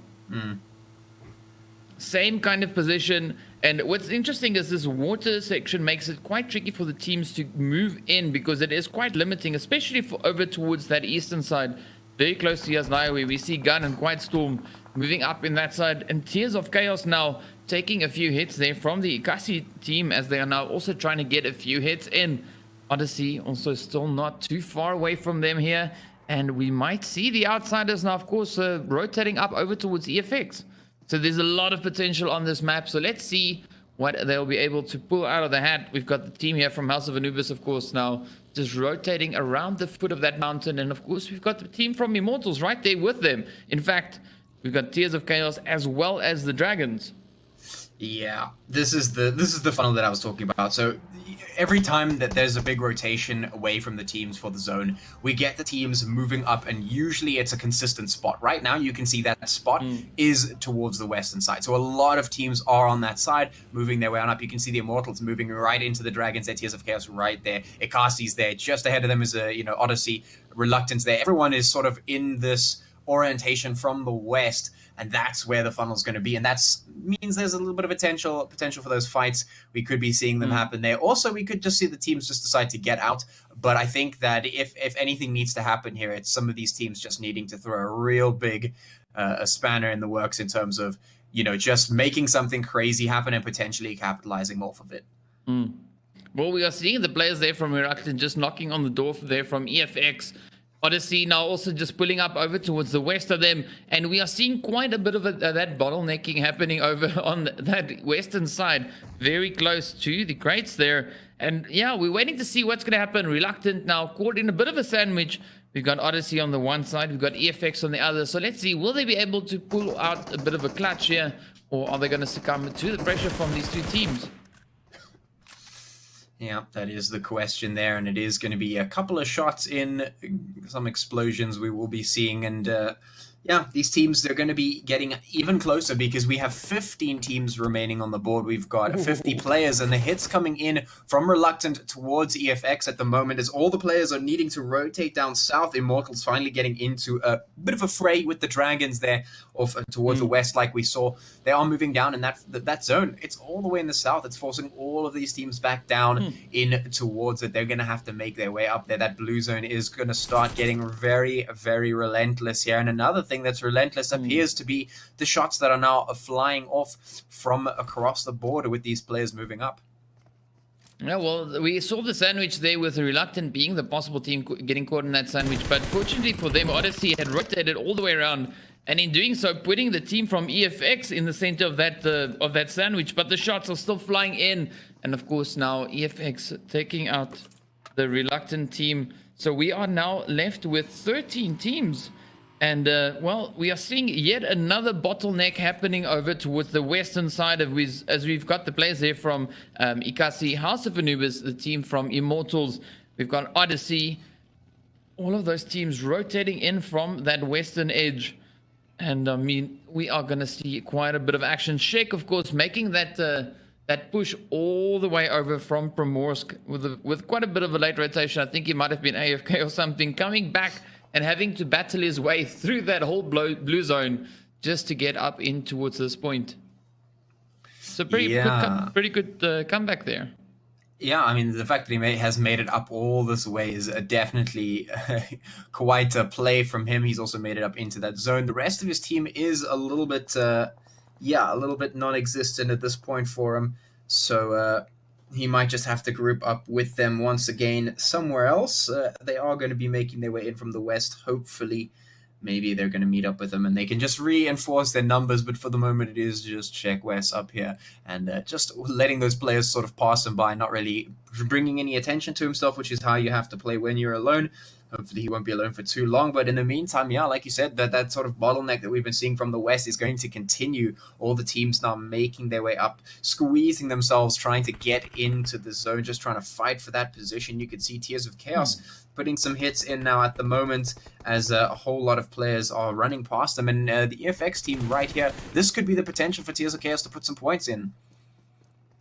Same kind of position. And what's interesting is this water section makes it quite tricky for the teams to move in, because it is quite limiting, especially for over towards that eastern side, very close to Yasnaya, where we see Gun and Quiet Storm moving up in that side. And Tears of Chaos now taking a few hits there from the Inkosi team, as they are now also trying to get a few hits in. Odyssey also still not too far away from them here. And we might see the outsiders now, of course, rotating up over towards EFX. So there's a lot of potential on this map. So let's see what they'll be able to pull out of the hat. We've got the team here from House of Anubis, of course, now just rotating around the foot of that mountain. And of course, we've got the team from Immortals right there with them. In fact, we've got Tears of Chaos as well as the Dragons. Yeah, this is the funnel that I was talking about. So every time that there's a big rotation away from the teams for the zone, we get the teams moving up, and usually it's a consistent spot. Right now, you can see that spot is towards the western side. So a lot of teams are on that side, moving their way on up. You can see the Immortals moving right into the Dragons, their Tears of Chaos right there. Ikasi's there. Just ahead of them is Odyssey, Reluctance there. Everyone is sort of in this orientation from the west, and that's where the funnel's going to be, and that means there's a little bit of potential for those fights. We could be seeing them happen there. Also, we could just see the teams just decide to get out, but I think that if anything needs to happen here, it's some of these teams just needing to throw a real big a spanner in the works in terms of just making something crazy happen and potentially capitalizing off of it. Well, we are seeing the players there from Heraklion just knocking on the door there from EFX. Odyssey now also just pulling up over towards the west of them, and we are seeing quite a bit of that bottlenecking happening over on that western side, very close to the crates there. And yeah, we're waiting to see what's going to happen. Reluctant now caught in a bit of a sandwich. We've got Odyssey on the one side, we've got EFX on the other. So let's see, will they be able to pull out a bit of a clutch here, or are they going to succumb to the pressure from these two teams? Yeah, that is the question there, and it is going to be a couple of shots in, some explosions we will be seeing, and yeah, these teams, they're going to be getting even closer because we have 15 teams remaining on the board. We've got 50 players, and the hits coming in from Reluctant towards EFX at the moment as all the players are needing to rotate down south. Immortals finally getting into a bit of a fray with the Dragons there off towards the west like we saw. They are moving down in that zone. It's all the way in the south. It's forcing all of these teams back down in towards it. They're going to have to make their way up there. That blue zone is going to start getting very, very relentless here. And another thing that's relentless appears to be the shots that are now flying off from across the border with these players moving up. Yeah, well, we saw the sandwich there with the Reluctant being the possible team getting caught in that sandwich, but fortunately for them, Odyssey had rotated all the way around, and in doing so, putting the team from EFX in the center of that sandwich, but the shots are still flying in, and of course now EFX taking out the Reluctant team. So we are now left with 13 teams. And, well, we are seeing yet another bottleneck happening over towards the western side of as we've got the players there from Inkosi, House of Anubis, the team from Immortals. We've got Odyssey. All of those teams rotating in from that western edge. And, I mean, we are going to see quite a bit of action. Sheik, of course, making that push all the way over from Primorsk with quite a bit of a late rotation. I think he might have been AFK or something, coming back and having to battle his way through that whole blue zone just to get up in towards this point. So pretty good comeback there. Yeah, I mean, the fact that he has made it up all this way is definitely quite a play from him. He's also made it up into that zone. The rest of his team is a little bit, a little bit non-existent at this point for him. So, he might just have to group up with them once again somewhere else. They are going to be making their way in from the west. Hopefully, maybe they're going to meet up with them and they can just reinforce their numbers. But for the moment, it is just Czech West up here and just letting those players sort of pass him by, not really bringing any attention to himself, which is how you have to play when you're alone. Hopefully he won't be alone for too long. But in the meantime, yeah, like you said, that sort of bottleneck that we've been seeing from the West is going to continue. All the teams now making their way up, squeezing themselves, trying to get into the zone, just trying to fight for that position. You could see Tears of Chaos putting some hits in now at the moment as a whole lot of players are running past them. And the EFX team right here, this could be the potential for Tears of Chaos to put some points in.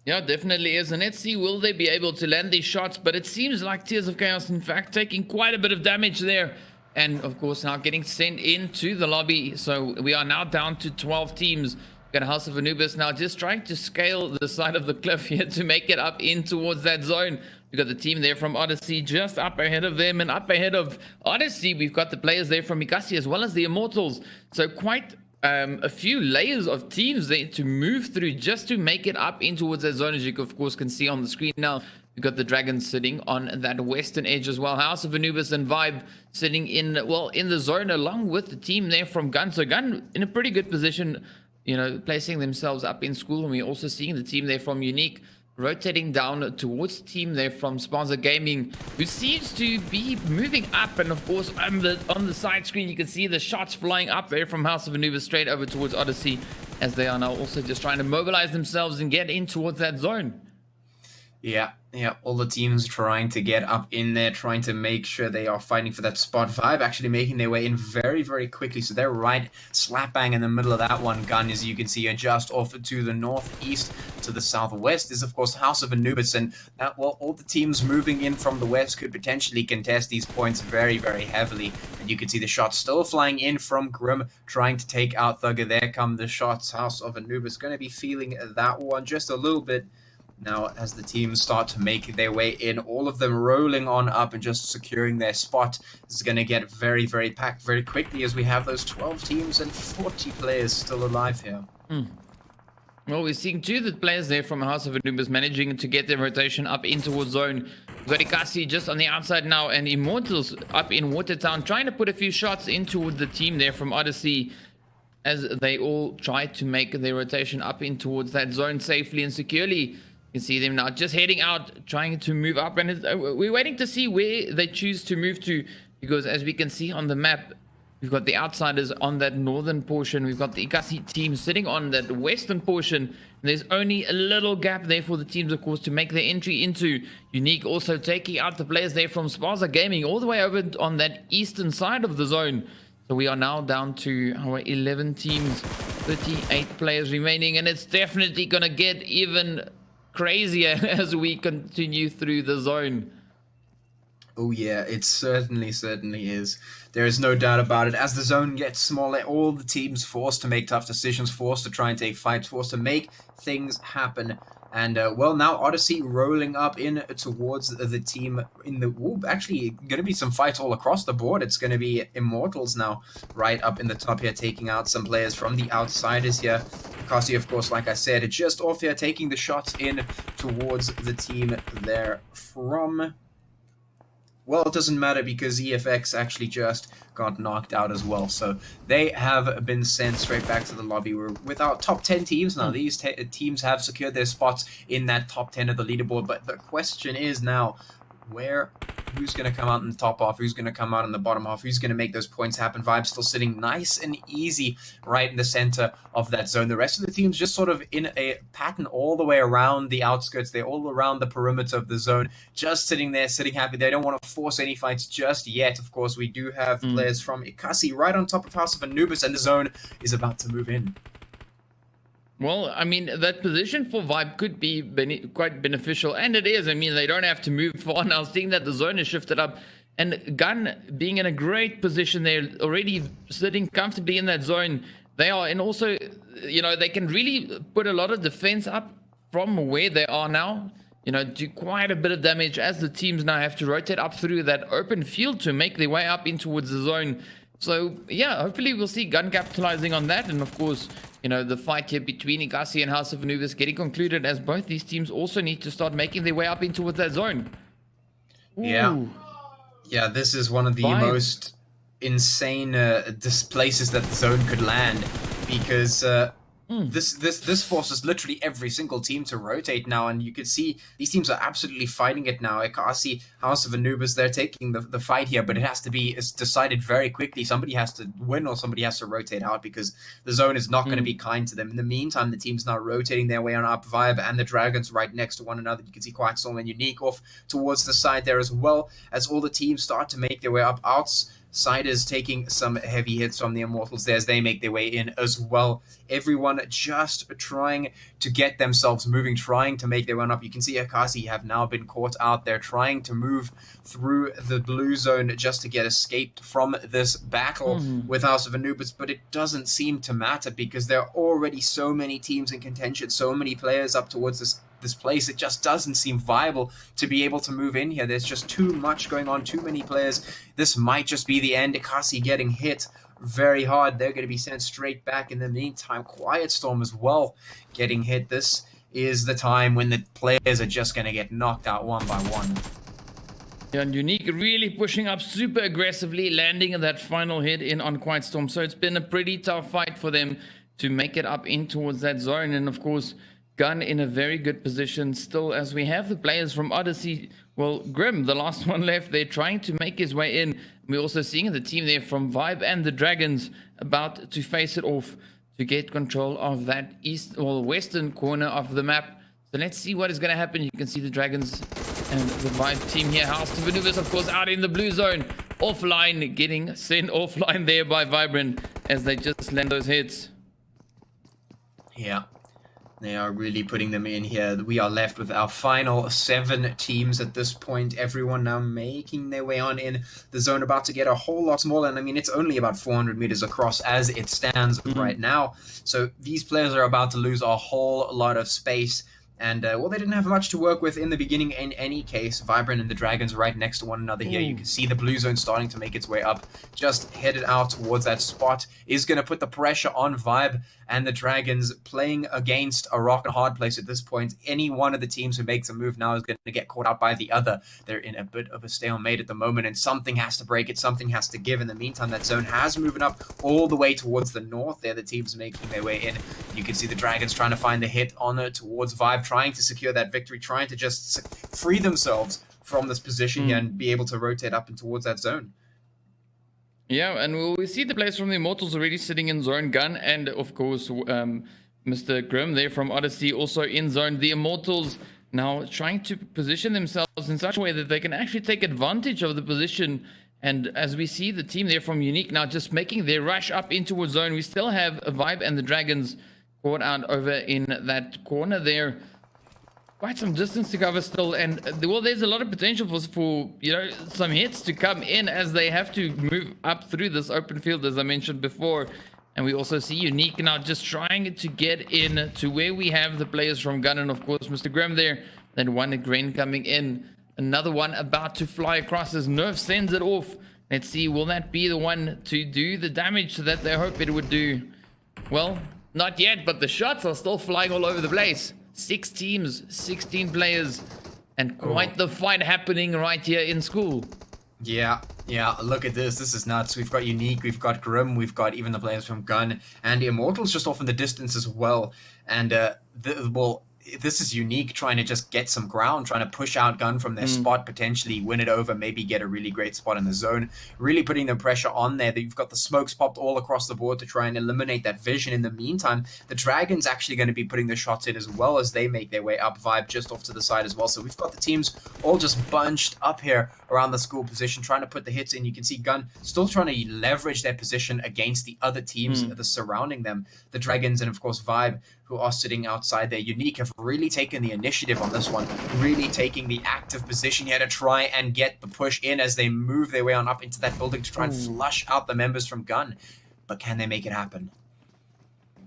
Yeah, definitely is. And let's see, will they be able to land these shots? But it seems like Tears of Chaos, in fact, taking quite a bit of damage there. And, of course, now getting sent into the lobby. So we are now down to 12 teams. We've got House of Anubis now just trying to scale the side of the cliff here to make it up in towards that zone. We've got the team there from Odyssey just up ahead of them. And up ahead of Odyssey, we've got the players there from Inkosi as well as the Immortals. So quite a few layers of teams there to move through just to make it up in towards that zone, as you of course can see on the screen now. We've got the Dragons sitting on that western edge as well. House of Anubis and Vibe sitting in the zone along with the team there from Gun. So Gun in a pretty good position, you know, placing themselves up in school. And we're also seeing the team there from Unique rotating down towards the team there from Sponsor Gaming, who seems to be moving up. And of course, on the side screen, you can see the shots flying up there from House of Anubis straight over towards Odyssey, as they are now also just trying to mobilize themselves and get in towards that zone. Yeah, all the teams trying to get up in there, trying to make sure they are fighting for that spot. Vibe actually making their way in very, very quickly. So they're right slap bang in the middle of that one. Gun, as you can see, and just off to the northeast to the southwest is, of course, House of Anubis. And all the teams moving in from the west could potentially contest these points very, very heavily. And you can see the shots still flying in from Grim, trying to take out Thugger. There come the shots. House of Anubis going to be feeling that one just a little bit now as the teams start to make their way in, all of them rolling on up and just securing their spot. This is going to get very, very packed very quickly as we have those 12 teams and 40 players still alive here. Well, we're seeing two of the players there from House of Anubis managing to get their rotation up in towards zone. We've got Inkosi just on the outside now, and Immortals up in Watertown trying to put a few shots into the team there from Odyssey as they all try to make their rotation up in towards that zone safely and securely. You can see them now just heading out, trying to move up, and we're waiting to see where they choose to move to, because as we can see on the map, we've got the outsiders on that northern portion. We've got the Inkosi team sitting on that western portion. There's only a little gap there for the teams, of course, to make their entry into. Unique also taking out the players there from Spaza Gaming all the way over on that eastern side of the zone. So we are now down to our 11 teams, 38 players remaining, and it's definitely going to get even crazier as we continue through the zone. Oh yeah, it certainly is. There is no doubt about it. As the zone gets smaller, all the teams forced to make tough decisions, forced to try and take fights, forced to make things happen. And, well, now Odyssey rolling up in towards the team in the... Ooh, actually, going to be some fights all across the board. It's going to be Immortals now right up in the top here, taking out some players from the outsiders here. Inkosi, of course, like I said, just off here, taking the shots in towards the team there from... Well, it doesn't matter because EFX actually just got knocked out as well. So they have been sent straight back to the lobby. We're with our top 10 teams now. These teams have secured their spots in that top 10 of the leaderboard. But the question is now, who's going to come out in the top half? Who's going to come out in the bottom half? Who's going to make those points happen? Vibe still sitting nice and easy right in the center of that zone. The rest of the teams just sort of in a pattern all the way around the outskirts. They're all around the perimeter of the zone, just sitting there, sitting happy. They don't want to force any fights just yet. Of course, we do have players from Inkosi right on top of House of Anubis, and the zone is about to move in. Well, I mean, that position for Vibe could be quite beneficial, and it is. I mean, they don't have to move far now, seeing that the zone is shifted up, and Gun being in a great position there, already sitting comfortably in that zone. They are, and also, you know, they can really put a lot of defense up from where they are now, you know, do quite a bit of damage as the teams now have to rotate up through that open field to make their way up in towards the zone. So, yeah, hopefully we'll see Gun capitalizing on that, and of course, you know, the fight here between Inkosi and House of Anubis getting concluded as both these teams also need to start making their way up in towards that zone. Ooh. Yeah, this is one of the most insane places that the zone could land, because this forces literally every single team to rotate now, and you can see these teams are absolutely fighting it now. Inkosi, House of Anubis, they're taking the fight here, but it has to be decided very quickly. Somebody has to win or somebody has to rotate out, because the zone is not going to be kind to them. In the meantime, the team's now rotating their way on up. Vibe and the Dragons right next to one another. You can see Quiet Storm and Unique off towards the side there, as well as all the teams start to make their way up. Outsiders taking some heavy hits from the Immortals there as they make their way in as well. Everyone just trying to get themselves moving, trying to make their way up. You can see Inkosi have now been caught out there, trying to move through the blue zone just to get escaped from this battle with House of Anubis, but it doesn't seem to matter because there are already so many teams in contention, so many players up towards this place. It just doesn't seem viable to be able to move in here. There's just too much going on, too many players. This might just be the end. Inkosi getting hit very hard. They're going to be sent straight back. In the meantime, Quiet Storm as well getting hit. This is the time when the players are just going to get knocked out one by one. Yeah, and Unique really pushing up super aggressively, landing that final hit in on Quiet Storm. So it's been a pretty tough fight for them to make it up in towards that zone. And of course, Gun in a very good position still, as we have the players from Odyssey. Well, Grim, the last one left, they're trying to make his way in. We're also seeing the team there from Vibe and the Dragons about to face it off to get control of that east or western corner of the map. So let's see what is going to happen. You can see the Dragons and the Vibe team here. House of Anubis, of course, out in the blue zone. Offline, getting sent offline there by Vibrant as they just land those hits. Yeah. They are really putting them in here. We are left with our final 7 teams at this point. Everyone now making their way on in. The zone about to get a whole lot smaller. And I mean, it's only about 400 meters across as it stands right now. So these players are about to lose a whole lot of space. And, well, they didn't have much to work with in the beginning in any case. Vibrant and the Dragons right next to one another here. You can see the blue zone starting to make its way up. Just headed out towards that spot. Is going to put the pressure on Vibe and the Dragons, playing against a rock and hard place at this point. Any one of the teams who makes a move now is going to get caught out by the other. They're in a bit of a stalemate at the moment, and something has to break it. Something has to give. In the meantime, that zone has moved up all the way towards the north. There, the teams making their way in. You can see the Dragons trying to find the hit on it towards Vibe, trying to secure that victory, trying to just free themselves from this position here and be able to rotate up and towards that zone. Yeah, and we see the players from the Immortals already sitting in zone. Gun and, of course, Mr. Grimm there from Odyssey also in zone. The Immortals now trying to position themselves in such a way that they can actually take advantage of the position. And as we see the team there from Unique now just making their rush up in towards zone, we still have a Vibe and the Dragons caught out over in that corner there. Quite some distance to cover still, and well, there's a lot of potential for you know, some hits to come in as they have to move up through this open field, as I mentioned before. And we also see Unique now just trying to get in to where we have the players from Gun and, of course, Mr. Graham there. Then one Grain coming in, another one about to fly across as Nerf sends it off. Let's see, will that be the one to do the damage that they hope it would do? Well, not yet, but the shots are still flying all over the place. 6 teams, 16 players, and quite the fight happening right here in school. Yeah, look at this. This is nuts. We've got Unique, we've got Grim, we've got even the players from Gun, and the Immortals just off in the distance as well. And, well, this is Unique trying to just get some ground, trying to push out Gun from their spot, potentially win it over, maybe get a really great spot in the zone, really putting the pressure on there. You've got the smokes popped all across the board to try and eliminate that vision. In the meantime, the Dragons actually going to be putting the shots in as well as they make their way up. Vibe just off to the side as well. So we've got the teams all just bunched up here around the school position, trying to put the hits in. You can see Gun still trying to leverage their position against the other teams that are surrounding them. The Dragons and, of course, Vibe, who are sitting outside there. Unique have really taken the initiative on this one, really taking the active position here to try and get the push in as they move their way on up into that building to try and flush out the members from Gun. But can they make it happen?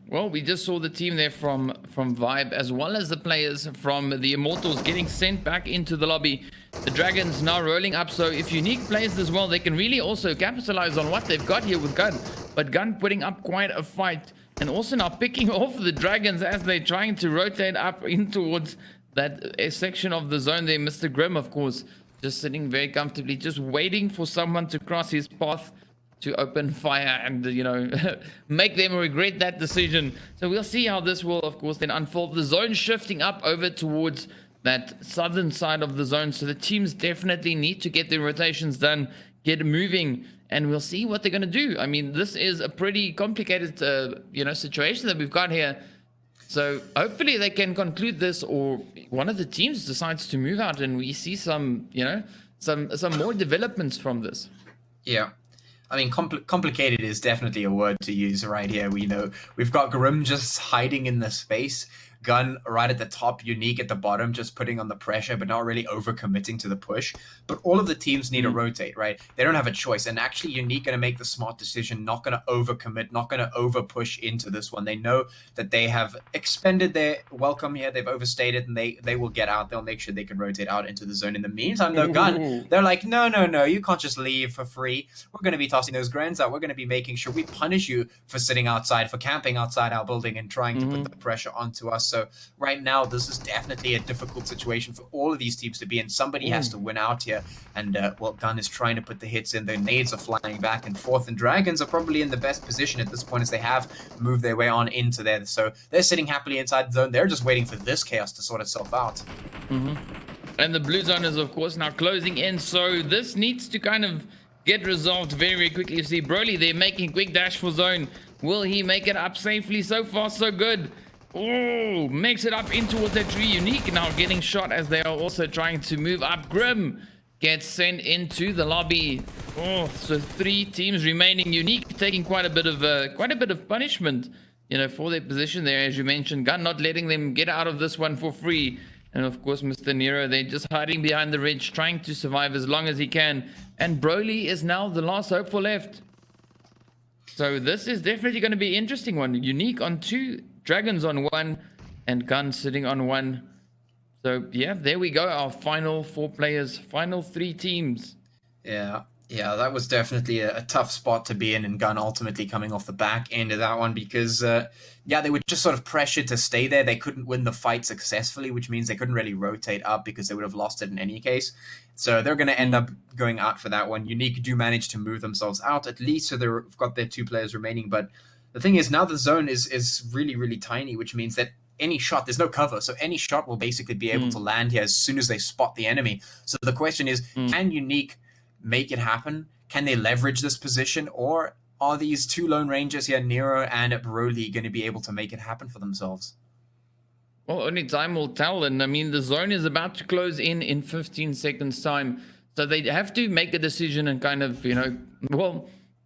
Well, we just saw the team there from Vibe, as well as the players from the Immortals getting sent back into the lobby. The Dragons now rolling up, so if Unique plays this well, they can really also capitalize on what they've got here with Gun. But Gun putting up quite a fight, and also now picking off the Dragons as they're trying to rotate up in towards that section of the zone there. Mr. Grimm, of course, just sitting very comfortably, just waiting for someone to cross his path to open fire and, you know, make them regret that decision. So we'll see how this will, of course, then unfold. The zone shifting up over towards that southern side of the zone. So the teams definitely need to get their rotations done, get moving, and we'll see what they're going to do. I mean, this is a pretty complicated, you know, situation that we've got here. So hopefully they can conclude this, or one of the teams decides to move out and we see some, you know, some more developments from this. Yeah. I mean, complicated is definitely a word to use right here. We know we've got Grim just hiding in the space, Gun right at the top, Unique at the bottom, just putting on the pressure, but not really overcommitting to the push. But all of the teams need to rotate, right? They don't have a choice. And actually, Unique going to make the smart decision, not going to overcommit, not going to over-push into this one. They know that they have expended their welcome here. They've overstayed, and they will get out. They'll make sure they can rotate out into the zone. In the meantime, though, Gun, they're like, no, you can't just leave for free. We're going to be tossing those grants out. We're going to be making sure we punish you for sitting outside, for camping outside our building and trying to put the pressure onto us. So right now, this is definitely a difficult situation for all of these teams to be in. Somebody has to win out here. And, well, Gun is trying to put the hits in. Their nades are flying back and forth. And Dragons are probably in the best position at this point as they have moved their way on into there. So they're sitting happily inside the zone. They're just waiting for this chaos to sort itself out. And the blue zone is, of course, now closing in. So this needs to kind of get resolved very, very quickly. You see Broly, they're making quick dash for zone. Will he make it up safely? So far, so good. Oh, makes it up in towards that tree. Unique now getting shot as they are also trying to move up. Grim gets sent into the lobby. Oh, so 3 teams remaining. Unique taking quite a bit of punishment, you know, for their position there, as you mentioned. Gun not letting them get out of this one for free. And of course, Mr. Nero, they're just hiding behind the ridge, trying to survive as long as he can. And Broly is now the last hope for left. So this is definitely going to be an interesting one. Unique on 2, Dragons on 1, and Gun sitting on 1. So yeah, there we go. Our final 4 players, final 3 teams. Yeah, that was definitely a tough spot to be in, and Gun ultimately coming off the back end of that one because, they were just sort of pressured to stay there. They couldn't win the fight successfully, which means they couldn't really rotate up because they would have lost it in any case. So they're going to end up going out for that one. Unique do manage to move themselves out at least, so they've got their 2 players remaining. But the thing is, now the zone is really, really tiny, which means that any shot, there's no cover, so any shot will basically be able to land here as soon as they spot the enemy. So the question is, can Unique make it happen? Can they leverage this position, or are these 2 Lone Rangers here, Nero and Broly, going to be able to make it happen for themselves? Well, only time will tell. And I mean, the zone is about to close in 15 seconds time. So they have to make a decision and kind of,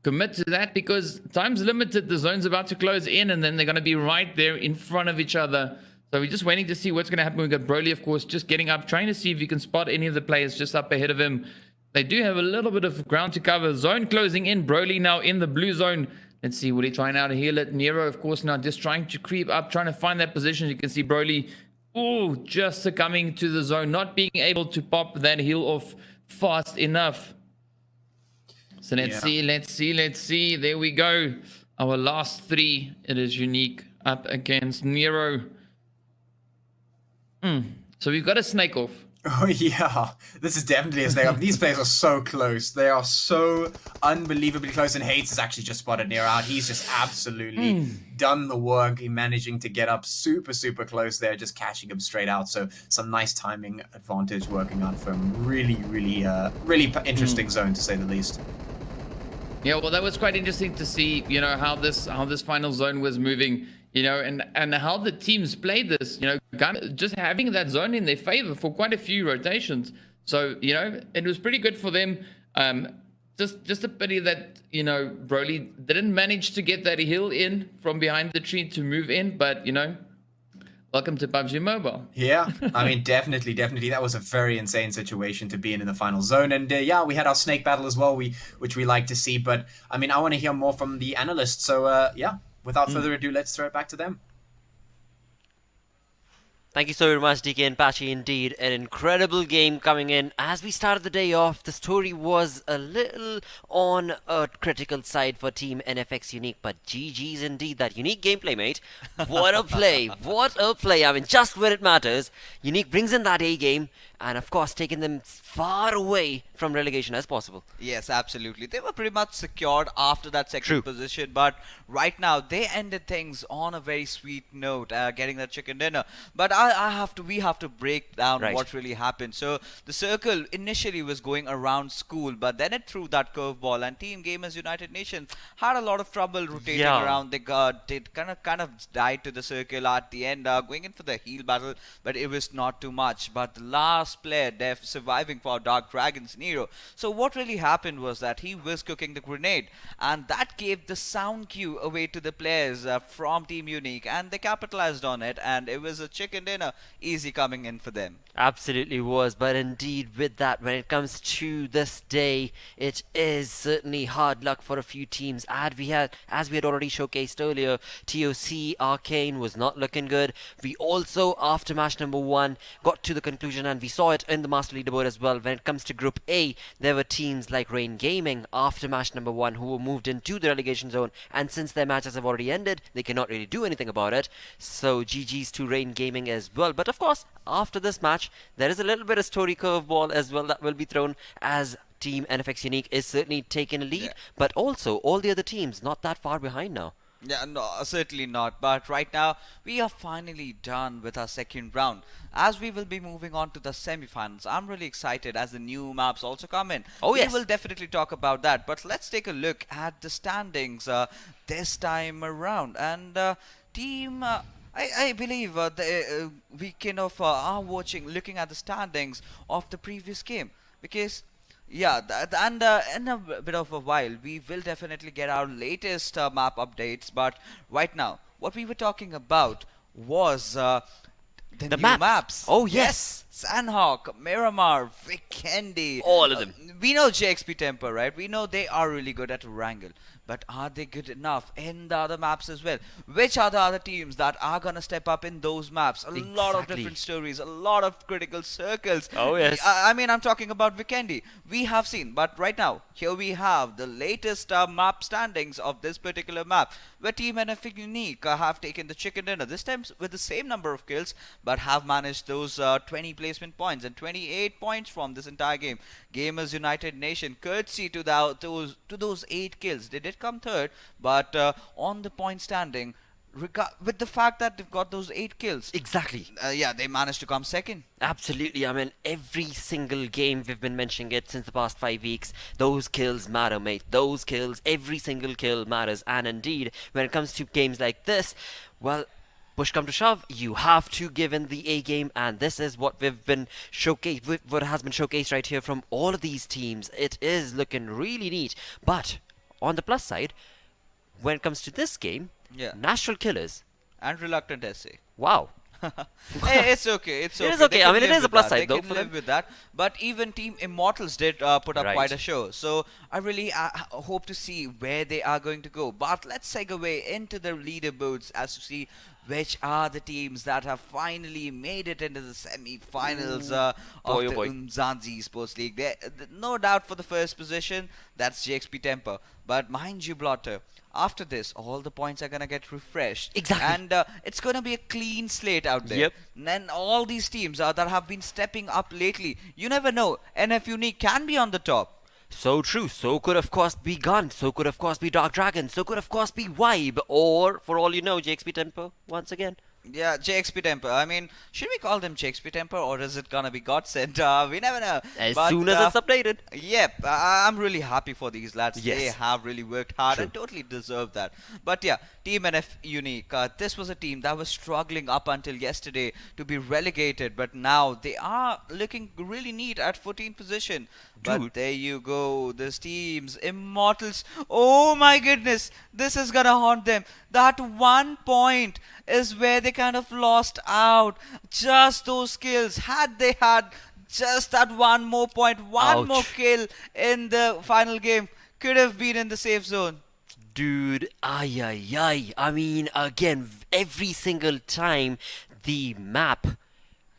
commit to that, because time's limited. The zone's about to close in, and then they're going to be right there in front of each other. So we're just waiting to see what's going to happen. We've got Broly, of course, just getting up, trying to see if he can spot any of the players just up ahead of him. They do have a little bit of ground to cover. Zone closing in. Broly now in the blue zone. Let's see, will he try now to heal it? Nero, of course, now just trying to creep up, trying to find that position. You can see Broly, just succumbing to the zone, not being able to pop that heal off fast enough. So let's see. There we go. Our last 3. It is Unique up against Nero. So we've got a snake off. Oh yeah, this is definitely a snake off. These players are so close. They are so unbelievably close, and Hades has actually just spotted Nero out. He's just absolutely done the work. He managing to get up super, super close there, just catching him straight out. So some nice timing advantage working out for him. Really, really, really interesting zone, to say the least. Yeah, well, that was quite interesting to see, how this final zone was moving, and how the teams played this, just having that zone in their favor for quite a few rotations. So, it was pretty good for them. Just a pity that, Broly didn't manage to get that heal in from behind the tree to move in, but, welcome to PUBG Mobile. Yeah, I mean, definitely. That was a very insane situation to be in the final zone. And we had our snake battle as well, which we like to see. But, I mean, I want to hear more from the analysts. So, without further ado, let's throw it back to them. Thank you so very much, DK and Patchy. Indeed, an incredible game coming in. As we started the day off, the story was a little on a critical side for Team NFX Unique, but GG's indeed. That Unique gameplay, mate. What a play. What a play. I mean, just where it matters. Unique brings in that A game, and of course, taking them far away from relegation as possible. Yes, absolutely. They were pretty much secured after that second position, but right now they ended things on a very sweet note, getting that chicken dinner. But we have to break down what really happened. So the circle initially was going around school, but then it threw that curveball, and Team Gamers United Nations had a lot of trouble rotating around. They kind of died to the circle at the end, going in for the heal battle, but it was not too much. But the last player, Def, surviving for Dark Dragons, Nero. So what really happened was that he was cooking the grenade, and that gave the sound cue away to the players from Team Unique, and they capitalized on it, and it was a chicken dinner easy coming in for them. Absolutely was, but indeed with that, when it comes to this day, it is certainly hard luck for a few teams. As we had already showcased earlier, TOC Arcane was not looking good. We also, after match number 1, got to the conclusion, and we saw it in the Master Leaderboard as well. When it comes to Group A, there were teams like Rain Gaming after match number 1 who were moved into the relegation zone, and since their matches have already ended, they cannot really do anything about it. So GG's to Rain Gaming as well. But of course, after this match, there is a little bit of story curveball as well that will be thrown, as Team NFX Unique is certainly taking a lead, but also all the other teams not that far behind now. Yeah, no, certainly not. But right now, we are finally done with our second round. As we will be moving on to the semi-finals, I'm really excited as the new maps also come in. Oh, yes. We will definitely talk about that. But let's take a look at the standings this time around. And team... I believe we kind of are looking at the standings of the previous game, because in a bit of a while we will definitely get our latest map updates. But right now, what we were talking about was the new maps. Oh yes, Sandhawk, Miramar, Vikendi, all of them. We know JXP Temper, right? We know they are really good at Wrangle. but are they good enough in the other maps as well? Which are the other teams that are gonna step up in those maps? A lot of different stories, a lot of critical circles. Oh, yes. I mean, I'm talking about Vikendi. We have seen, but right now, here we have the latest map standings of this particular map, where Team NF Unique have taken the chicken dinner, this time with the same number of kills, but have managed those 20 placement points and 28 points from this entire game. Gamers United Nation, courtesy to those 8 kills. They did come third, but on the point standing, with the fact that they've got those 8 kills, Exactly. yeah, they managed to come second. Absolutely. I mean, every single game we've been mentioning it since the past 5 weeks. Those kills matter, mate. Those kills, every single kill matters. And indeed, when it comes to games like this, well, push come to shove, you have to give in the A game, and this is what we've been showcased, what has been showcased right here from all of these teams. It is looking really neat. But on the plus side, when it comes to this game, Yeah. natural killers. And reluctant essay. Wow. Hey, it's okay. It's okay. It is okay. They I can mean, it live is a with plus that. side, They though, can for live them. with that. But even Team Immortals did put up Right. quite a show. So I really hope to see where they are going to go. But let's segue into the leaderboards as to see which are the teams that have finally made it into the semi-finals of Boy, oh the boy. Umzansi Esports League. No doubt for the first position, that's JXP Temper. But mind you, Blotter, after this, all the points are going to get refreshed. Exactly. And it's going to be a clean slate out there. Yep. And then all these teams that have been stepping up lately, you never know, NF Unique can be on the top. So true. So could of course be Gun. So could of course be Dark Dragon. So could of course be Vibe. Or, for all you know, JXP Tempo once again. Yeah, JXP Temper. I mean, should we call them JXP Temper or is it gonna be Godsend? We never know. As But, soon as it's updated. Yep, I'm really happy for these lads. Yes. They have really worked hard True. and totally deserve that. But yeah, Team NF Unique. This was a team that was struggling up until yesterday to be relegated, but now they are looking really neat at 14th position. But Dude. there you go, this team's Immortals. Oh my goodness, this is gonna haunt them. That 1 point is where they kind of lost out. Just those kills. Had they had just that one more point, one Ouch. more kill in the final game, could have been in the safe zone. Dude, ay ay ay. I mean, again, every single time the map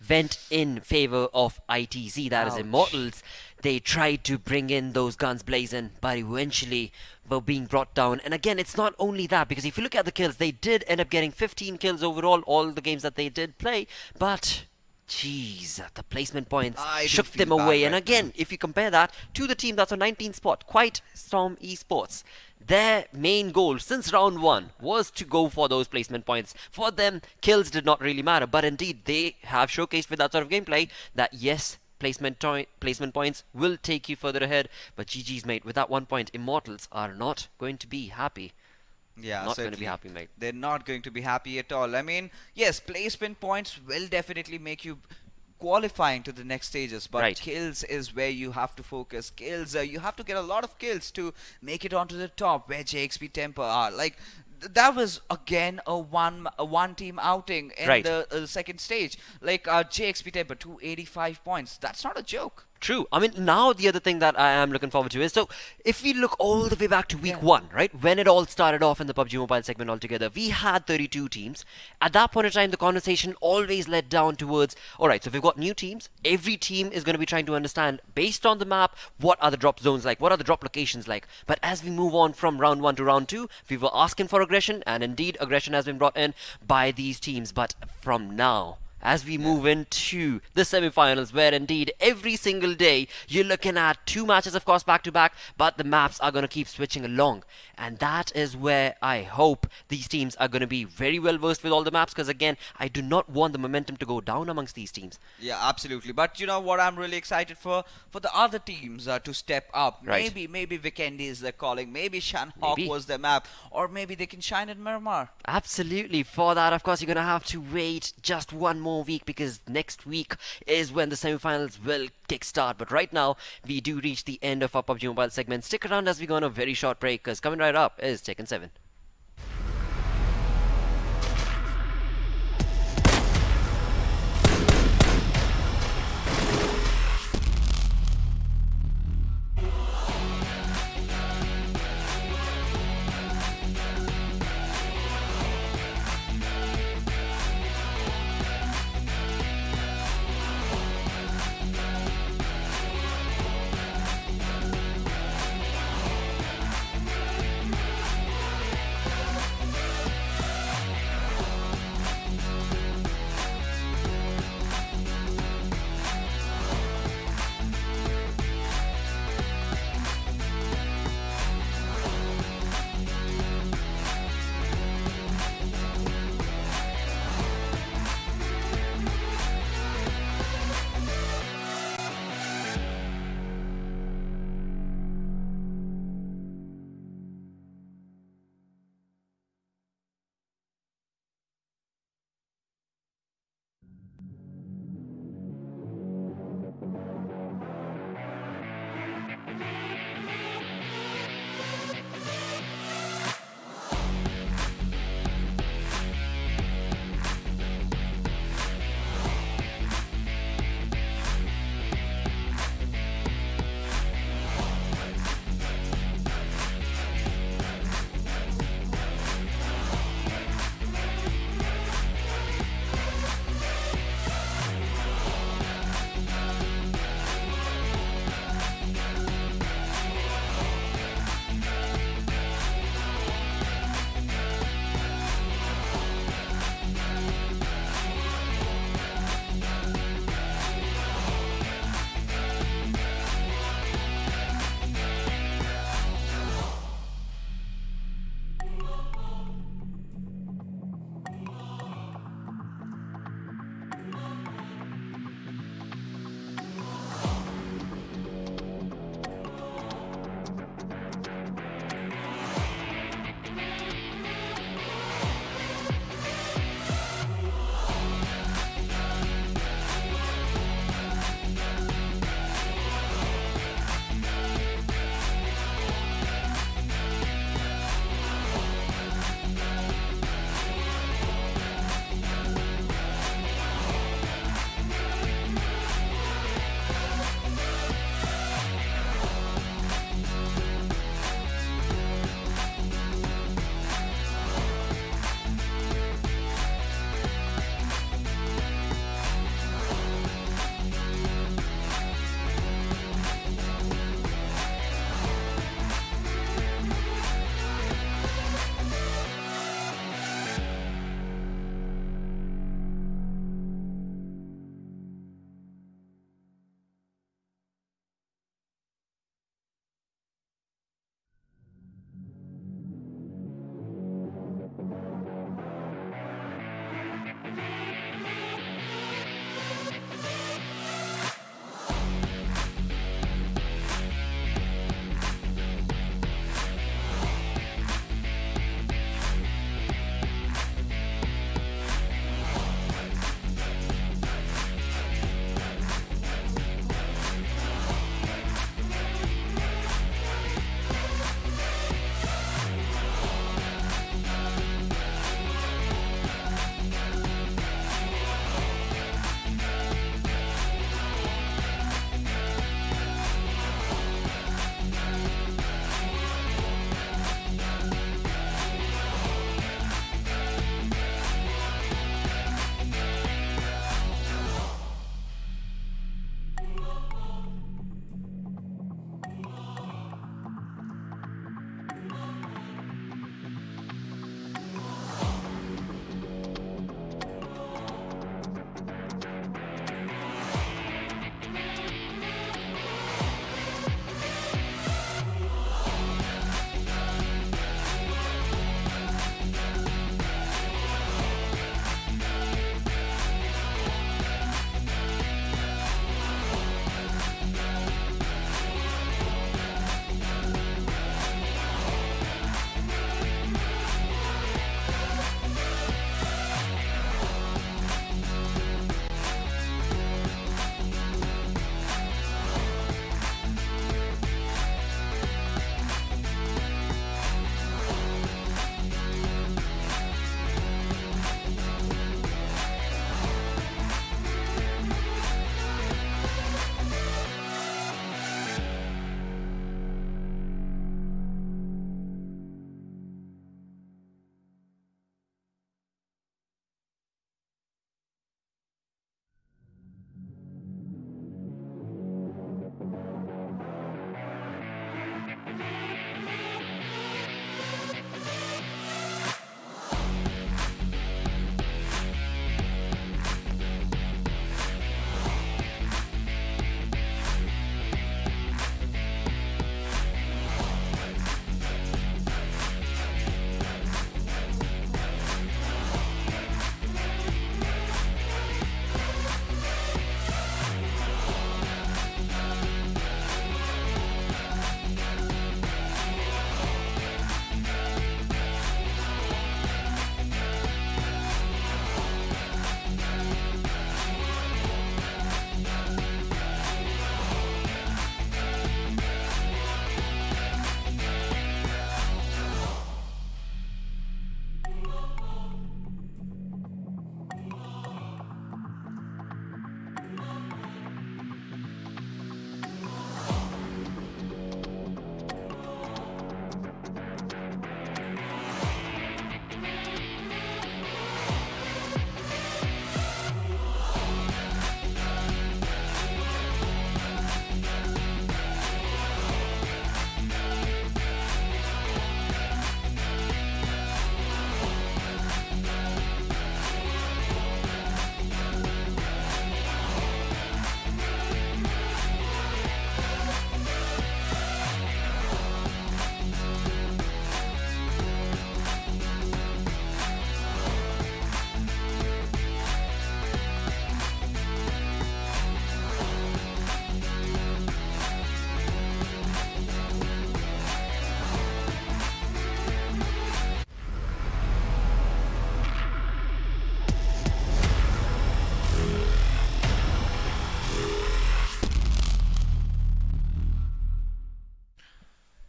went in favor of ITZ, that is Ouch. Immortals, they tried to bring in those guns blazing, but eventually were being brought down. And again, it's not only that, because if you look at the kills, they did end up getting 15 kills overall, all the games that they did play, but jeez, the placement points I do shook feel them away. bad And right again, if you compare that to the team that's on 19th spot, Quite Storm Esports, their main goal since round 1 was to go for those placement points. For them, kills did not really matter, but indeed they have showcased with that sort of gameplay that yes, placement points will take you further ahead. But GG's, mate, with that 1 point, Immortals are not going to be happy. Yeah, Not going to certainly. be happy, mate. They're not going to be happy at all. I mean, yes, placement points will definitely make you qualifying to the next stages, but Right. kills is where you have to focus. Kills, you have to get a lot of kills to make it onto the top, where JXP Temper are. Like, that was again a one team outing in Right. the second stage. Like JXP Temper 285 points. That's not a joke. True. I mean, now the other thing that I am looking forward to is, so if we look all the way back to week 1, right, when it all started off in the PUBG Mobile segment altogether, we had 32 teams. At that point in time, the conversation always led down towards, alright, so if we've got new teams, every team is going to be trying to understand, based on the map, what are the drop zones like, what are the drop locations like. But as we move on from round 1 to round 2, we were asking for aggression, and indeed aggression has been brought in by these teams. But from now, as we move into the semi-finals, where indeed every single day you're looking at 2 matches, of course, back to back, but the maps are going to keep switching along. And that is where I hope these teams are going to be very well versed with all the maps, because again, I do not want the momentum to go down amongst these teams. Yeah, absolutely. But you know what I'm really excited for the other teams to step up. Right. Maybe Vikendi is their calling. Maybe Shanhawk Maybe. was their map, or maybe they can shine in Miramar. Absolutely. For that, of course, you're going to have to wait just one more week, because next week is when the semi-finals will kickstart. But right now, we do reach the end of our PUBG Mobile segment. Stick around as we go on a very short break, because coming right up is Tekken 7.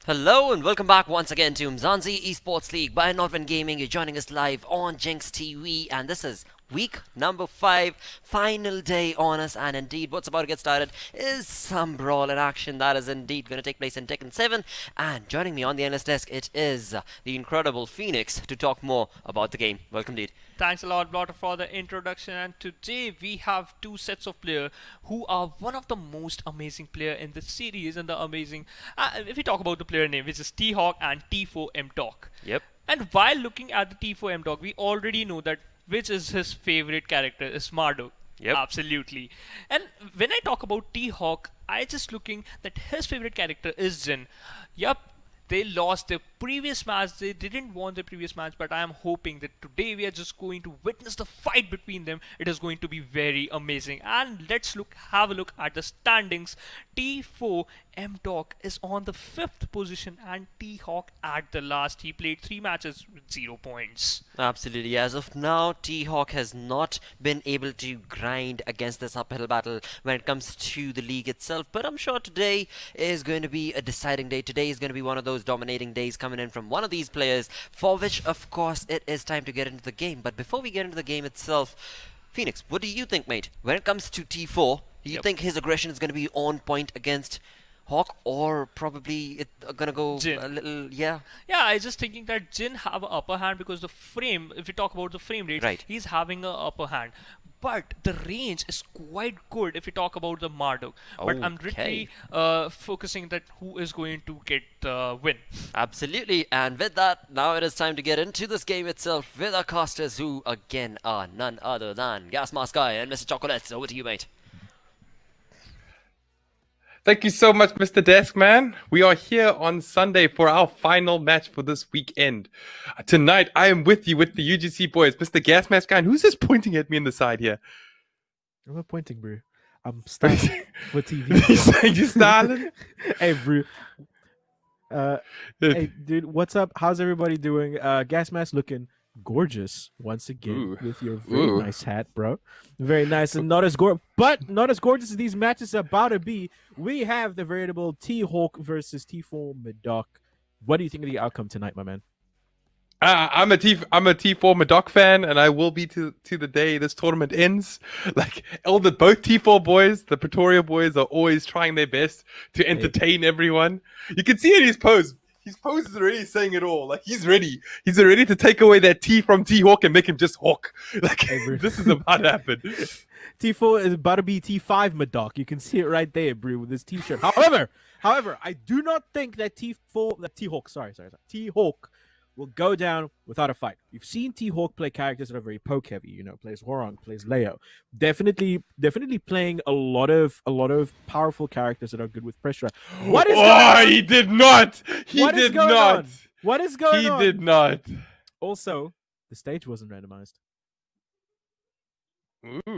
Hello and welcome back once again to Umzansi Esports League by Nodwin Gaming. You're joining us live on Jinx TV, and this is week number 5, final day on us, and indeed what's about to get started is some brawl in action that is indeed going to take place in Tekken 7. And joining me on the endless desk, it is the incredible Phoenix to talk more about the game. Welcome, dude. Thanks a lot, Blotter, for the introduction. And today we have two sets of players who are one of the most amazing player in the series, and the amazing, if we talk about the player name, which is T-Hawk and T4M-Dog. Yep. And while looking at the T4M-Dog, we already know that which is his favorite character is Marduk. Yep. Absolutely. And when I talk about T-Hawk, I just looking that his favorite character is Jin. Yep. They lost their previous match. They didn't won their previous match, but I am hoping that today we are just going to witness the fight between them. It is going to be very amazing. And let's have a look at the standings. T4M-Dog is on the 5th position, and T-Hawk at the last. He played 3 matches with 0 points. Absolutely. As of now, T-Hawk has not been able to grind against this uphill battle when it comes to the league itself, but I'm sure today is going to be a deciding day. Today is going to be one of those dominating days coming in from one of these players, for which of course it is time to get into the game. But before we get into the game itself, Phoenix, what do you think, mate? When it comes to T4, do you think his aggression is going to be on point against Hawk, or probably it's gonna go Jin. a little, yeah? Yeah, I just thinking that Jin have an upper hand because the frame, if we talk about the frame rate, Right. he's having an upper hand. But the range is quite good if we talk about the Marduk. But I'm Okay. really focusing that who is going to get the win. Absolutely, and with that, now it is time to get into this game itself with our casters, who again are none other than Gas Mask Guy and Mr. Chocolates. Over to you, mate. Thank you so much, Mr. Deskman. We are here on Sunday for our final match for this weekend. Tonight, I am with you with the UGC boys, Mr. Gas Mask Guy. And who's this pointing at me in the side here? I'm not pointing, bro. I'm styling for TV. He's saying you're styling? Hey, bro. Hey, dude, what's up? How's everybody doing? Gas Mask looking gorgeous once again with your very nice hat, bro. Very nice, and not as not as gorgeous as these matches are about to be. We have the veritable T-Hawk versus T4M-Dog. What do you think of the outcome tonight, my man? I'm a T4 Madoc fan, and I will be to the day this tournament ends. Like both T4 boys, the Pretoria boys, are always trying their best to entertain everyone. You can see in his pose. His pose is already saying it all. Like he's ready. He's ready to take away that T from T-Hawk and make him just Hawk. Like this is about to happen. T4 is about to be T5-Dog. You can see it right there, bro, with this T-shirt. However, I do not think that T-Hawk will go down without a fight. We've seen T-Hawk play characters that are very poke heavy. You know, plays Horong, plays Leo. Definitely playing a lot of powerful characters that are good with pressure. What is going on? He did not. He did not. What is going on? He did not. Also, the stage wasn't randomized. Ooh.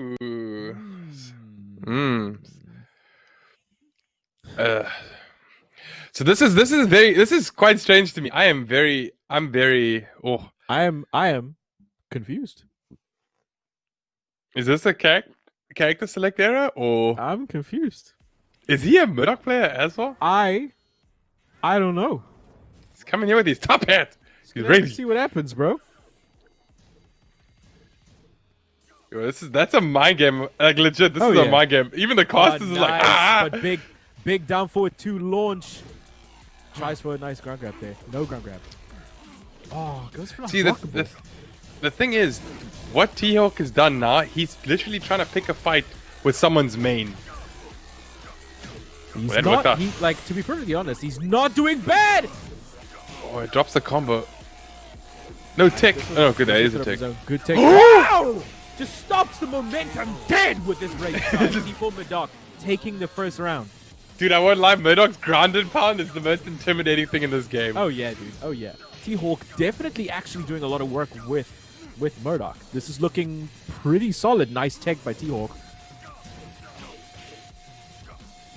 So this is quite strange to me. I am very I am confused. Is this a character select error, or I'm confused. is he a Murdoch player as well? I don't know. He's coming here with his top hat. He's Let's ready. see what happens, bro. Yo, that's a mind game. Like legit, this is a mind game. Even the casters is like But big down forward 2 launch. Tries for a nice ground grab there. No ground grab. Oh, goes for a See, blockable. the thing is, what T-Hawk has done now, he's literally trying to pick a fight with someone's main. He's Well, that worked out. like, to be perfectly honest, he's not doing bad. Oh, it drops the combo. No tick. Oh, good. That is a tick. Good tick. Wow! Just stops the momentum dead with this race. T4M-Dog taking the first round. Dude, I won't lie. Murdoch's grounded pound is the most intimidating thing in this game. Oh yeah, dude. Oh yeah. T-Hawk definitely actually doing a lot of work with Murdoch. This is looking pretty solid. Nice tech by T-Hawk.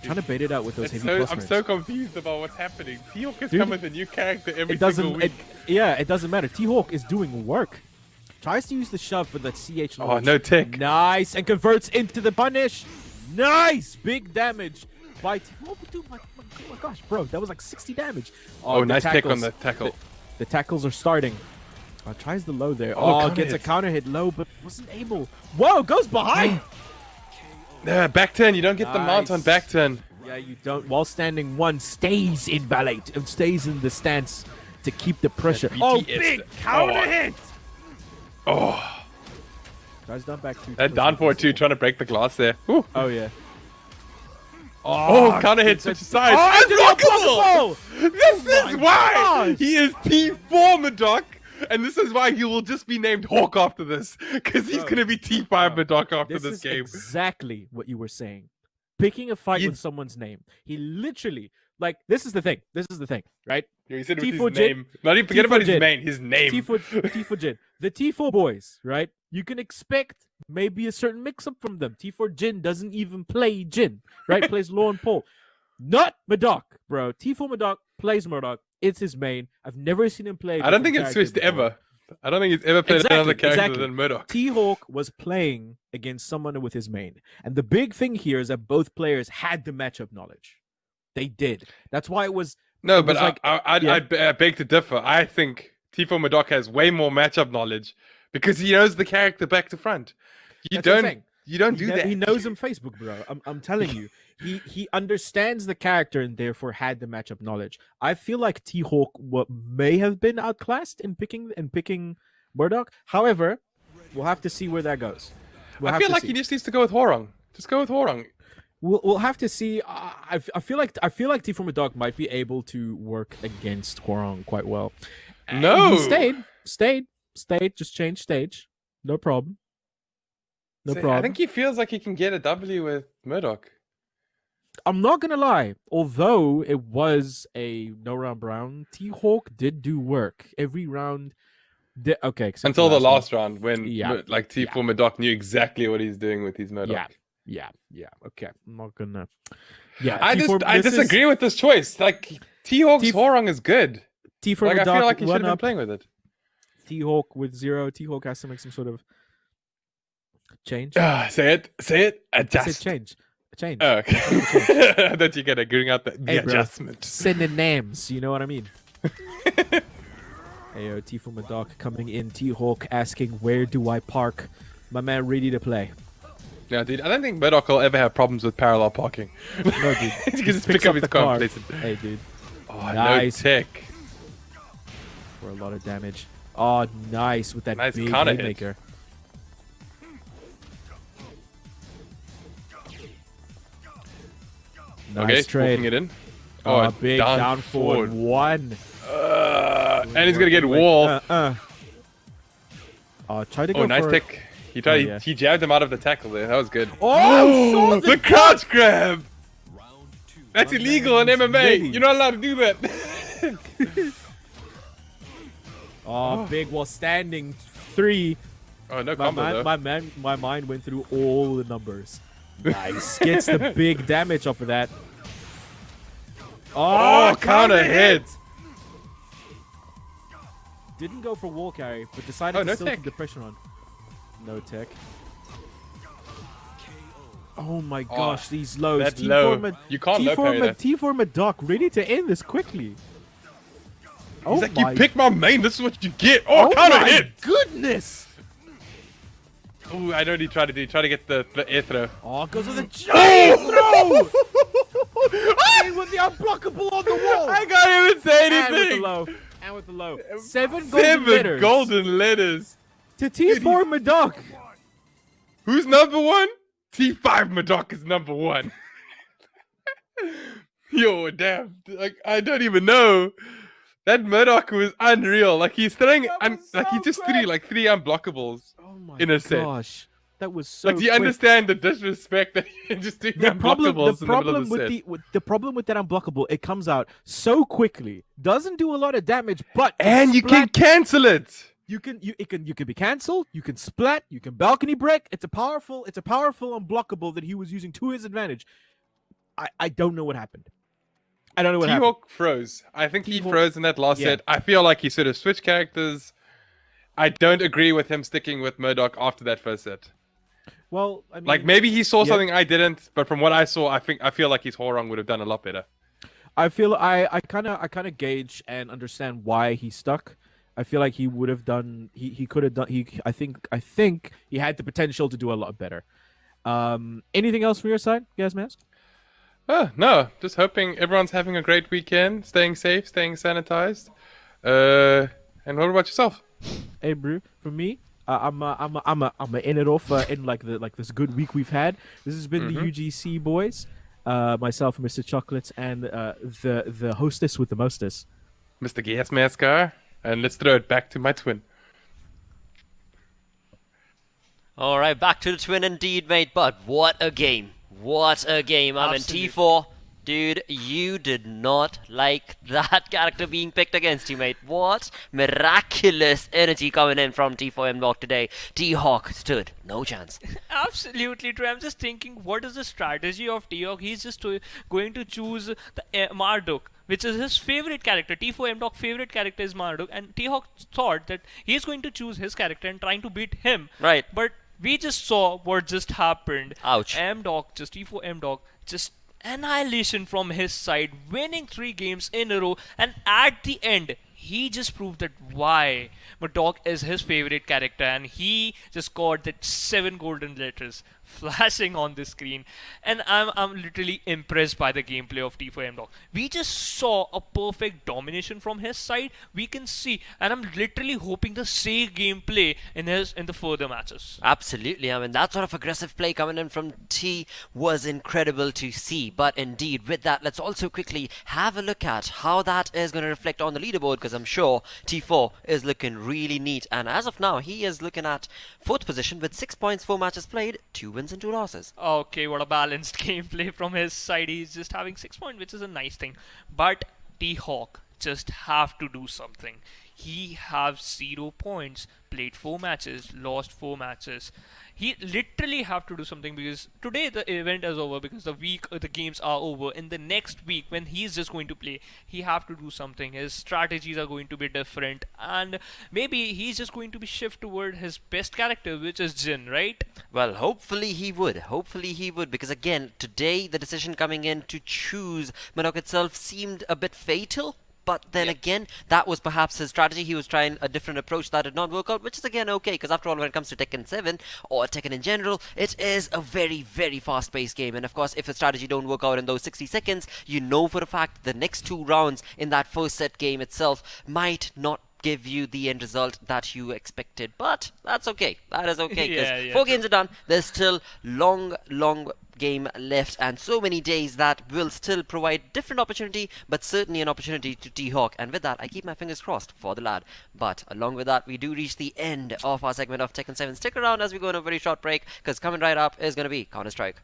Trying to bait it out with those heavy plus I'm rates. so confused about what's happening. T-Hawk has Dude, come with a new character every It doesn't. single week. It doesn't matter. T-Hawk is doing work. Tries to use the shove for the CH launch. Oh, no tick. Nice, and converts into the punish. Nice, big damage. by oh, dude, my gosh, bro, that was like 60 damage. Oh, nice pick on tackles, the tackle. The tackles are starting. Tries the low there. Oh, Oh, gets a counter hit low, but wasn't able. Whoa, goes behind. Back turn. You don't get the mount on back turn. Yeah, you don't. While standing one, stays invalid. It stays in the stance to keep the pressure. Oh, big counter hit. Oh. Tries down back two. That down forward too, trying to break the glass there. Ooh. Oh, yeah. Oh, counter hit, switch sides. Oh, unblockable! This is why he is T4 Madoc, and this is why he will just be named Hawk after this, because he's going to be T5 Madoc after this game. Exactly what you were saying. Picking a fight with someone's name. He literally, like, this is the thing. This is the thing, right? Yeah, he said it with his name. Not even forget about his name. His name. T4 Jin. The T4 boys, right? You can expect maybe a certain mix-up from them. T4 Jin doesn't even play Jin, right? Plays Law Paul. Not Madoc, bro. T4 Madoc plays Madoc. It's his main. I've never seen him play. I don't think it's switched ever. I don't think he's ever played another character than Murdoch. T-Hawk was playing against someone with his main. And the big thing here is that both players had the matchup knowledge. They did. That's why it was... No, but like, I beg to differ. I think T4 Madoc has way more matchup knowledge because he knows the character back to front. You don't do that. He knows him Facebook, bro. I'm telling you. He understands the character and therefore had the matchup knowledge. I feel like T-Hawk may have been outclassed in picking Murdoch. However, we'll have to see where that goes. I feel like he just needs to go with Horong. Just go with Horong. We'll have to see. I feel like T4 Madoc might be able to work against Horong quite well. No, he stayed. Just change stage. No problem. No problem. I think he feels like he can get a W with Murdoch. I'm not gonna lie. Although it was a no round brown, T-Hawk did do work every round. Okay, until the last round when like T4 Madoc knew exactly what he's doing with his Murdoch. Yeah. Okay, I'm not gonna. Yeah, I disagree with this choice. Like T-Hawk's Horong is good. T4 like Madoc, I feel like he should have been playing with it. T-Hawk with 0. T-Hawk has to make some sort of change. Say it. Adjust. Change. Oh, okay. That you're gonna bring out the adjustment. Sending names, you know what I mean? Ayo, T4 Madoc coming in. T-Hawk asking, where do I park? My man ready to play. No, dude, I don't think Murdoch will ever have problems with parallel parking. No, dude. He can just pick up his car and place it. Hey, dude. Oh, nice. No tech. For a lot of damage. Oh, nice with that big haymaker. Nice trade. Walking it in. Oh, big down forward. One. And he's gonna get wall. Try to go. Oh, nice tech. He tried. He jabbed him out of the tackle there. That was good. Oh, the crouch grab. That's illegal in MMA. You're not allowed to do that. Big while standing 3. Oh, no combo though. My mind went through all the numbers. Nice. Gets the big damage off of that. Oh, counter hit. Didn't go for wall carry, but decided to still keep the pressure on. No tech. Oh my gosh, these lows. That low. You can't low parry that. T4 Madoc ready to end this quickly. He's like, you pick my main, this is what you get. Oh, counter hit. Goodness. Oh, I know what he tried to do. He tried to get the air throw. Oh, goes with a giant throw! With the unblockable on the wall! I can't even say anything! And with the low. 7 golden letters. To T4 Madoc. Who's number 1? T5 Madoc is number 1. Yo, damn. Like, I don't even know. That Murdoch was unreal. Like, he's throwing, he just threw like 3 unblockables. Oh my in a set. gosh, that was so. Like, do you understand the disrespect that he just doing unblockables in the middle of the set? The problem with that unblockable, it comes out so quickly, doesn't do a lot of damage, but you can cancel it. You can be cancelled. You can splat. You can balcony break. It's a powerful unblockable that he was using to his advantage. I don't know what happened. I don't know what happened. T-Hawk froze. I think he froze in that last set. I feel like he sort of switched characters. I don't agree with him sticking with Murdoch after that first set. Well, I mean, Like maybe he saw yeah. something I didn't, but from what I saw, I feel like his Horong would have done a lot better. I feel I kind of gauge and understand why he stuck. I feel like he would have done he could have done I think he had the potential to do a lot better. Anything else from your side, Gas Mask? No, just hoping everyone's having a great weekend, staying safe, staying sanitized. And what about yourself? Hey, bro, for me, I'm end it off in like this good week we've had. This has been the UGC boys, myself, Mr. Chocolates, and the hostess with the mostest, Mr. Gas Masker, and let's throw it back to my twin. All right, back to the twin indeed, mate. But what a game! What a game! I mean, Absolutely. T4, dude, you did not like that character being picked against you, mate. What miraculous energy coming in from T4 M-Lock today. T-Hawk stood no chance. Absolutely true. I'm just thinking, what is the strategy of T-Hawk? He's just going to choose the Marduk, which is his favorite character. T4 M-Dog favorite character is Marduk, and T-Hawk thought that he's going to choose his character and trying to beat him. Right. But we just saw what just happened. Ouch. M-Dog, just T4 M-Dog, just annihilation from his side, winning 3 games in a row, and at the end, he just proved that why Marduk is his favorite character, and he just got that 7 golden letters flashing on the screen. And I'm literally impressed by the gameplay of T4 M-Dog. We just saw a perfect domination from his side. We can see, and I'm literally hoping the same gameplay in the further matches. Absolutely. I mean, that sort of aggressive play coming in from T was incredible to see. But indeed, with that, let's also quickly have a look at how that is going to reflect on the leaderboard, because I'm sure T4 is looking really neat. And as of now, he is looking at 4th position with 6 points, 4 matches played, 2 wins and 2 losses. Okay, what a balanced gameplay from his side. He's just having 6 points, which is a nice thing. But T-Hawk just have to do something. He have 0 points, played 4 matches, lost 4 matches. He literally have to do something, because today the event is over, because the games are over. In the next week, when he's just going to play, he have to do something. His strategies are going to be different, and maybe he's just going to be shift toward his best character, which is Jin, right? Well, hopefully he would. Hopefully he would, because again, today the decision coming in to choose Marduk itself seemed a bit fatal. But then again, that was perhaps his strategy. He was trying a different approach that did not work out, which is again okay, because after all, when it comes to Tekken 7 or Tekken in general, it is a very, very fast-paced game. And of course, if a strategy don't work out in those 60 seconds, you know for a fact the next 2 rounds in that first set game itself might not give you the end result that you expected. But that's okay. That is okay, because 4 games are done. There's still long game left, and so many days that will still provide different opportunity, but certainly an opportunity to T-Hawk. And with that, I keep my fingers crossed for the lad. But along with that, we do reach the end of our segment of Tekken 7. Stick around as we go on a very short break, because coming right up is going to be Counter-Strike.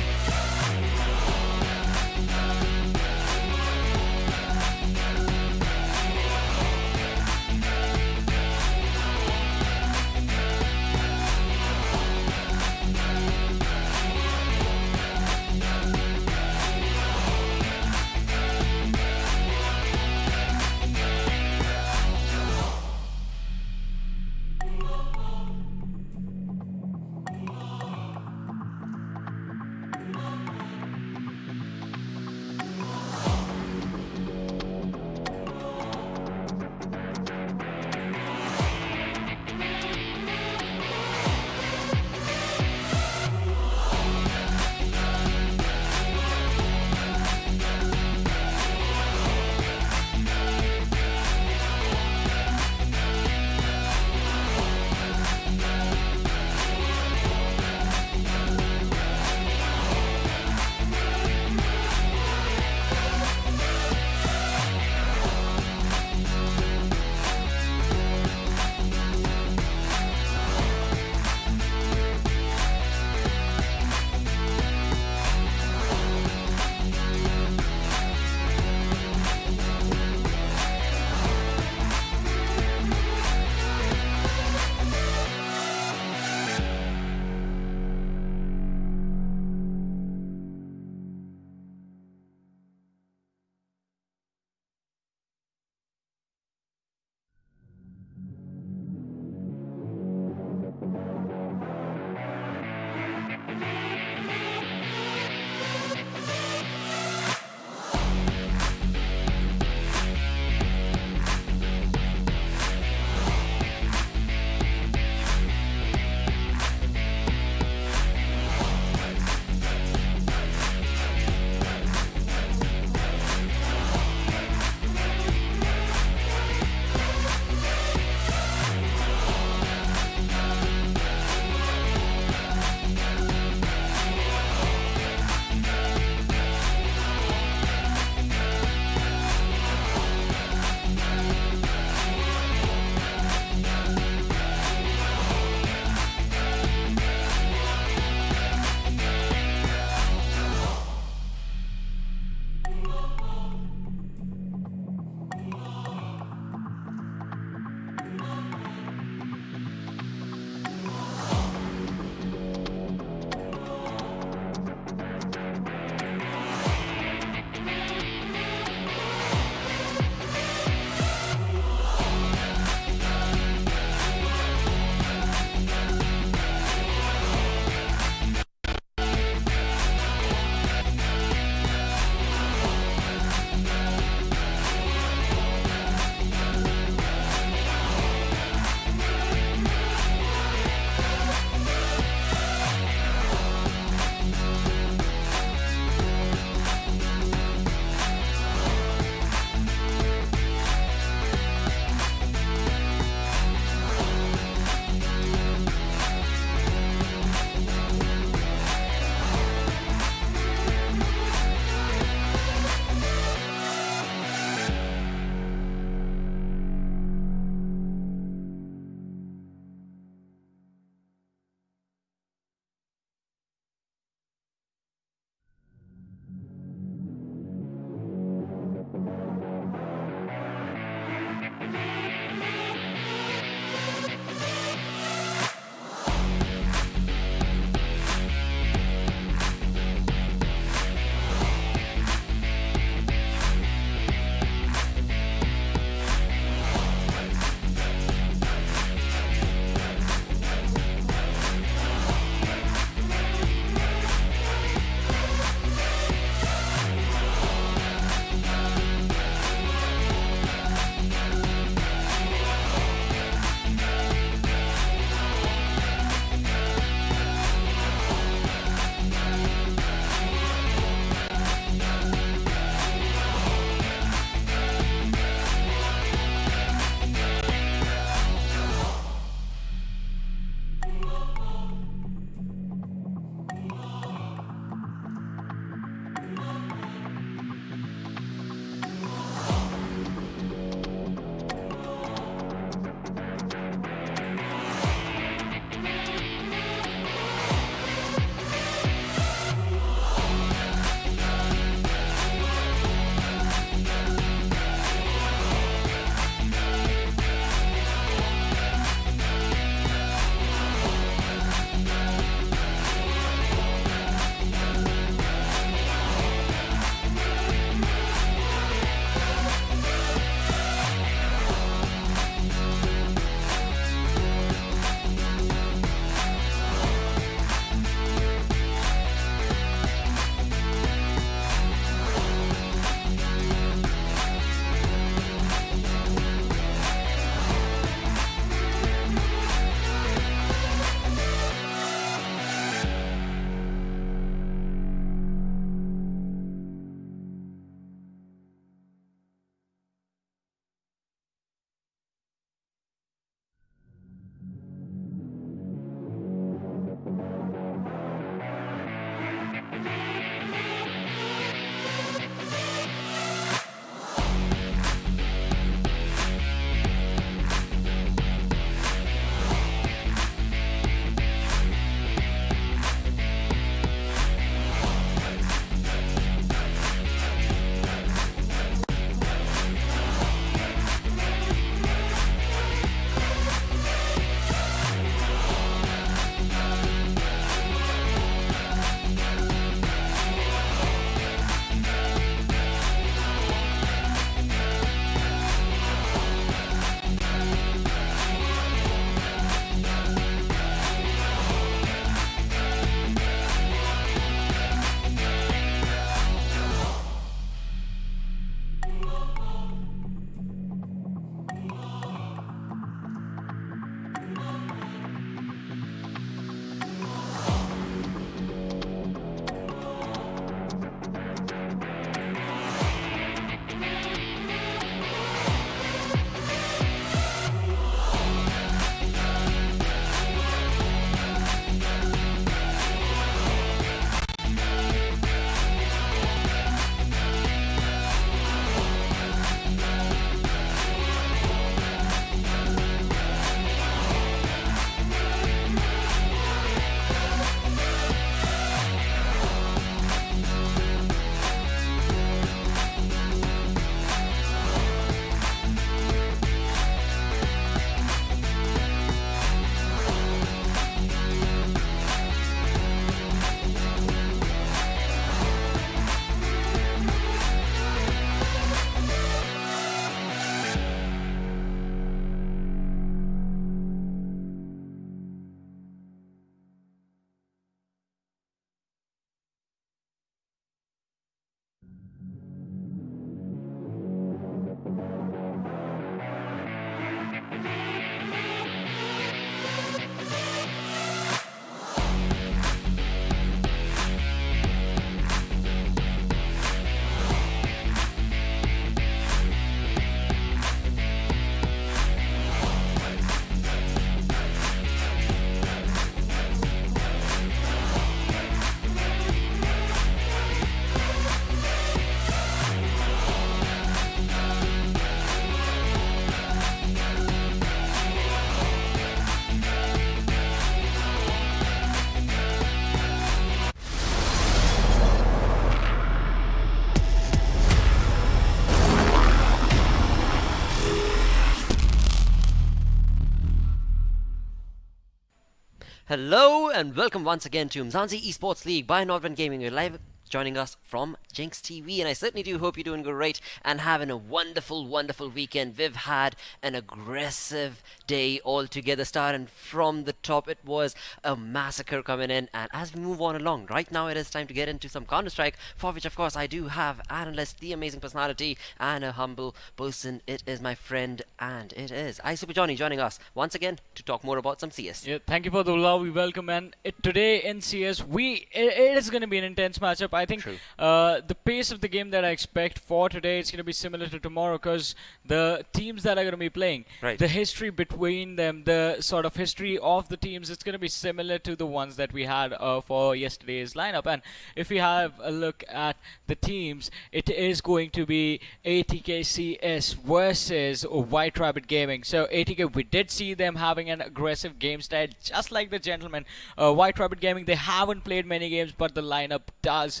Hello and welcome once again to Umzansi Esports League by Nodwin Gaming. You're live joining us from Jinx TV, and I certainly do hope you're doing great and having a wonderful weekend. We've had an aggressive day altogether, starting from the top. It was a massacre coming in, and as we move on along, right now it is time to get into some Counter-Strike, for which of course I do have analyst, the amazing personality, and a humble person. It is my friend, and it is Super Johnny joining us once again to talk more about some CS. Yeah, thank you for the lovely welcome, and today in CS, it is going to be an intense matchup. I think the pace of the game that I expect for today is going to be similar to tomorrow, because the teams that are going to be playing, the history between them, the sort of history of the teams, it's going to be similar to the ones that we had for yesterday's lineup. And if we have a look at the teams, it is going to be ATK CS versus White Rabbit Gaming. So ATK, we did see them having an aggressive game style, just like the gentleman. White Rabbit Gaming, they haven't played many games, but the lineup does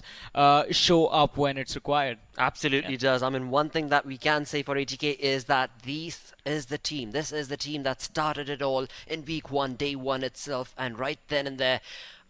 show up when it's required. Absolutely does. I mean, one thing that we can say for ATK is that this is the team that started it all in week 1, day 1 itself, and right then and there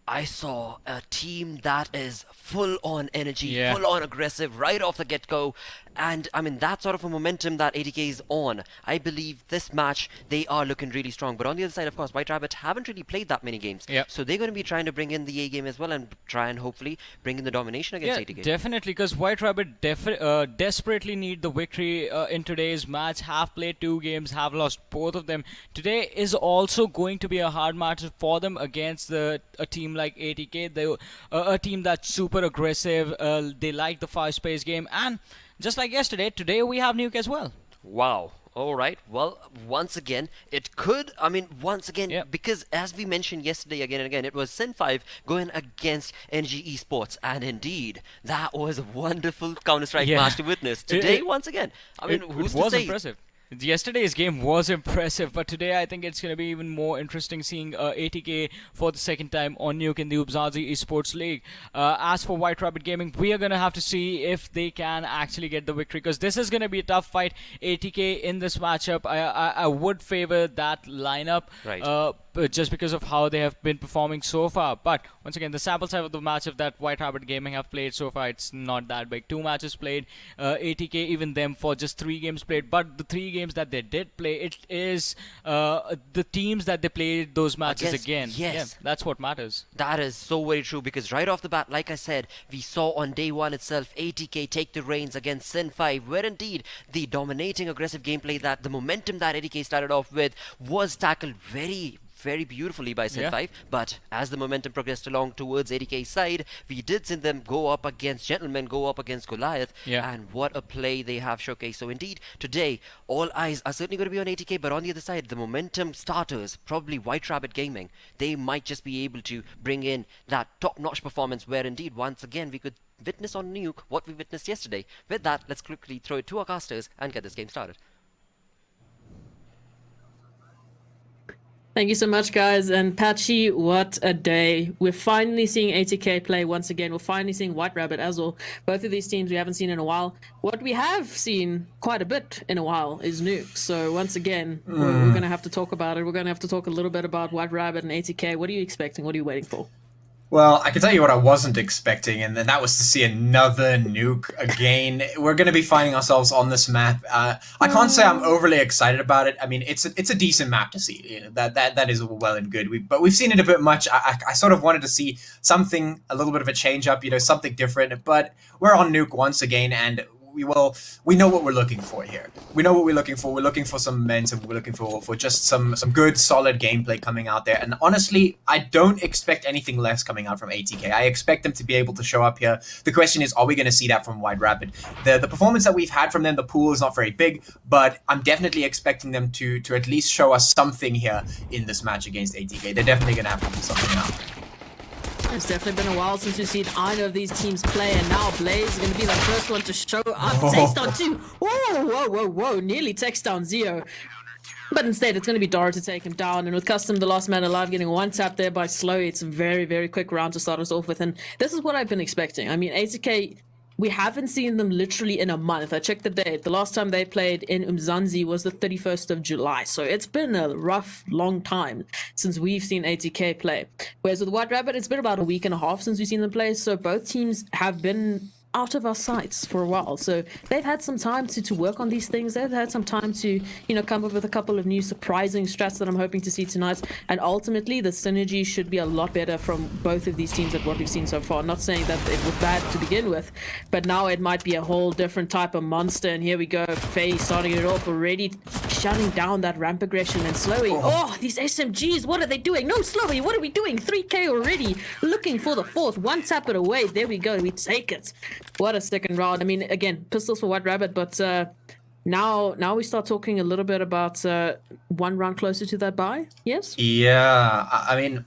I saw a team that is full on energy, full on aggressive right off the get-go. And I mean, that sort of a momentum that ATK is on, I believe this match, they are looking really strong. But on the other side, of course, White Rabbit haven't really played that many games. So they're going to be trying to bring in the A game as well and try and hopefully bring in the domination against ATK. Definitely, because White Rabbit desperately need the victory in today's match. Have played 2 games, have lost both of them. Today is also going to be a hard match for them against a team like ATK. A team that's super aggressive. They like the fast-paced game, and just like yesterday, today we have Nuke as well. Wow. All right. Well, once again, because as we mentioned yesterday again and again, it was Sin5 going against NG Esports, and indeed, that was a wonderful Counter-Strike match to witness. Today, once again, I mean, who's to say? Impressive. Yesterday's game was impressive, but today I think it's going to be even more interesting seeing ATK for the second time on Nuke in the Umzansi Esports League. As for White Rabbit Gaming, we are going to have to see if they can actually get the victory, because this is going to be a tough fight. ATK in this matchup, I would favor that lineup. Just because of how they have been performing so far. But once again, the sample size of the matchup that White Rabbit Gaming have played so far, it's not that big. 2 matches played, ATK, even them for just 3 games played. But the 3 games that they did play, it is the teams that they played those matches again. Yes. That's what matters. That is so very true, because right off the bat, like I said, we saw on day 1 itself, ATK take the reins against Sin5, where indeed the dominating aggressive gameplay, that the momentum that ATK started off with was tackled very beautifully by Sin5, but as the momentum progressed along towards ATK's side, we did see them go up against Gentlemen, go up against Goliath, and what a play they have showcased. So indeed, today, all eyes are certainly going to be on ATK, but on the other side, the momentum starters, probably White Rabbit Gaming, they might just be able to bring in that top-notch performance, where indeed, once again, we could witness on Nuke what we witnessed yesterday. With that, let's quickly throw it to our casters and get this game started. Thank you so much, guys. And Patchy, what a day. We're finally seeing ATK play once again. We're finally seeing White Rabbit as well. Both of these teams we haven't seen in a while. What we have seen quite a bit in a while is Nuke. So once again, we're going to have to talk about it. We're going to have to talk a little bit about White Rabbit and ATK. What are you expecting? What are you waiting for? Well, I can tell you what I wasn't expecting, and then that was to see another Nuke again. We're going to be finding ourselves on this map. I can't say I'm overly excited about it. I mean, it's a decent map to see. You know, that is well and good. But we've seen it a bit much. I sort of wanted to see something, a little bit of a change up, something different. But we're on Nuke once again, and we know what we're looking for here. We know what we're looking for. We're looking for some momentum. We're looking for just some good, solid gameplay coming out there. And honestly, I don't expect anything less coming out from ATK. I expect them to be able to show up here. The question is, are we going to see that from White Rabbit? The performance that we've had from them, the pool is not very big, but I'm definitely expecting them to at least show us something here in this match against ATK. They're definitely going to have to do something now. It's definitely been a while since we've seen either of these teams play, and now Blaze is going to be the first one to show up. Takes down 2. Whoa. Nearly takes down Zeo. But instead, it's going to be Dara to take him down. And with Custom, the last man alive, getting one tap there by Slow, it's a very, very quick round to start us off with. And this is what I've been expecting. I mean, ATK we haven't seen them literally in a month. I checked the date. The last time they played in Umzansi was the 31st of July. So it's been a rough, long time since we've seen ATK play. Whereas with White Rabbit, it's been about a week and a half since we've seen them play. So both teams have been out of our sights for a while. So they've had some time to work on these things. They've had some time to, come up with a couple of new surprising strats that I'm hoping to see tonight. And ultimately, the synergy should be a lot better from both of these teams than what we've seen so far. Not saying that it was bad to begin with, but now it might be a whole different type of monster. And here we go, Faye starting it off already, shutting down that ramp aggression and Slowy. Oh, these SMGs, what are they doing? No, Slowy, what are we doing? 3K already, looking for the fourth. One tap it away. There we go. We take it. What a second round. I mean, again, pistols for White Rabbit, but now we start talking a little bit about one round closer to that bye. Yes? Yeah, I mean,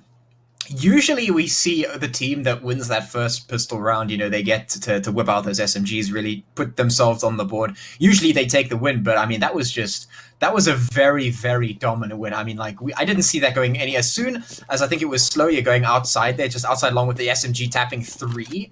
usually we see the team that wins that first pistol round, they get to whip out those SMGs, really put themselves on the board. Usually they take the win, but I mean, that was a very, very dominant win. I mean, I didn't see that going as soon as I think it was Slowy going outside there, just outside along with the SMG tapping 3.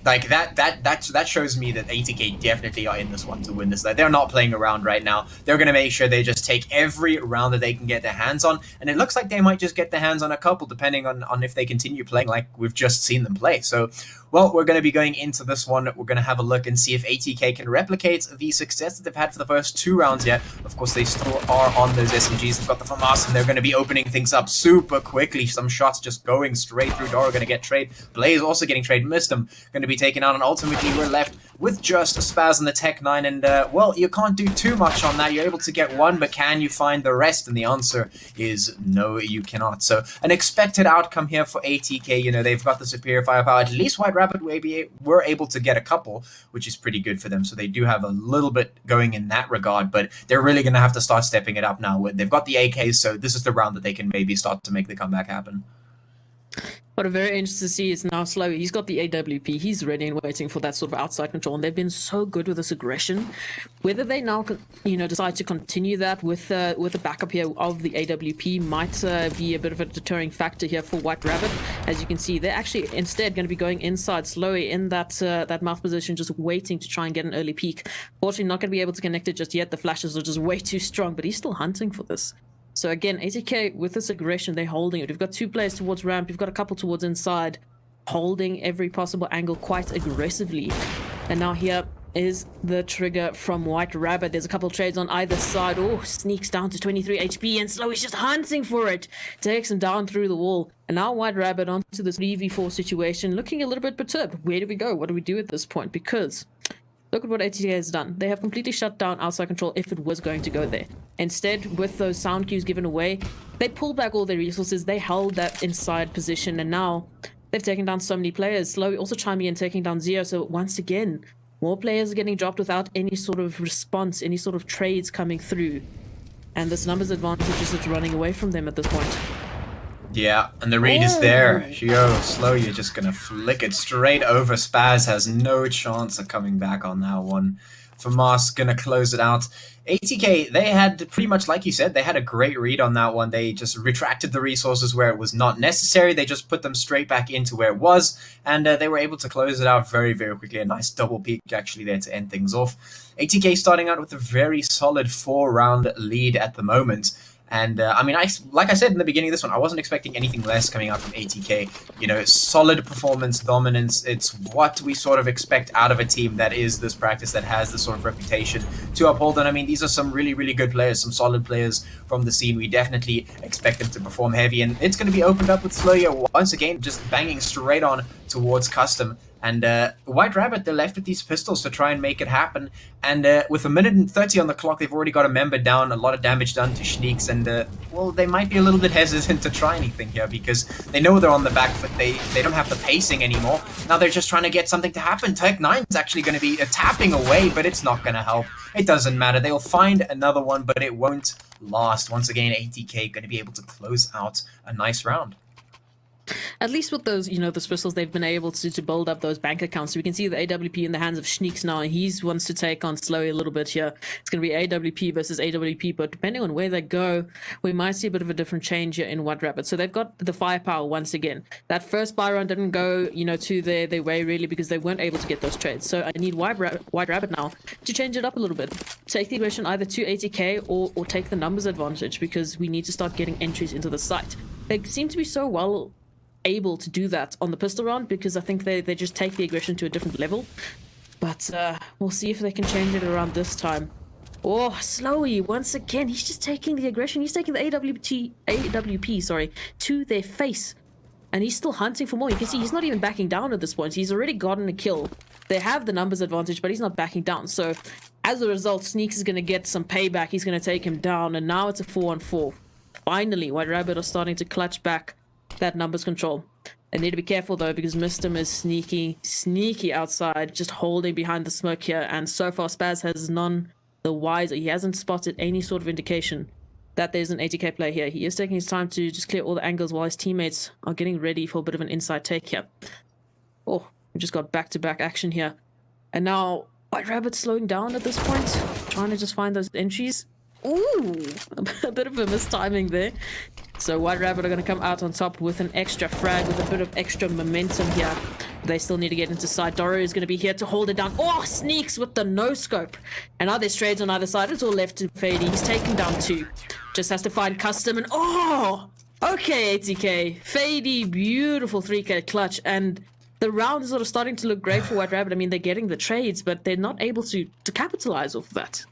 Like that shows me that ATK definitely are in this one to win this. Like, they're not playing around right now. They're going to make sure they just take every round that they can get their hands on. And it looks like they might just get their hands on a couple, depending on if they continue playing like we've just seen them play. So, well, we're going to be going into this one. We're going to have a look and see if ATK can replicate the success that they've had for the first 2 rounds yet. Of course, they still are on those SMGs. They've got the FAMAS, and they're going to be opening things up super quickly. Some shots just going straight through. Dora going to get trade. Blaze also getting trade. Missed him. Going to be taken out, and ultimately we're left with just a Spaz and the Tech 9. And, well, you can't do too much on that. You're able to get one, but can you find the rest? And the answer is no, you cannot. So an expected outcome here for ATK. They've got the superior firepower. At least White Rabbit were able to get a couple, which is pretty good for them. So they do have a little bit going in that regard, but they're really going to have to start stepping it up now. They've got the AKs, so this is the round that they can maybe start to make the comeback happen. What I'm very interested to see is now Slowy. He's got the AWP. He's ready and waiting for that sort of outside control. And they've been so good with this aggression. Whether they now, decide to continue that with the backup here of the AWP might be a bit of a deterring factor here for White Rabbit. As you can see, they're actually instead going to be going inside Slowy in that mouth position, just waiting to try and get an early peek. Fortunately, not going to be able to connect it just yet. The flashes are just way too strong, but he's still hunting for this. So again, ATK, with this aggression, they're holding it. We've got 2 players towards ramp. We've got a couple towards inside, holding every possible angle quite aggressively. And now here is the trigger from White Rabbit. There's a couple trades on either side. Oh, sneaks down to 23 HP, and Slowy's just hunting for it. Takes him down through the wall. And now White Rabbit onto this 3v4 situation, looking a little bit perturbed. Where do we go? What do we do at this point? Because look at what ATK has done. They have completely shut down outside control if it was going to go there. Instead, with those sound cues given away, they pulled back all their resources. They held that inside position, and now they've taken down so many players. Slowy also chiming in, taking down Zero. So once again, more players are getting dropped without any sort of response, any sort of trades coming through. And this numbers advantage is just running away from them at this point. Yeah, and the read is there. Slow, you're just going to flick it straight over. Spaz has no chance of coming back on that one. FAMAS going to close it out. ATK, they had pretty much, like you said, they had a great read on that one. They just retracted the resources where it was not necessary. They just put them straight back into where it was, and they were able to close it out very, very quickly. A nice double peak actually there to end things off. ATK starting out with a very solid 4-round lead at the moment. And, I mean, like I said in the beginning of this one, I wasn't expecting anything less coming out from ATK. Solid performance, dominance. It's what we sort of expect out of a team that is this practice, that has this sort of reputation to uphold. And, I mean, these are some really, really good players, some solid players from the scene. We definitely expect them to perform heavy. And it's going to be opened up with Sloya once again, just banging straight on towards Custom. And White Rabbit, they're left with these pistols to try and make it happen. And with 1:30 on the clock, they've already got a member down, a lot of damage done to Schneeks. And, well, they might be a little bit hesitant to try anything here because they know they're on the back foot. They don't have the pacing anymore. Now they're just trying to get something to happen. Tech 9 is actually going to be tapping away, but it's not going to help. It doesn't matter. They'll find another one, but it won't last. Once again, ATK going to be able to close out a nice round. at least with those, those pistols, they've been able to build up those bank accounts. So we can see the AWP in the hands of Schneeks now. He wants to take on Slowy a little bit here. It's going to be AWP versus AWP, but depending on where they go, we might see a bit of a different change here in White Rabbit. So they've got the firepower once again. That first buy round didn't go, to their way really, because they weren't able to get those trades. So I need White Rabbit now to change it up a little bit. Take the aggression either to 80k or take the numbers advantage, because we need to start getting entries into the site. They seem to be so well able to do that on the pistol round, because I think they just take the aggression to a different level. But we'll see if they can change it around this time. Oh, Slowy, once again, he's just taking the aggression. He's taking the AWP, to their face. And he's still hunting for more. You can see he's not even backing down at this point. He's already gotten a kill. They have the numbers advantage, but he's not backing down. So as a result, Sneaks is going to get some payback. He's going to take him down. And now it's a 4-on-4. Finally, White Rabbit are starting to clutch back that numbers control. They need to be careful though, because Mistim is sneaky outside, just holding behind the smoke here. And so far, Spaz has none the wiser. He hasn't spotted any sort of indication that there's an 80k player here. He is taking his time to just clear all the angles while his teammates are getting ready for a bit of an inside take here. Oh, we just got back-to-back action here. And now White Rabbit slowing down at this point, trying to just find those entries. Ooh, a bit of a mistiming there. So White Rabbit are going to come out on top with an extra frag, with a bit of extra momentum here. They still need to get into side. Doro is going to be here to hold it down. Oh, Sneaks with the no-scope. And now there's trades on either side. It's all left to Fady. He's taking down 2. Just has to find custom and... Oh! Okay, 80k. Fady, beautiful 3k clutch. And the round is sort of starting to look great for White Rabbit. I mean, they're getting the trades, but they're not able to capitalize off of that.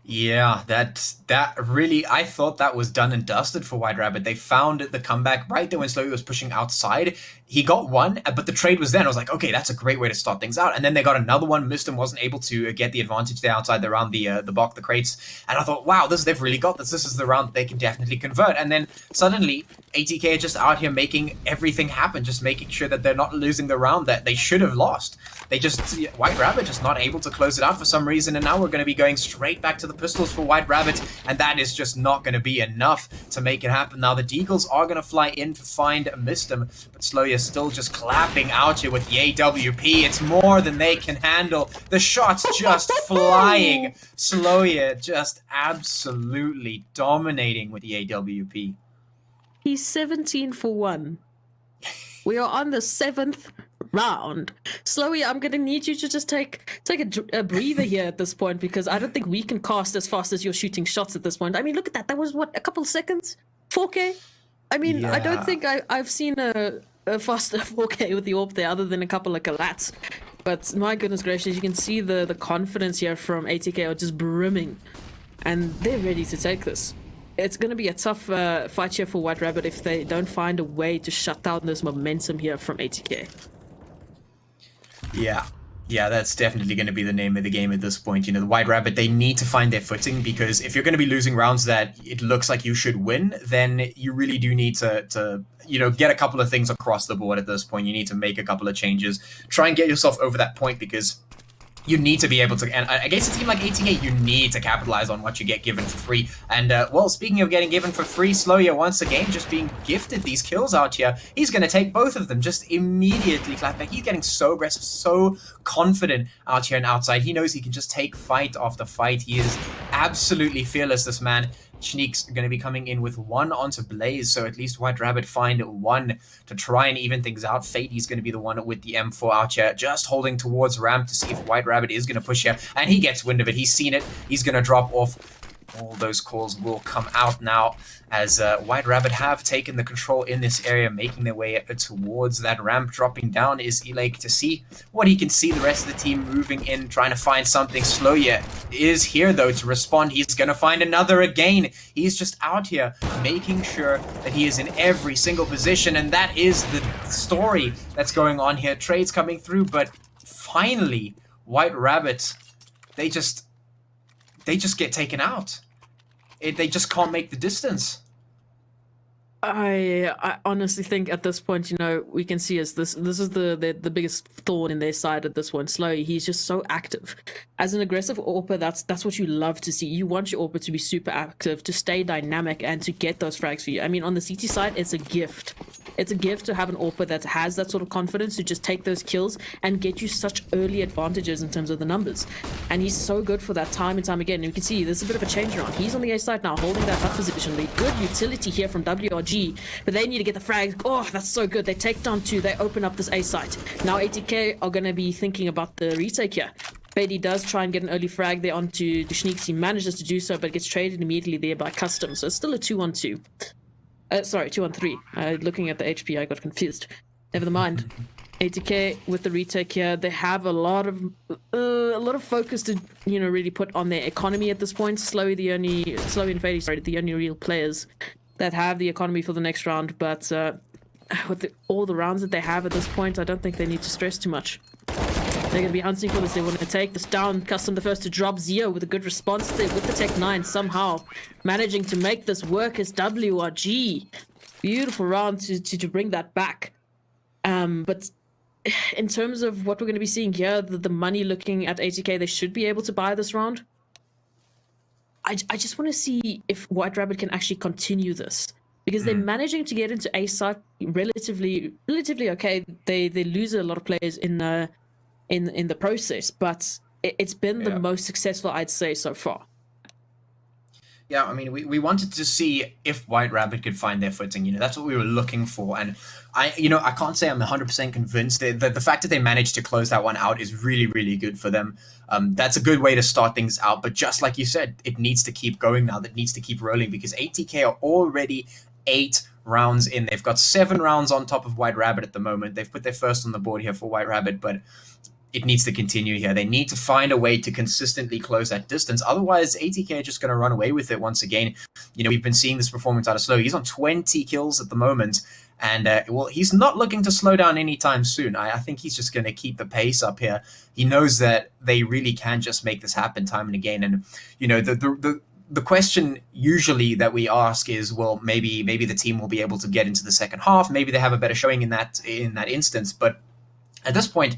Yeah, that really, I thought that was done and dusted for White Rabbit. They found the comeback right there when Slowy was pushing outside. He got one, but the trade was then. I was like, okay, that's a great way to start things out. And then they got another one. Mistim wasn't able to get the advantage there outside around the box, the crates. And I thought, wow, they've really got this. This is the round they can definitely convert. And then suddenly, 80k are just out here making everything happen, just making sure that they're not losing the round that they should have lost. White Rabbit just not able to close it out for some reason, and now we're going to be going straight back to the pistols for White Rabbit, and that is just not going to be enough to make it happen. Now the Deagles are going to fly in to find Mistim, but Slowy is still just clapping out here with the AWP. It's more than they can handle. The shots just flying. Slowy just absolutely dominating with the AWP. He's 17 for 1. We are on the 7th round. Slowy, I'm going to need you to just take a breather here at this point, because I don't think we can cast as fast as you're shooting shots at this point. I mean, look at that. That was, what, a couple of seconds? 4K? I mean, yeah. I don't think I've seen a faster 4K with the AWP there, other than a couple of Galats. But my goodness gracious, you can see the confidence here from 80k are just brimming. And they're ready to take this. It's going to be a tough fight here for White Rabbit if they don't find a way to shut down this momentum here from 80k. Yeah, that's definitely going to be the name of the game at this point. The White Rabbit, they need to find their footing, because if you're going to be losing rounds that it looks like you should win, then you really do need to get a couple of things across the board at this point. You need to make a couple of changes. Try and get yourself over that point, because you need to be able to, and against a team like 80k, you need to capitalize on what you get given for free. And, well, speaking of getting given for free, Slowy once again just being gifted these kills out here. He's going to take both of them, just immediately clap back. He's getting so aggressive, so confident out here and outside. He knows he can just take fight after fight. He is absolutely fearless, this man. Schneek's going to be coming in with 1 onto Blaze, so at least White Rabbit find 1 to try and even things out. Fady's going to be the one with the M4 out here, just holding towards ramp to see if White Rabbit is going to push here, and he gets wind of it. He's seen it. He's going to drop off. All those calls will come out now as White Rabbit have taken the control in this area, making their way towards that ramp. Dropping down is Elake to see what he can see. The rest of the team moving in, trying to find something. Slowy is here, though, to respond. He's going to find another again. He's just out here making sure that he is in every single position, and that is the story that's going on here. Trades coming through, but finally, White Rabbit, they just get taken out. They just can't make the distance. I honestly think at this point, we can see as this is the biggest thorn in their side at this point. Slowy, he's just so active. As an aggressive AWPer, that's what you love to see. You want your AWPer to be super active, to stay dynamic, and to get those frags for you. I mean, on the CT side, it's a gift it's a gift to have an AWPer that has that sort of confidence to just take those kills and get you such early advantages in terms of the numbers. And he's so good for that time and time again. And you can see there's a bit of a change around. He's on the A side now, holding that up position. The good utility here from WRG, but they need to get the frag. Oh, that's so good. They take down 2. They open up this A site. Now ATK are going to be thinking about the retake here. Fady does try and get an early frag there onto Sneaks. He manages to do so, but gets traded immediately there by Custom. So it's still a 2-on-2. Sorry, 2-on-3. Looking at the HP, I got confused. Never mind. ATK with the retake here. They have a lot of focus to really put on their economy at this point. Slowy and Fady, sorry, the only real players that have the economy for the next round. But with all the rounds that they have at this point, I don't think they need to stress too much. They're going to be hunting for this. They want to take this down. Custom the first to drop. Zeo with a good response there with the Tech 9, somehow managing to make this work as WRG. Beautiful round to bring that back. But in terms of what we're going to be seeing here, the money looking at ATK, they should be able to buy this round. I just want to see if White Rabbit can actually continue this. Because they're managing to get into A site relatively okay. They lose a lot of players in the process, but it's been the most successful, I'd say, so far. Yeah, I mean, we wanted to see if White Rabbit could find their footing. That's what we were looking for. And I can't say I'm 100% convinced. The fact that they managed to close that one out is really, really good for them. That's a good way to start things out. But just like you said, it needs to keep going now. That needs to keep rolling because ATK are already 8 rounds in. They've got 7 rounds on top of White Rabbit at the moment. They've put their first on the board here for White Rabbit, but it needs to continue here. They need to find a way to consistently close that distance. Otherwise, ATK are just going to run away with it once again. We've been seeing this performance out of Slow. He's on 20 kills at the moment, and he's not looking to slow down anytime soon. I think he's just going to keep the pace up here. He knows that they really can just make this happen time and again. And the question usually that we ask is, well, maybe the team will be able to get into the second half. Maybe they have a better showing in that instance, but at this point,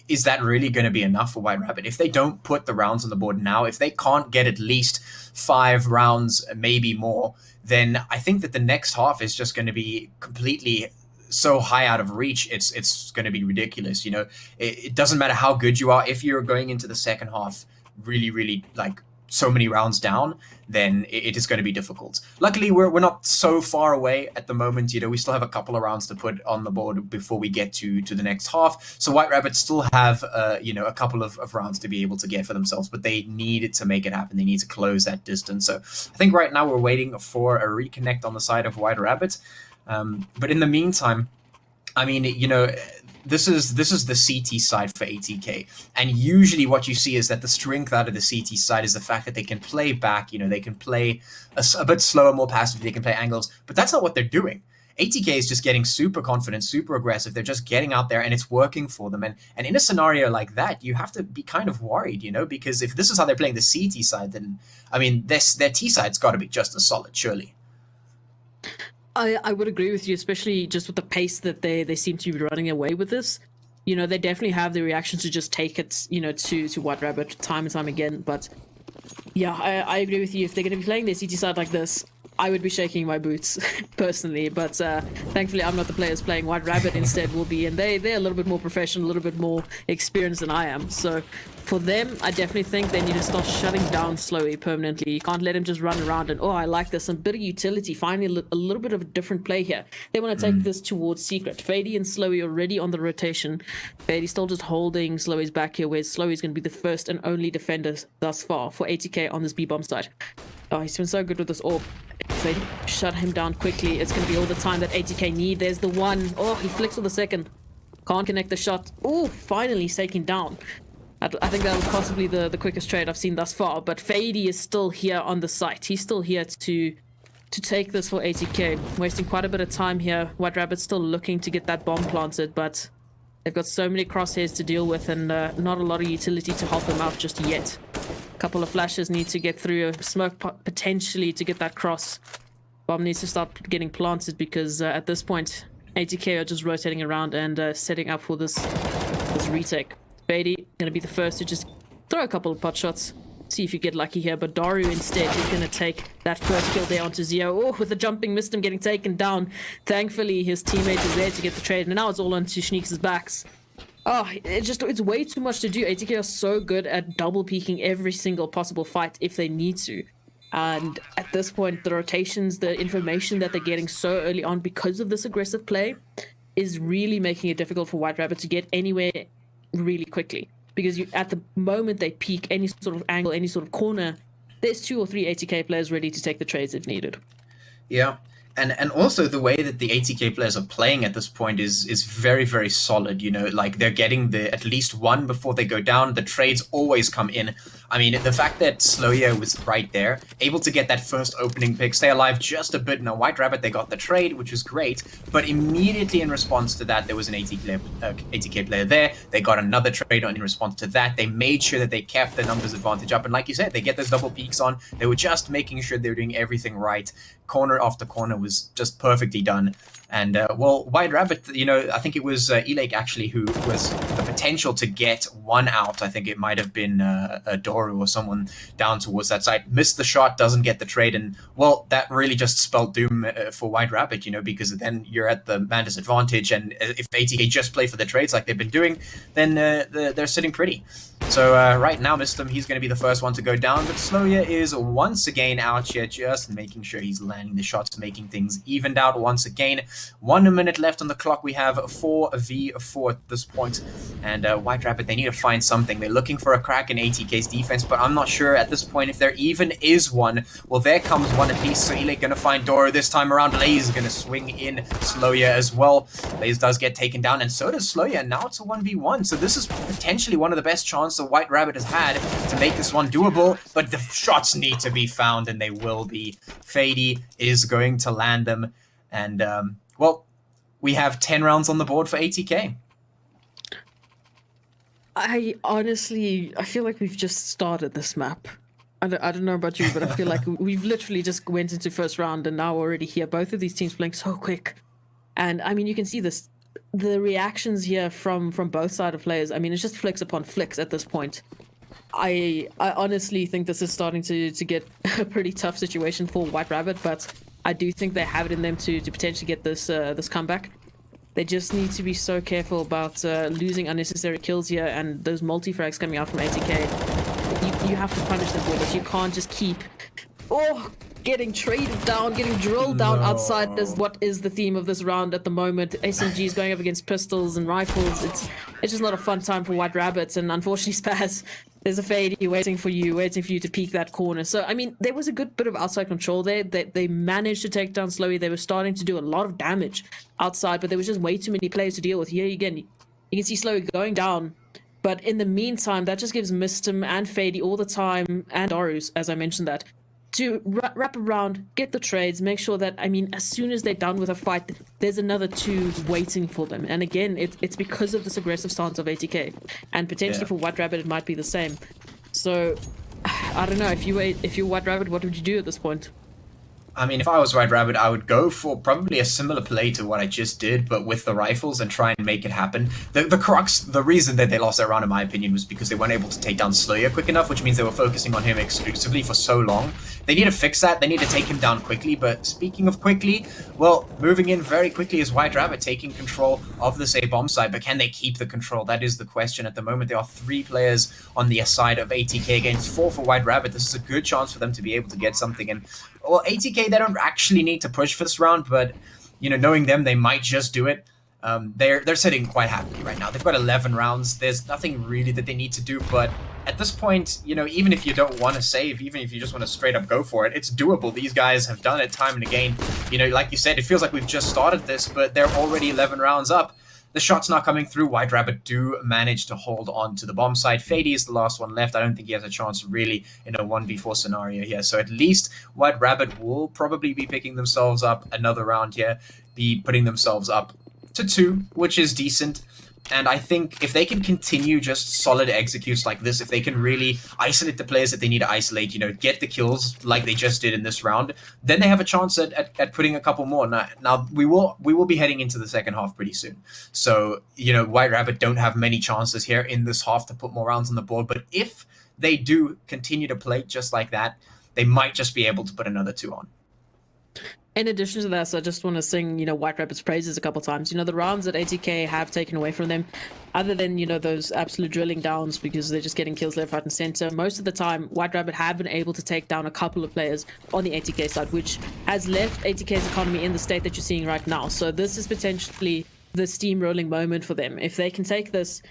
is that really going to be enough for White Rabbit? If they don't put the rounds on the board now, if they can't get at least 5 rounds, maybe more, then I think that the next half is just going to be completely so high out of reach. It's going to be ridiculous. It doesn't matter how good you are. If you're going into the second half really, really so many rounds down, then it is going to be difficult. Luckily, we're not so far away at the moment. We still have a couple of rounds to put on the board before we get to the next half. So White Rabbit still have a couple of rounds to be able to get for themselves, but they need to make it happen. They need to close that distance. So I think right now we're waiting for a reconnect on the side of White Rabbit. But in the meantime, I mean, this is the CT side for ATK, and usually what you see is that the strength out of the CT side is the fact that they can play back. They can play a bit slower, more passively. They can play angles, but that's not what they're doing. ATK is just getting super confident, super aggressive. They're just getting out there, and it's working for them. And in a scenario like that, you have to be kind of worried, because if this is how they're playing the CT side, then I mean, their T side's got to be just as solid, surely. I would agree with you, especially just with the pace that they seem to be running away with this. They definitely have the reaction to just take it, to White Rabbit time and time again. But yeah, I agree with you. If they're going to be playing their CT side like this, I would be shaking my boots personally. But thankfully, I'm not the players playing. White Rabbit instead will be, and they're a little bit more professional, a little bit more experienced than I am. So for them, I definitely think they need to start shutting down Slowy permanently. You can't let him just run around and, I like this. Some bit of utility, finally a little bit of a different play here. They want to take this towards Secret. Fady and Slowy already on the rotation. Fady still just holding Slowy's back here, where Slowy's going to be the first and only defender thus far for ATK on this B-bomb side. Oh, he's been so good with this orb. Fady shut him down quickly. It's going to be all the time that ATK need. There's the one. Oh, he flicks with the second. Can't connect the shot. Oh, finally he's taken down. I think that was possibly the quickest trade I've seen thus far, but Fady is still here on the site. He's still here to take this for ATK. Wasting quite a bit of time here. White Rabbit's still looking to get that bomb planted, but they've got so many crosshairs to deal with and not a lot of utility to help them out just yet. A couple of flashes need to get through, smoke potentially to get that cross. Bomb needs to start getting planted because at this point, ATK are just rotating around and setting up for this retake. Fady going to be the first to just throw a couple of pot shots. see if you get lucky here. But Daru instead is going to take that first kill there onto Zio. Oh, with the jumping, missed him getting taken down. Thankfully, his teammate is there to get the trade, and now it's all onto Schneeks' backs. Oh, it's way too much to do. ATK are so good at double peeking every single possible fight if they need to. And at this point, the rotations, the information that they're getting so early on because of this aggressive play is really making it difficult for White Rabbit to get anywhere really quickly. Because at the moment they peek any sort of angle, any sort of corner, there's 2 or 3 ATK players ready to take the trades if needed. Yeah. And also the way that the ATK players are playing at this point is very, very solid. You know, like they're getting the at least one before they go down. The trades always come in. I mean, the fact that Sloya was right there, able to get that first opening pick, stay alive just a bit. Now, White Rabbit, they got the trade, which was great. But immediately in response to that, there was an ATK player there. They got another trade in response to that. They made sure that they kept the numbers advantage up. And like you said, they get those double peaks on. They were just making sure they were doing everything right. Corner after corner was just perfectly done. And, well, White Rabbit, you know, I think it was Elake actually who was the potential to get one out. I think it might have been Doru or someone down towards that side. Missed the shot, doesn't get the trade. And, well, that really just spelled doom for White Rabbit, you know, because then you're at the man disadvantage. And if ATK just play for the trades like they've been doing, then they're sitting pretty. So right now, missed him. He's going to be the first one to go down. But Sloya is once again out here, just making sure he's landing the shots, making things evened out once again. 1 minute left on the clock. We have 4v4 at this point. And White Rabbit, they need to find something. They're looking for a crack in ATK's defense, but I'm not sure at this point if there even is one. Well, there comes one apiece. So Elake going to find Doro this time around. Blaze is going to swing in Sloya as well. Blaze does get taken down, and so does Sloya. Now it's a 1v1. So this is potentially one of the best chances the White Rabbit has had to make this one doable, but the shots need to be found, and they will be. Fady is going to land them, and well, we have 10 rounds on the board for ATK. I feel like we've just started this map. I don't know about you, but I feel like we've literally just went into first round and now already here. Both of these teams playing so quick, and I mean, you can see this. The reactions here from both side of players, I mean, it's just flicks upon flicks at this point. I honestly think this is starting to get a pretty tough situation for White Rabbit, but I do think they have it in them to potentially get this this comeback. They just need to be so careful about losing unnecessary kills here, and those multi-frags coming out from ATK. You have to punish them for this. You can't just keep getting traded down, getting drilled down outside is what is the theme of this round at the moment. SMGs going up against pistols and rifles. It's just not a fun time for White Rabbits, and unfortunately, Spaz, there's a Fady waiting for you to peek that corner. So, I mean, there was a good bit of outside control there. They managed to take down Slowy. They were starting to do a lot of damage outside, but there was just way too many players to deal with. Here again, you can see Slowy going down. But in the meantime, that just gives Mistim and Fady all the time, and Arus, as I mentioned that, to wrap around, get the trades, make sure that, I mean, as soon as they're done with a fight, there's another 2 waiting for them. And again, it's because of this aggressive stance of ATK. And potentially for White Rabbit, it might be the same. So, I don't know, if you're White Rabbit, what would you do at this point? I mean, if I was White Rabbit, I would go for probably a similar play to what I just did, but with the rifles and try and make it happen. The crux, the reason that they lost that round, in my opinion, was because they weren't able to take down Slayer quick enough, which means they were focusing on him exclusively for so long. They need to fix that. They need to take him down quickly, but speaking of quickly, well, moving in very quickly is White Rabbit taking control of this A-bomb side, but can they keep the control? That is the question at the moment. There are 3 players on the side of ATK against 4 for White Rabbit. This is a good chance for them to be able to get something, and well, ATK, they don't actually need to push for this round, but, you know, knowing them, they might just do it. They're sitting quite happily right now. They've got 11 rounds. There's nothing really that they need to do, but at this point, you know, even if you don't want to save, even if you just want to straight up go for it, it's doable. These guys have done it time and again. You know, like you said, it feels like we've just started this, but they're already 11 rounds up. The shot's not coming through. White Rabbit do manage to hold on to the bomb side. Fady is the last one left. I don't think he has a chance really in a 1v4 scenario here. So at least White Rabbit will probably be picking themselves up another round here, be putting themselves up to 2, which is decent. And I think if they can continue just solid executes like this, if they can really isolate the players that they need to isolate, you know, get the kills like they just did in this round, then they have a chance at putting a couple more. Now we will be heading into the second half pretty soon. So, you know, White Rabbit don't have many chances here in this half to put more rounds on the board. But if they do continue to play just like that, they might just be able to put another 2 on. In addition to that, so I just want to sing, White Rabbit's praises a couple times. The rounds that ATK have taken away from them, other than, those absolute drilling downs because they're just getting kills left, right, and center, most of the time, White Rabbit have been able to take down a couple of players on the ATK side, which has left ATK's economy in the state that you're seeing right now. So this is potentially the steamrolling moment for them. If they can take this,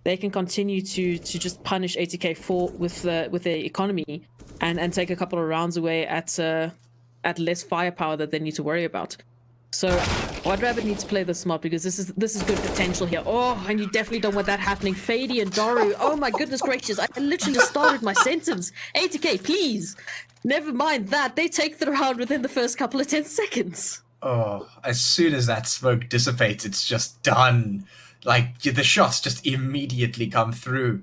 they can continue to just punish ATK with their economy and take a couple of rounds away at less firepower that they need to worry about. So White Rabbit needs to play this smart because this is good potential here. Oh, and you definitely don't want that happening. Fady and Doru, oh my goodness gracious, I literally just started my sentence. ATK, please. Never mind that, they take the round within the first couple of 10 seconds. Oh, as soon as that smoke dissipates, it's just done. Like, the shots just immediately come through.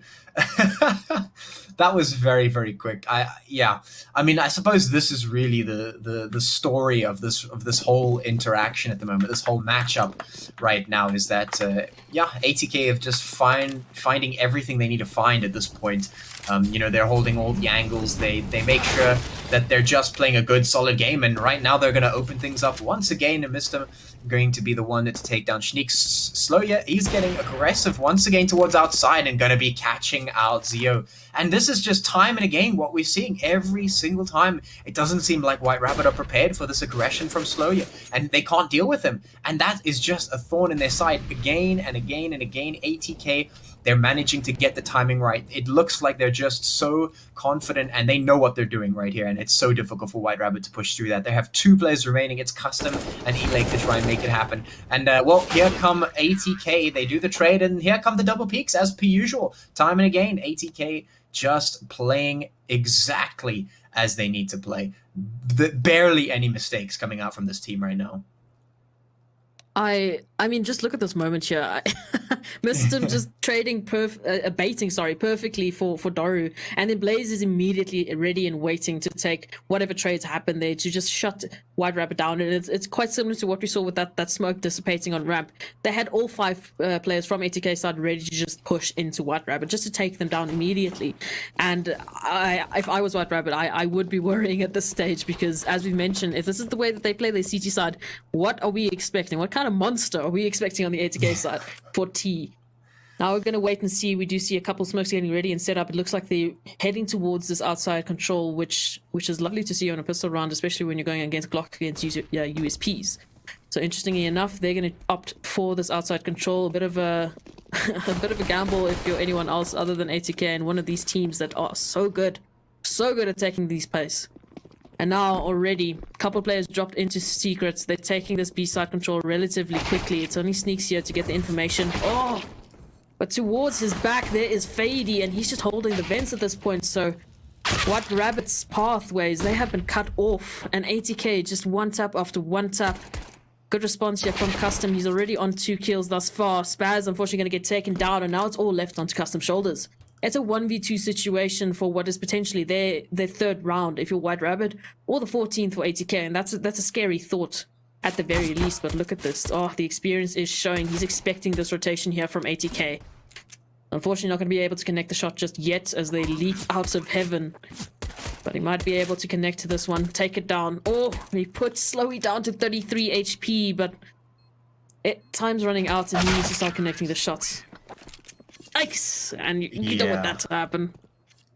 That was very, very quick. I mean, I suppose this is really the story of this whole interaction at the moment, this whole matchup right now, is that ATK have just finding everything they need to find at this point. They're holding all the angles. They make sure that they're just playing a good, solid game, and right now they're going to open things up once again. And Mr. going to be the one to take down Schneek. Sloya, he's getting aggressive once again towards outside and going to be catching out Zio. And this is just time and again what we're seeing every single time. It doesn't seem like White Rabbit are prepared for this aggression from Sloya, and they can't deal with him. And that is just a thorn in their side again and again and again. ATK, they're managing to get the timing right. It looks like they're just so confident and they know what they're doing right here, and it's so difficult for White Rabbit to push through that. They have 2 players remaining. It's Custom and E-Lake to try and make it happen. And, here come ATK. They do the trade, and here come the double peaks as per usual. Time and again, ATK just playing exactly as they need to play. Barely any mistakes coming out from this team right now. I mean, just look at this moment here. Missed him just trading baiting perfectly for Doru, and then Blaze is immediately ready and waiting to take whatever trades happen there to just shut White Rabbit down. And it's quite similar to what we saw with that smoke dissipating on ramp. They had all 5 players from ATK side ready to just push into White Rabbit just to take them down immediately. And if I was White Rabbit, I would be worrying at this stage because, as we mentioned, if this is the way that they play their CT side, what are we expecting? What kind of monster are we expecting on the ATK side for T? Now we're going to wait and see. We do see a couple smokes getting ready and set up. It looks like they're heading towards this outside control, which is lovely to see on a pistol round, especially when you're going against Glock against USPs. So interestingly enough, they're going to opt for this outside control. A bit of a gamble if you're anyone else other than ATK and one of these teams that are so good at taking these plays. And now already a couple of players dropped into secrets. They're taking this B-side control relatively quickly. It's only Sneaks here to get the information. Oh, but towards his back there is Fady, and he's just holding the vents at this point. So White Rabbit's pathways, they have been cut off, and ATK just one tap after one tap. Good response here from Custom. He's already on 2 kills thus far. Spaz unfortunately going to get taken down, and now it's all left onto Custom's shoulders. It's a 1v2 situation for what is potentially their 3rd round if you're White Rabbit, or the 14th for ATK, and that's a scary thought at the very least. But look at this. Oh, the experience is showing. He's expecting this rotation here from ATK. Unfortunately, not going to be able to connect the shot just yet as they leap out of heaven. But he might be able to connect to this one. Take it down. Oh, he puts Slowy down to 33 HP, but time's running out and he needs to start connecting the shots. Yikes! And you don't want that to happen.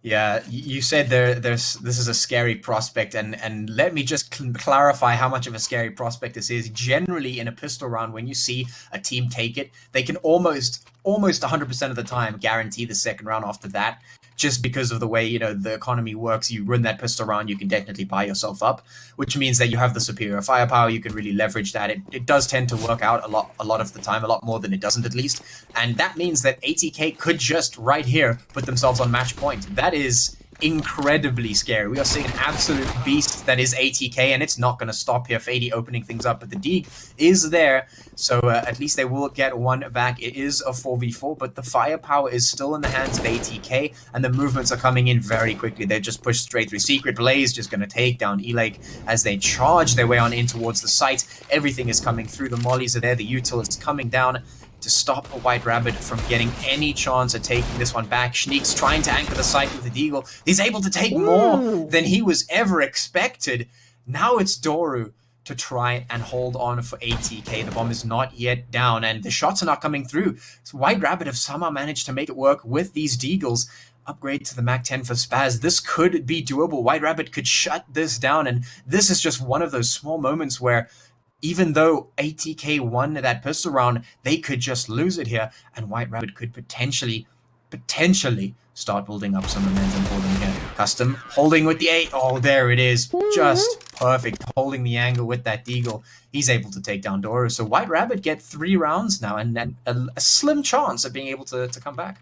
Yeah, you said this is a scary prospect, and let me just clarify how much of a scary prospect this is. Generally, in a pistol round, when you see a team take it, they can almost 100% of the time guarantee the second round after that. Just because of the way, the economy works, you run that pistol round, you can definitely buy yourself up, which means that you have the superior firepower, you can really leverage that. It does tend to work out a lot of the time, a lot more than it doesn't at least. And that means that ATK could just right here put themselves on match point. That is incredibly scary. We are seeing an absolute beast that is ATK, and it's not going to stop here. Fady opening things up, but the Deeg is there, so at least they will get one back. It is a 4v4, but the firepower is still in the hands of ATK, and the movements are coming in very quickly. They just push straight through. Secret Blaze just going to take down E-Lake as they charge their way on in towards the site. Everything is coming through. The mollies are there. The util is coming down. to stop a White Rabbit from getting any chance at taking this one back. Schneek's trying to anchor the site with the Deagle. He's able to take more than he was ever expected. Now it's Doru to try and hold on for ATK. The bomb is not yet down, and the shots are not coming through. So White Rabbit have somehow managed to make it work with these Deagles. Upgrade to the Mac 10 for Spaz. This could be doable. White Rabbit could shut this down, and this is just one of those small moments where even though ATK won that pistol round, they could just lose it here, and White Rabbit could potentially start building up some momentum for them here. Custom holding with the 8. Oh, there it is. Just perfect. Holding the angle with that Deagle. He's able to take down Doru. So White Rabbit get 3 rounds now, and then a slim chance of being able to come back.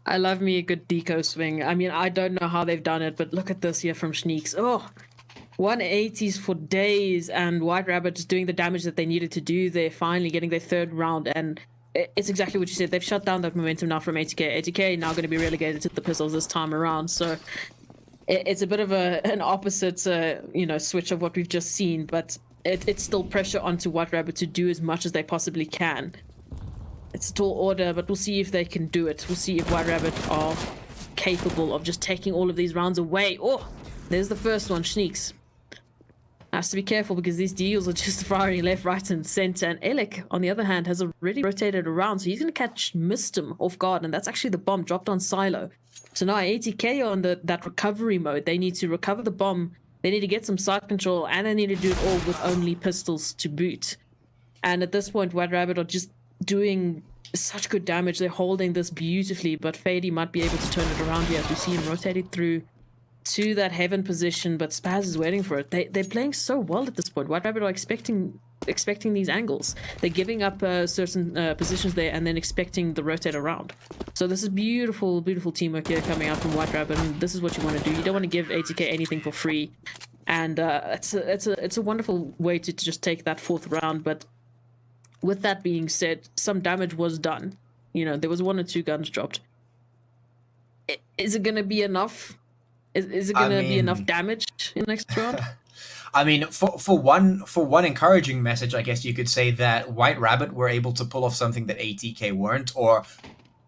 I love me a good deco swing. I mean, I don't know how they've done it, but look at this here from Schneeks. Oh, 180s for days, and White Rabbit just doing the damage that they needed to do. They're finally getting their 3rd round, and it's exactly what you said. They've shut down that momentum now from ATK. ATK now going to be relegated to the pistols this time around, so it's a bit of an opposite, switch of what we've just seen, but it's still pressure onto White Rabbit to do as much as they possibly can. It's a tall order, but we'll see if they can do it. We'll see if White Rabbit are capable of just taking all of these rounds away. Oh, there's the first one, Schneeks. Has to be careful because these deals are just firing left, right, and center. And Elec, on the other hand, has already rotated around, so he's going to catch Mistim off guard, and that's actually the bomb dropped on Silo. So now ATK are on that recovery mode. They need to recover the bomb, they need to get some side control, and they need to do it all with only pistols to boot. And at this point, White Rabbit are just doing such good damage. They're holding this beautifully, but Fady might be able to turn it around here as we see him rotated through to that heaven position, but Spaz is waiting for it. They're playing so well at this point. White Rabbit are expecting these angles. They're giving up certain positions there and then expecting the rotate around. So this is beautiful, beautiful teamwork here coming out from White Rabbit, and this is what you want to do. You don't want to give ATK anything for free, and it's a wonderful way to just take that 4th round. But with that being said, some damage was done. You know, there was 1 or 2 guns dropped. Is it going to be enough? Is it going to be enough damage in the next round? I mean, for one encouraging message, I guess you could say that White Rabbit were able to pull off something that ATK weren't, or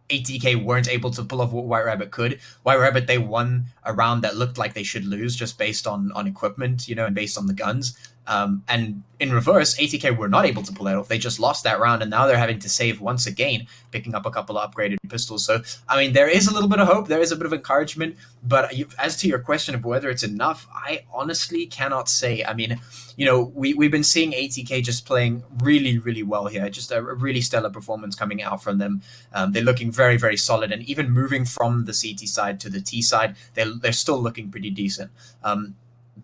ATK weren't able to pull off what White Rabbit could. White Rabbit, they won a round that looked like they should lose just based on equipment, and based on the guns. And in reverse, ATK were not able to pull that off. They just lost that round, and now they're having to save once again, picking up a couple of upgraded pistols. So, I mean, there is a little bit of hope. There is a bit of encouragement. But as to your question of whether it's enough, I honestly cannot say. I mean, we've been seeing ATK just playing really, really well here. Just a really stellar performance coming out from them. They're looking very, very solid. And even moving from the CT side to the T side, they're still looking pretty decent.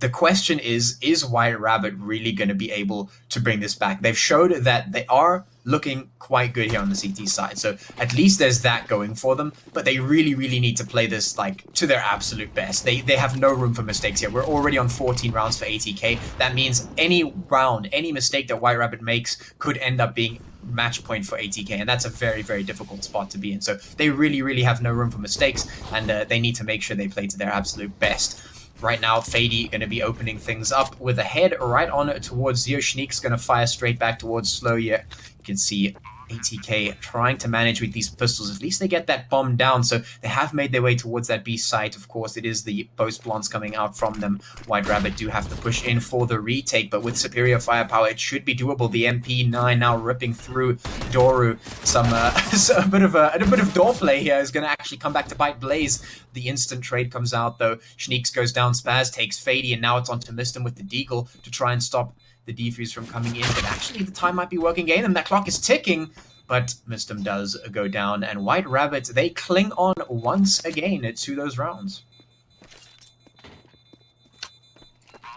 The question is White Rabbit really going to be able to bring this back? They've showed that they are looking quite good here on the CT side, so at least there's that going for them, but they really, really need to play this to their absolute best. They have no room for mistakes here. We're already on 14 rounds for ATK. That means any round, any mistake that White Rabbit makes could end up being match point for ATK, and that's a very, very difficult spot to be in. So they really, really have no room for mistakes, and they need to make sure they play to their absolute best. Right now, Fady going to be opening things up with a head right on it towards Zio. Schneek's going to fire straight back towards Slow. You can see ATK trying to manage with these pistols. At least they get that bomb down, so they have made their way towards that B site. Of course, it is the post blondes coming out from them. White Rabbit do have to push in for the retake, but with superior firepower, it should be doable. The MP9 now ripping through Doru. A bit of door play here is going to actually come back to bite Blaze. The instant trade comes out though. Schneeks goes down, Spaz takes Fady, and now it's on to Mistim with the Deagle to try and stop the defuse from coming in, but actually the time might be working again, and that clock is ticking, but Mistim does go down, and White Rabbit, they cling on once again to those rounds.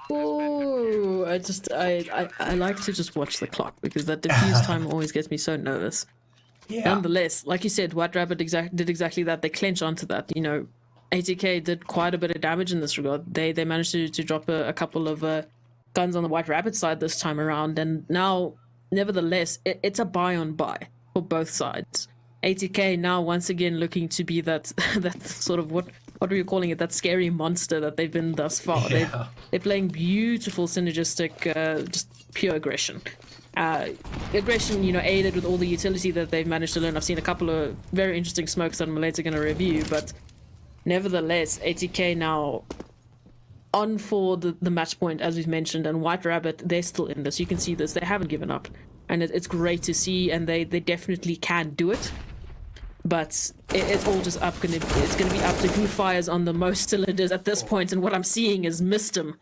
Oh, I like to just watch the clock, because that defuse time always gets me so nervous. Yeah. Nonetheless, like you said, White Rabbit did exactly that. They clench onto that. ATK did quite a bit of damage in this regard. They managed to drop a couple of guns on the White Rabbit side this time around, and now, nevertheless, it's a buy on buy for both sides. ATK now once again looking to be that sort of what are you calling it? That scary monster that they've been thus far. Yeah. They're playing beautiful synergistic, just pure aggression. Aggression, aided with all the utility that they've managed to learn. I've seen a couple of very interesting smokes that I'm later going to review, but nevertheless, ATK now on for the match point, as we've mentioned, and White Rabbit, they're still in this. You can see this. They haven't given up, and it's great to see, and they definitely can do it. But it's all just it's gonna be up to who fires on the most cylinders at this point, and what I'm seeing is Mistim.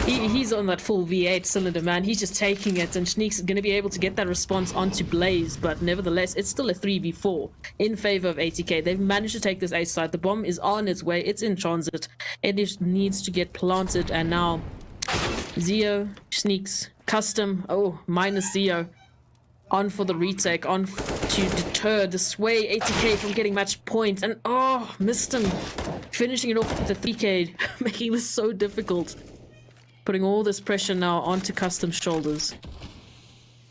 He's on that full V8 cylinder, man. He's just taking it, and Sneak's gonna be able to get that response onto Blaze, but nevertheless, it's still a 3v4 in favor of ATK. They've managed to take this A side. The bomb is on its way. It's in transit. It just needs to get planted, and now Zeo, Sneaks, Custom, minus Zeo, on for the retake, on to deter, dissuade ATK from getting match point, and missed him, finishing it off with the 3K, making this so difficult, putting all this pressure now onto Custom's shoulders.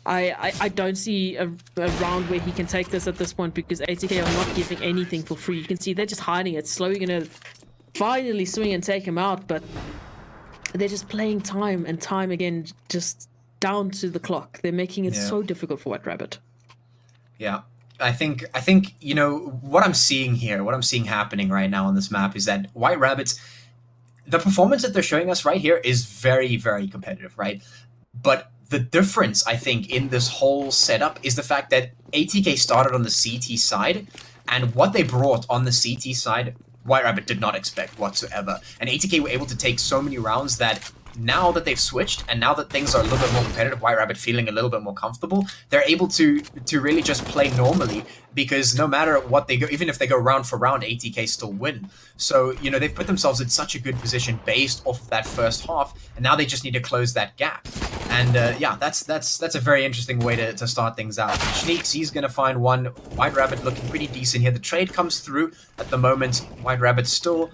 I don't see a round where he can take this at this point, because ATK are not giving anything for free. You can see they're just hiding it, slowly gonna finally swing and take him out, but they're just playing time and time again, just down to the clock. They're making it so difficult for White Rabbit. Yeah. I think what I'm seeing here, what I'm seeing happening right now on this map is that White Rabbits, the performance that they're showing us right here is very, very competitive, right? But the difference, I think, in this whole setup is the fact that ATK started on the CT side, and what they brought on the CT side, White Rabbit did not expect whatsoever. And ATK were able to take so many rounds that now that they've switched, and now that things are a little bit more competitive, White Rabbit feeling a little bit more comfortable, they're able to really just play normally, because no matter what they go, even if they go round for round, ATK still win. So, they've put themselves in such a good position based off of that first half, and now they just need to close that gap. And that's a very interesting way to start things out. Schneeks, he's going to find one. White Rabbit looking pretty decent here. The trade comes through at the moment. White Rabbit still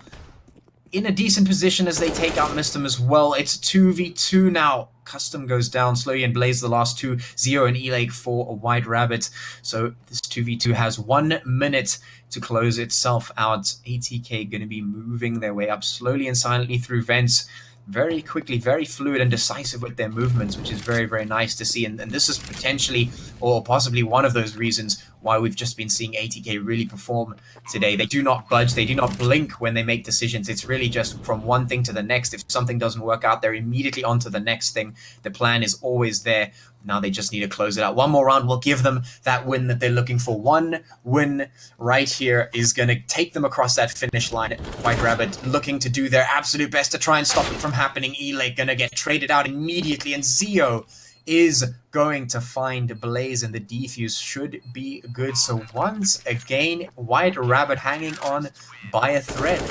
in a decent position as they take out Mistim as well. It's 2v2 now. Custom goes down slowly, and Blaze the last two. Zeo and E-Lake for a White Rabbit. So this 2v2 has 1 minute to close itself out. ATK going to be moving their way up slowly and silently through vents. Very quickly, very fluid and decisive with their movements, which is very, very nice to see. And this is potentially or possibly one of those reasons why we've just been seeing ATK really perform today. They do not budge, they do not blink when they make decisions. It's really just from one thing to the next. If something doesn't work out, they're immediately on to the next thing. The plan is always there. Now they just need to close it out. One more round will give them that win that they're looking for. One win right here is going to take them across that finish line. White Rabbit looking to do their absolute best to try and stop it from happening. E-Lake going to get traded out immediately, and Zeo is going to find Blaze, and the defuse should be good. So once again, White Rabbit hanging on by a thread.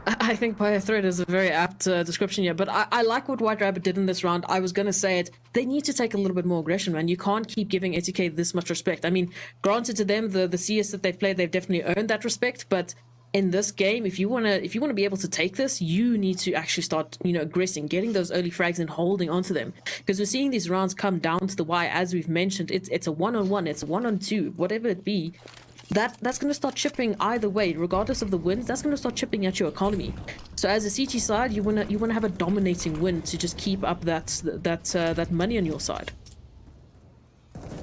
I think by a thread is a very apt description here, but I like what White Rabbit did in this round. I was going to say it. They need to take a little bit more aggression, man. You can't keep giving ATK this much respect. I mean, granted to them, the CS that they've played, they've definitely earned that respect, but in this game, if you want to be able to take this, you need to actually start, aggressing, getting those early frags and holding onto them. Because we're seeing these rounds come down to the wire, as we've mentioned. It's a one-on-one, it's a one-on-two, whatever it be. That's going to start chipping either way, regardless of the wins. That's going to start chipping at your economy. So as a CT side, you wanna have a dominating win to just keep up that money on your side.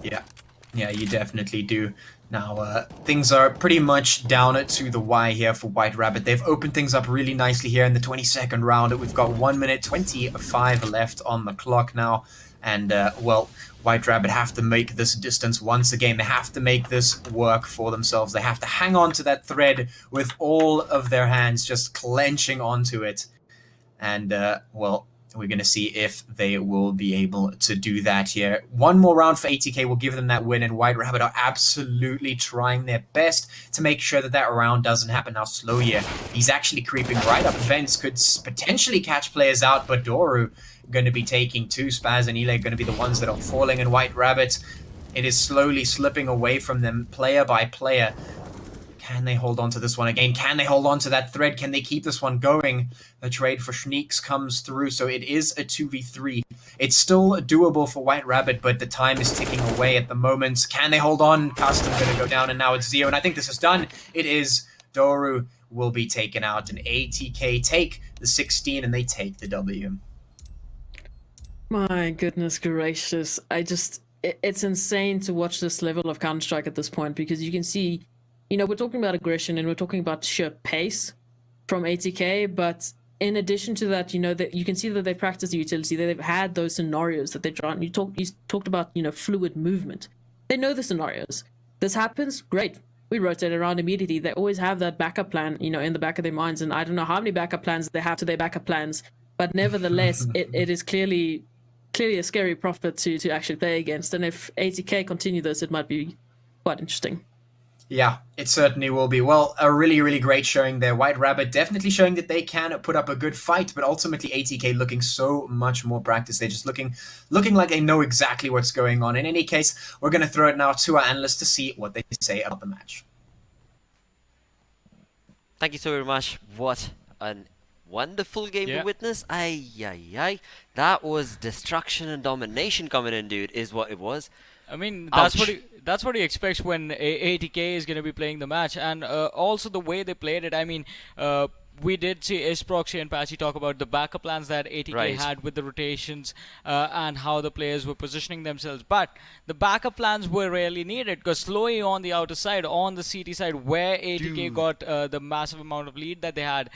Yeah, you definitely do. Now things are pretty much down to the wire here for White Rabbit. They've opened things up really nicely here in the 22nd round. We've got 1 minute 25 left on the clock now, and White Rabbit have to make this distance once again. They have to make this work for themselves. They have to hang on to that thread with all of their hands, just clenching onto it. And, we're going to see if they will be able to do that here. One more round for ATK will give them that win, and White Rabbit are absolutely trying their best to make sure that round doesn't happen. Now, Slow here, he's actually creeping right up. Vents could potentially catch players out, but Doru going to be taking two. Spaz and Ile going to be the ones that are falling, and White Rabbit, it is slowly slipping away from them player by player. Can they hold on to this one again? Can they hold on to that thread? Can they keep this one going? The trade for Schneeks comes through, so it is a 2v3. It's still doable for White Rabbit, but the time is ticking away at the moment. Can they hold on? Custom going to go down, and now it's Zeo, and I think this is done. It is. Doru will be taken out, and ATK take the 16, and they take the W. My goodness gracious. It's insane to watch this level of Counter-Strike at this point because you can see, we're talking about aggression and we're talking about sheer pace from ATK, but in addition to that, that you can see that they've practiced the utility, they've had those scenarios that they're trying. You talked about, fluid movement. They know the scenarios. This happens, great. We rotate around immediately. They always have that backup plan, in the back of their minds, and I don't know how many backup plans they have to their backup plans, but nevertheless, it is clearly a scary prophet to actually play against. And if ATK continue this, it might be quite interesting. Yeah, it certainly will be. Well, a really, really great showing there. White Rabbit definitely showing that they can put up a good fight, but ultimately ATK looking so much more practiced. They're just looking like they know exactly what's going on. In any case, we're going to throw it now to our analysts to see what they say about the match. Thank you so very much. What an wonderful game to witness. Ay. That was destruction and domination coming in, dude, is what it was. I mean, that's what he expects when ATK is going to be playing the match, and also the way they played it. I mean, we did see Isproxy and Patchy talk about the backup plans that ATK had with the rotations and how the players were positioning themselves. But the backup plans were rarely needed because Slowy on the outer side, on the CT side, where ATK got the massive amount of lead that they had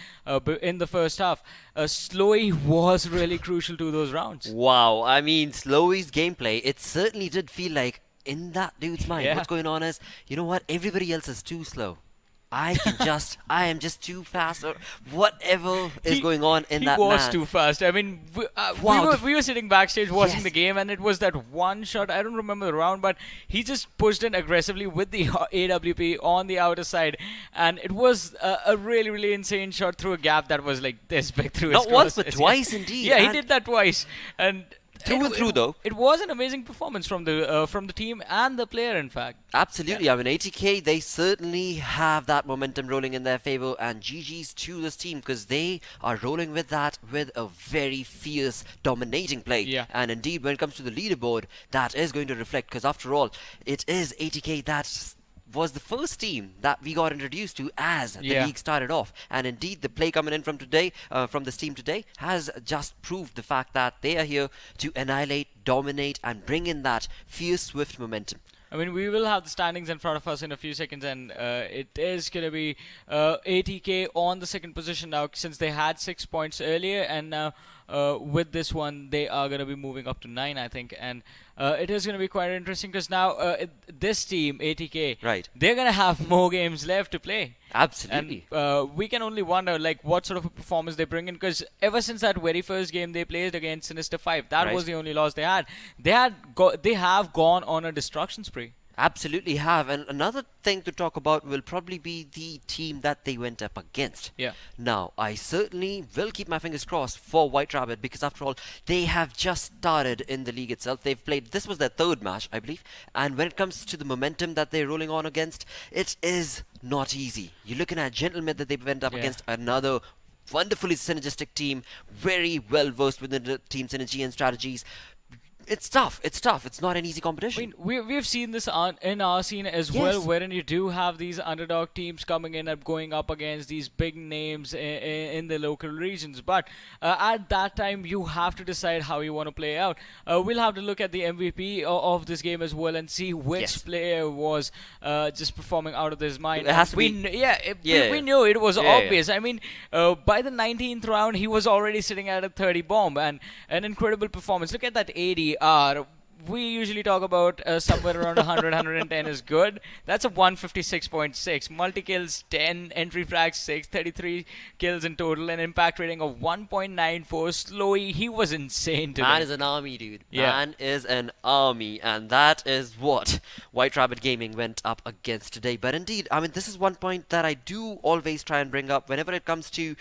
in the first half, Slowy was really crucial to those rounds. Wow, I mean, Slowy's gameplay, it certainly did feel like in that dude's mind, what's going on is, you know what, everybody else is too slow. I am just too fast, or whatever is going on in that man. He was too fast. I mean, we were sitting backstage watching the game, and it was that one shot. I don't remember the round, but he just pushed in aggressively with the AWP on the outer side, and it was a really, really insane shot through a gap that was like this big through his Not once, but twice indeed. Yeah, he did that twice, and through and through, though. It was an amazing performance from the team and the player, in fact. Absolutely. I mean, ATK, they certainly have that momentum rolling in their favor, and GG's to this team because they are rolling with that with a very fierce, dominating play. Yeah. And indeed, when it comes to the leaderboard, that is going to reflect because after all, it is ATK that was the first team that we got introduced to as the league started off, and indeed the play coming in from this team today has just proved the fact that they are here to annihilate, dominate, and bring in that fierce, swift momentum. I mean, we will have the standings in front of us in a few seconds, and it is going to be ATK on the second position now since they had 6 points earlier, and now with this one they are going to be moving up to 9, I think, and it is going to be quite interesting because now this team, ATK, they're going to have more games left to play. Absolutely. And we can only wonder like what sort of a performance they bring in because ever since that very first game they played against Sinister 5, that was the only loss they had. They have gone on a destruction spree. Absolutely have. And another thing to talk about will probably be the team that they went up against. Yeah. Now, I certainly will keep my fingers crossed for White Rabbit because after all, they have just started in the league itself. They've played, this was their third match, I believe. And when it comes to the momentum that they're rolling on against, it is not easy. You're looking at Gentlemen that they went up against, another wonderfully synergistic team, very well versed within the team synergy and strategies. It's tough. It's not an easy competition. I mean, we've seen this in our scene as well, wherein you do have these underdog teams coming in and going up against these big names in the local regions. But at that time, you have to decide how you want to play out. We'll have to look at the MVP of this game as well and see which player was just performing out of his mind. It has to we knew it was obvious. I mean, by the 19th round, he was already sitting at a 30 bomb and an incredible performance. Look at that AD. We usually talk about somewhere around 100, 110 is good. That's a 156.6. Multi-kills 10, entry frags 6, 33 kills in total, an impact rating of 1.94. Slowy, he was insane today. Man is an army, dude. Man is an army, and that is what White Rabbit Gaming went up against today. But indeed, I mean, this is one point that I do always try and bring up whenever it comes to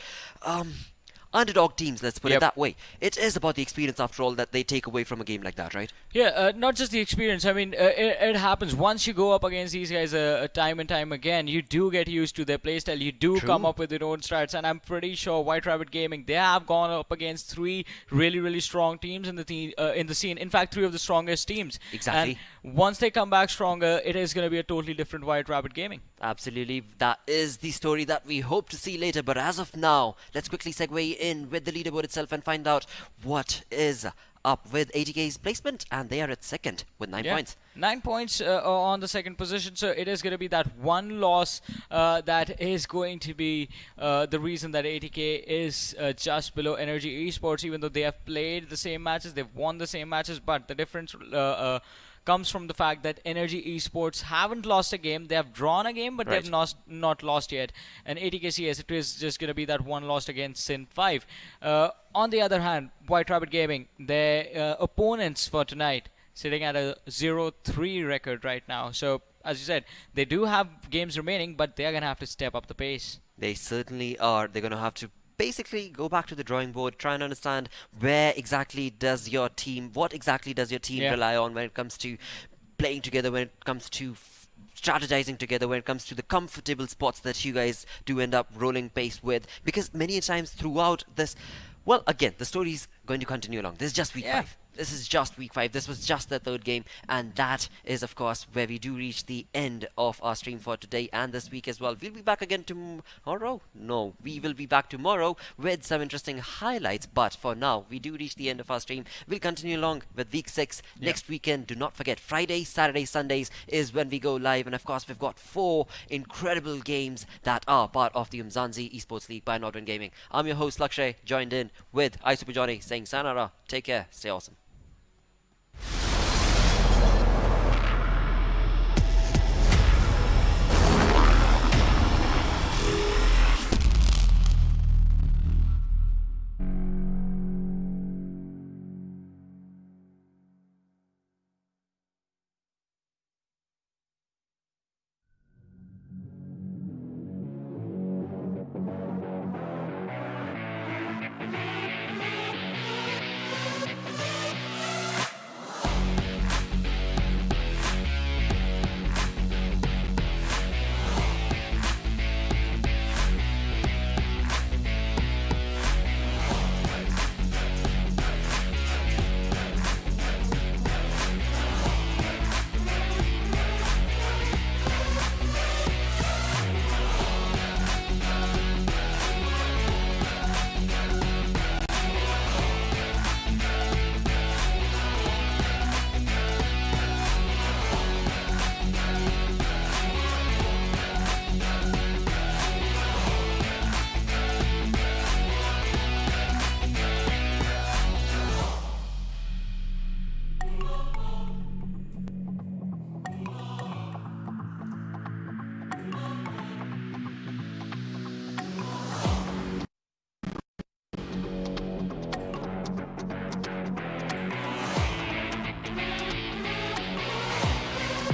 underdog teams, let's put it that way. It is about the experience, after all, that they take away from a game like that, right? Yeah, not just the experience. I mean, it happens. Once you go up against these guys time and time again, you do get used to their playstyle. You do come up with your own strats. And I'm pretty sure White Rabbit Gaming, they have gone up against 3 really, really strong teams in the scene. In fact, 3 of the strongest teams. Exactly. And once they come back stronger, it is going to be a totally different White Rabbit Gaming. Absolutely. That is the story that we hope to see later. But as of now, let's quickly segue in with the leaderboard itself and find out what is up with ATK's placement, and they are at second with 9 points. 9 points on the second position, so it is going to be that one loss that is going to be the reason that ATK is just below Energy Esports, even though they have played the same matches, they've won the same matches, but the difference comes from the fact that Energy Esports haven't lost a game. They have drawn a game, but they have not lost yet. And ATKCS, it is just going to be that one lost against Sin 5. On the other hand, White Rabbit Gaming, their opponents for tonight, sitting at a 0-3 record right now. So, as you said, they do have games remaining, but they are going to have to step up the pace. They certainly are. They're going to have to basically go back to the drawing board, try and understand what exactly does your team rely on when it comes to playing together, when it comes to strategizing together, when it comes to the comfortable spots that you guys do end up rolling pace with. Because many times throughout this, well, again, the story's going to continue along. This is just week 5. This is just week 5. This was just the third game, and that is, of course, where we do reach the end of our stream for today and this week as well. We'll be back again tomorrow. No, we will be back tomorrow with some interesting highlights. But for now, we do reach the end of our stream. We'll continue along with week 6 next weekend. Do not forget, Fridays, Saturdays, Sundays is when we go live, and of course, we've got 4 incredible games that are part of the Umzansi Esports League by Nodwin Gaming. I'm your host Lakshay, joined in with Super Johnny saying sayonara. Take care. Stay awesome.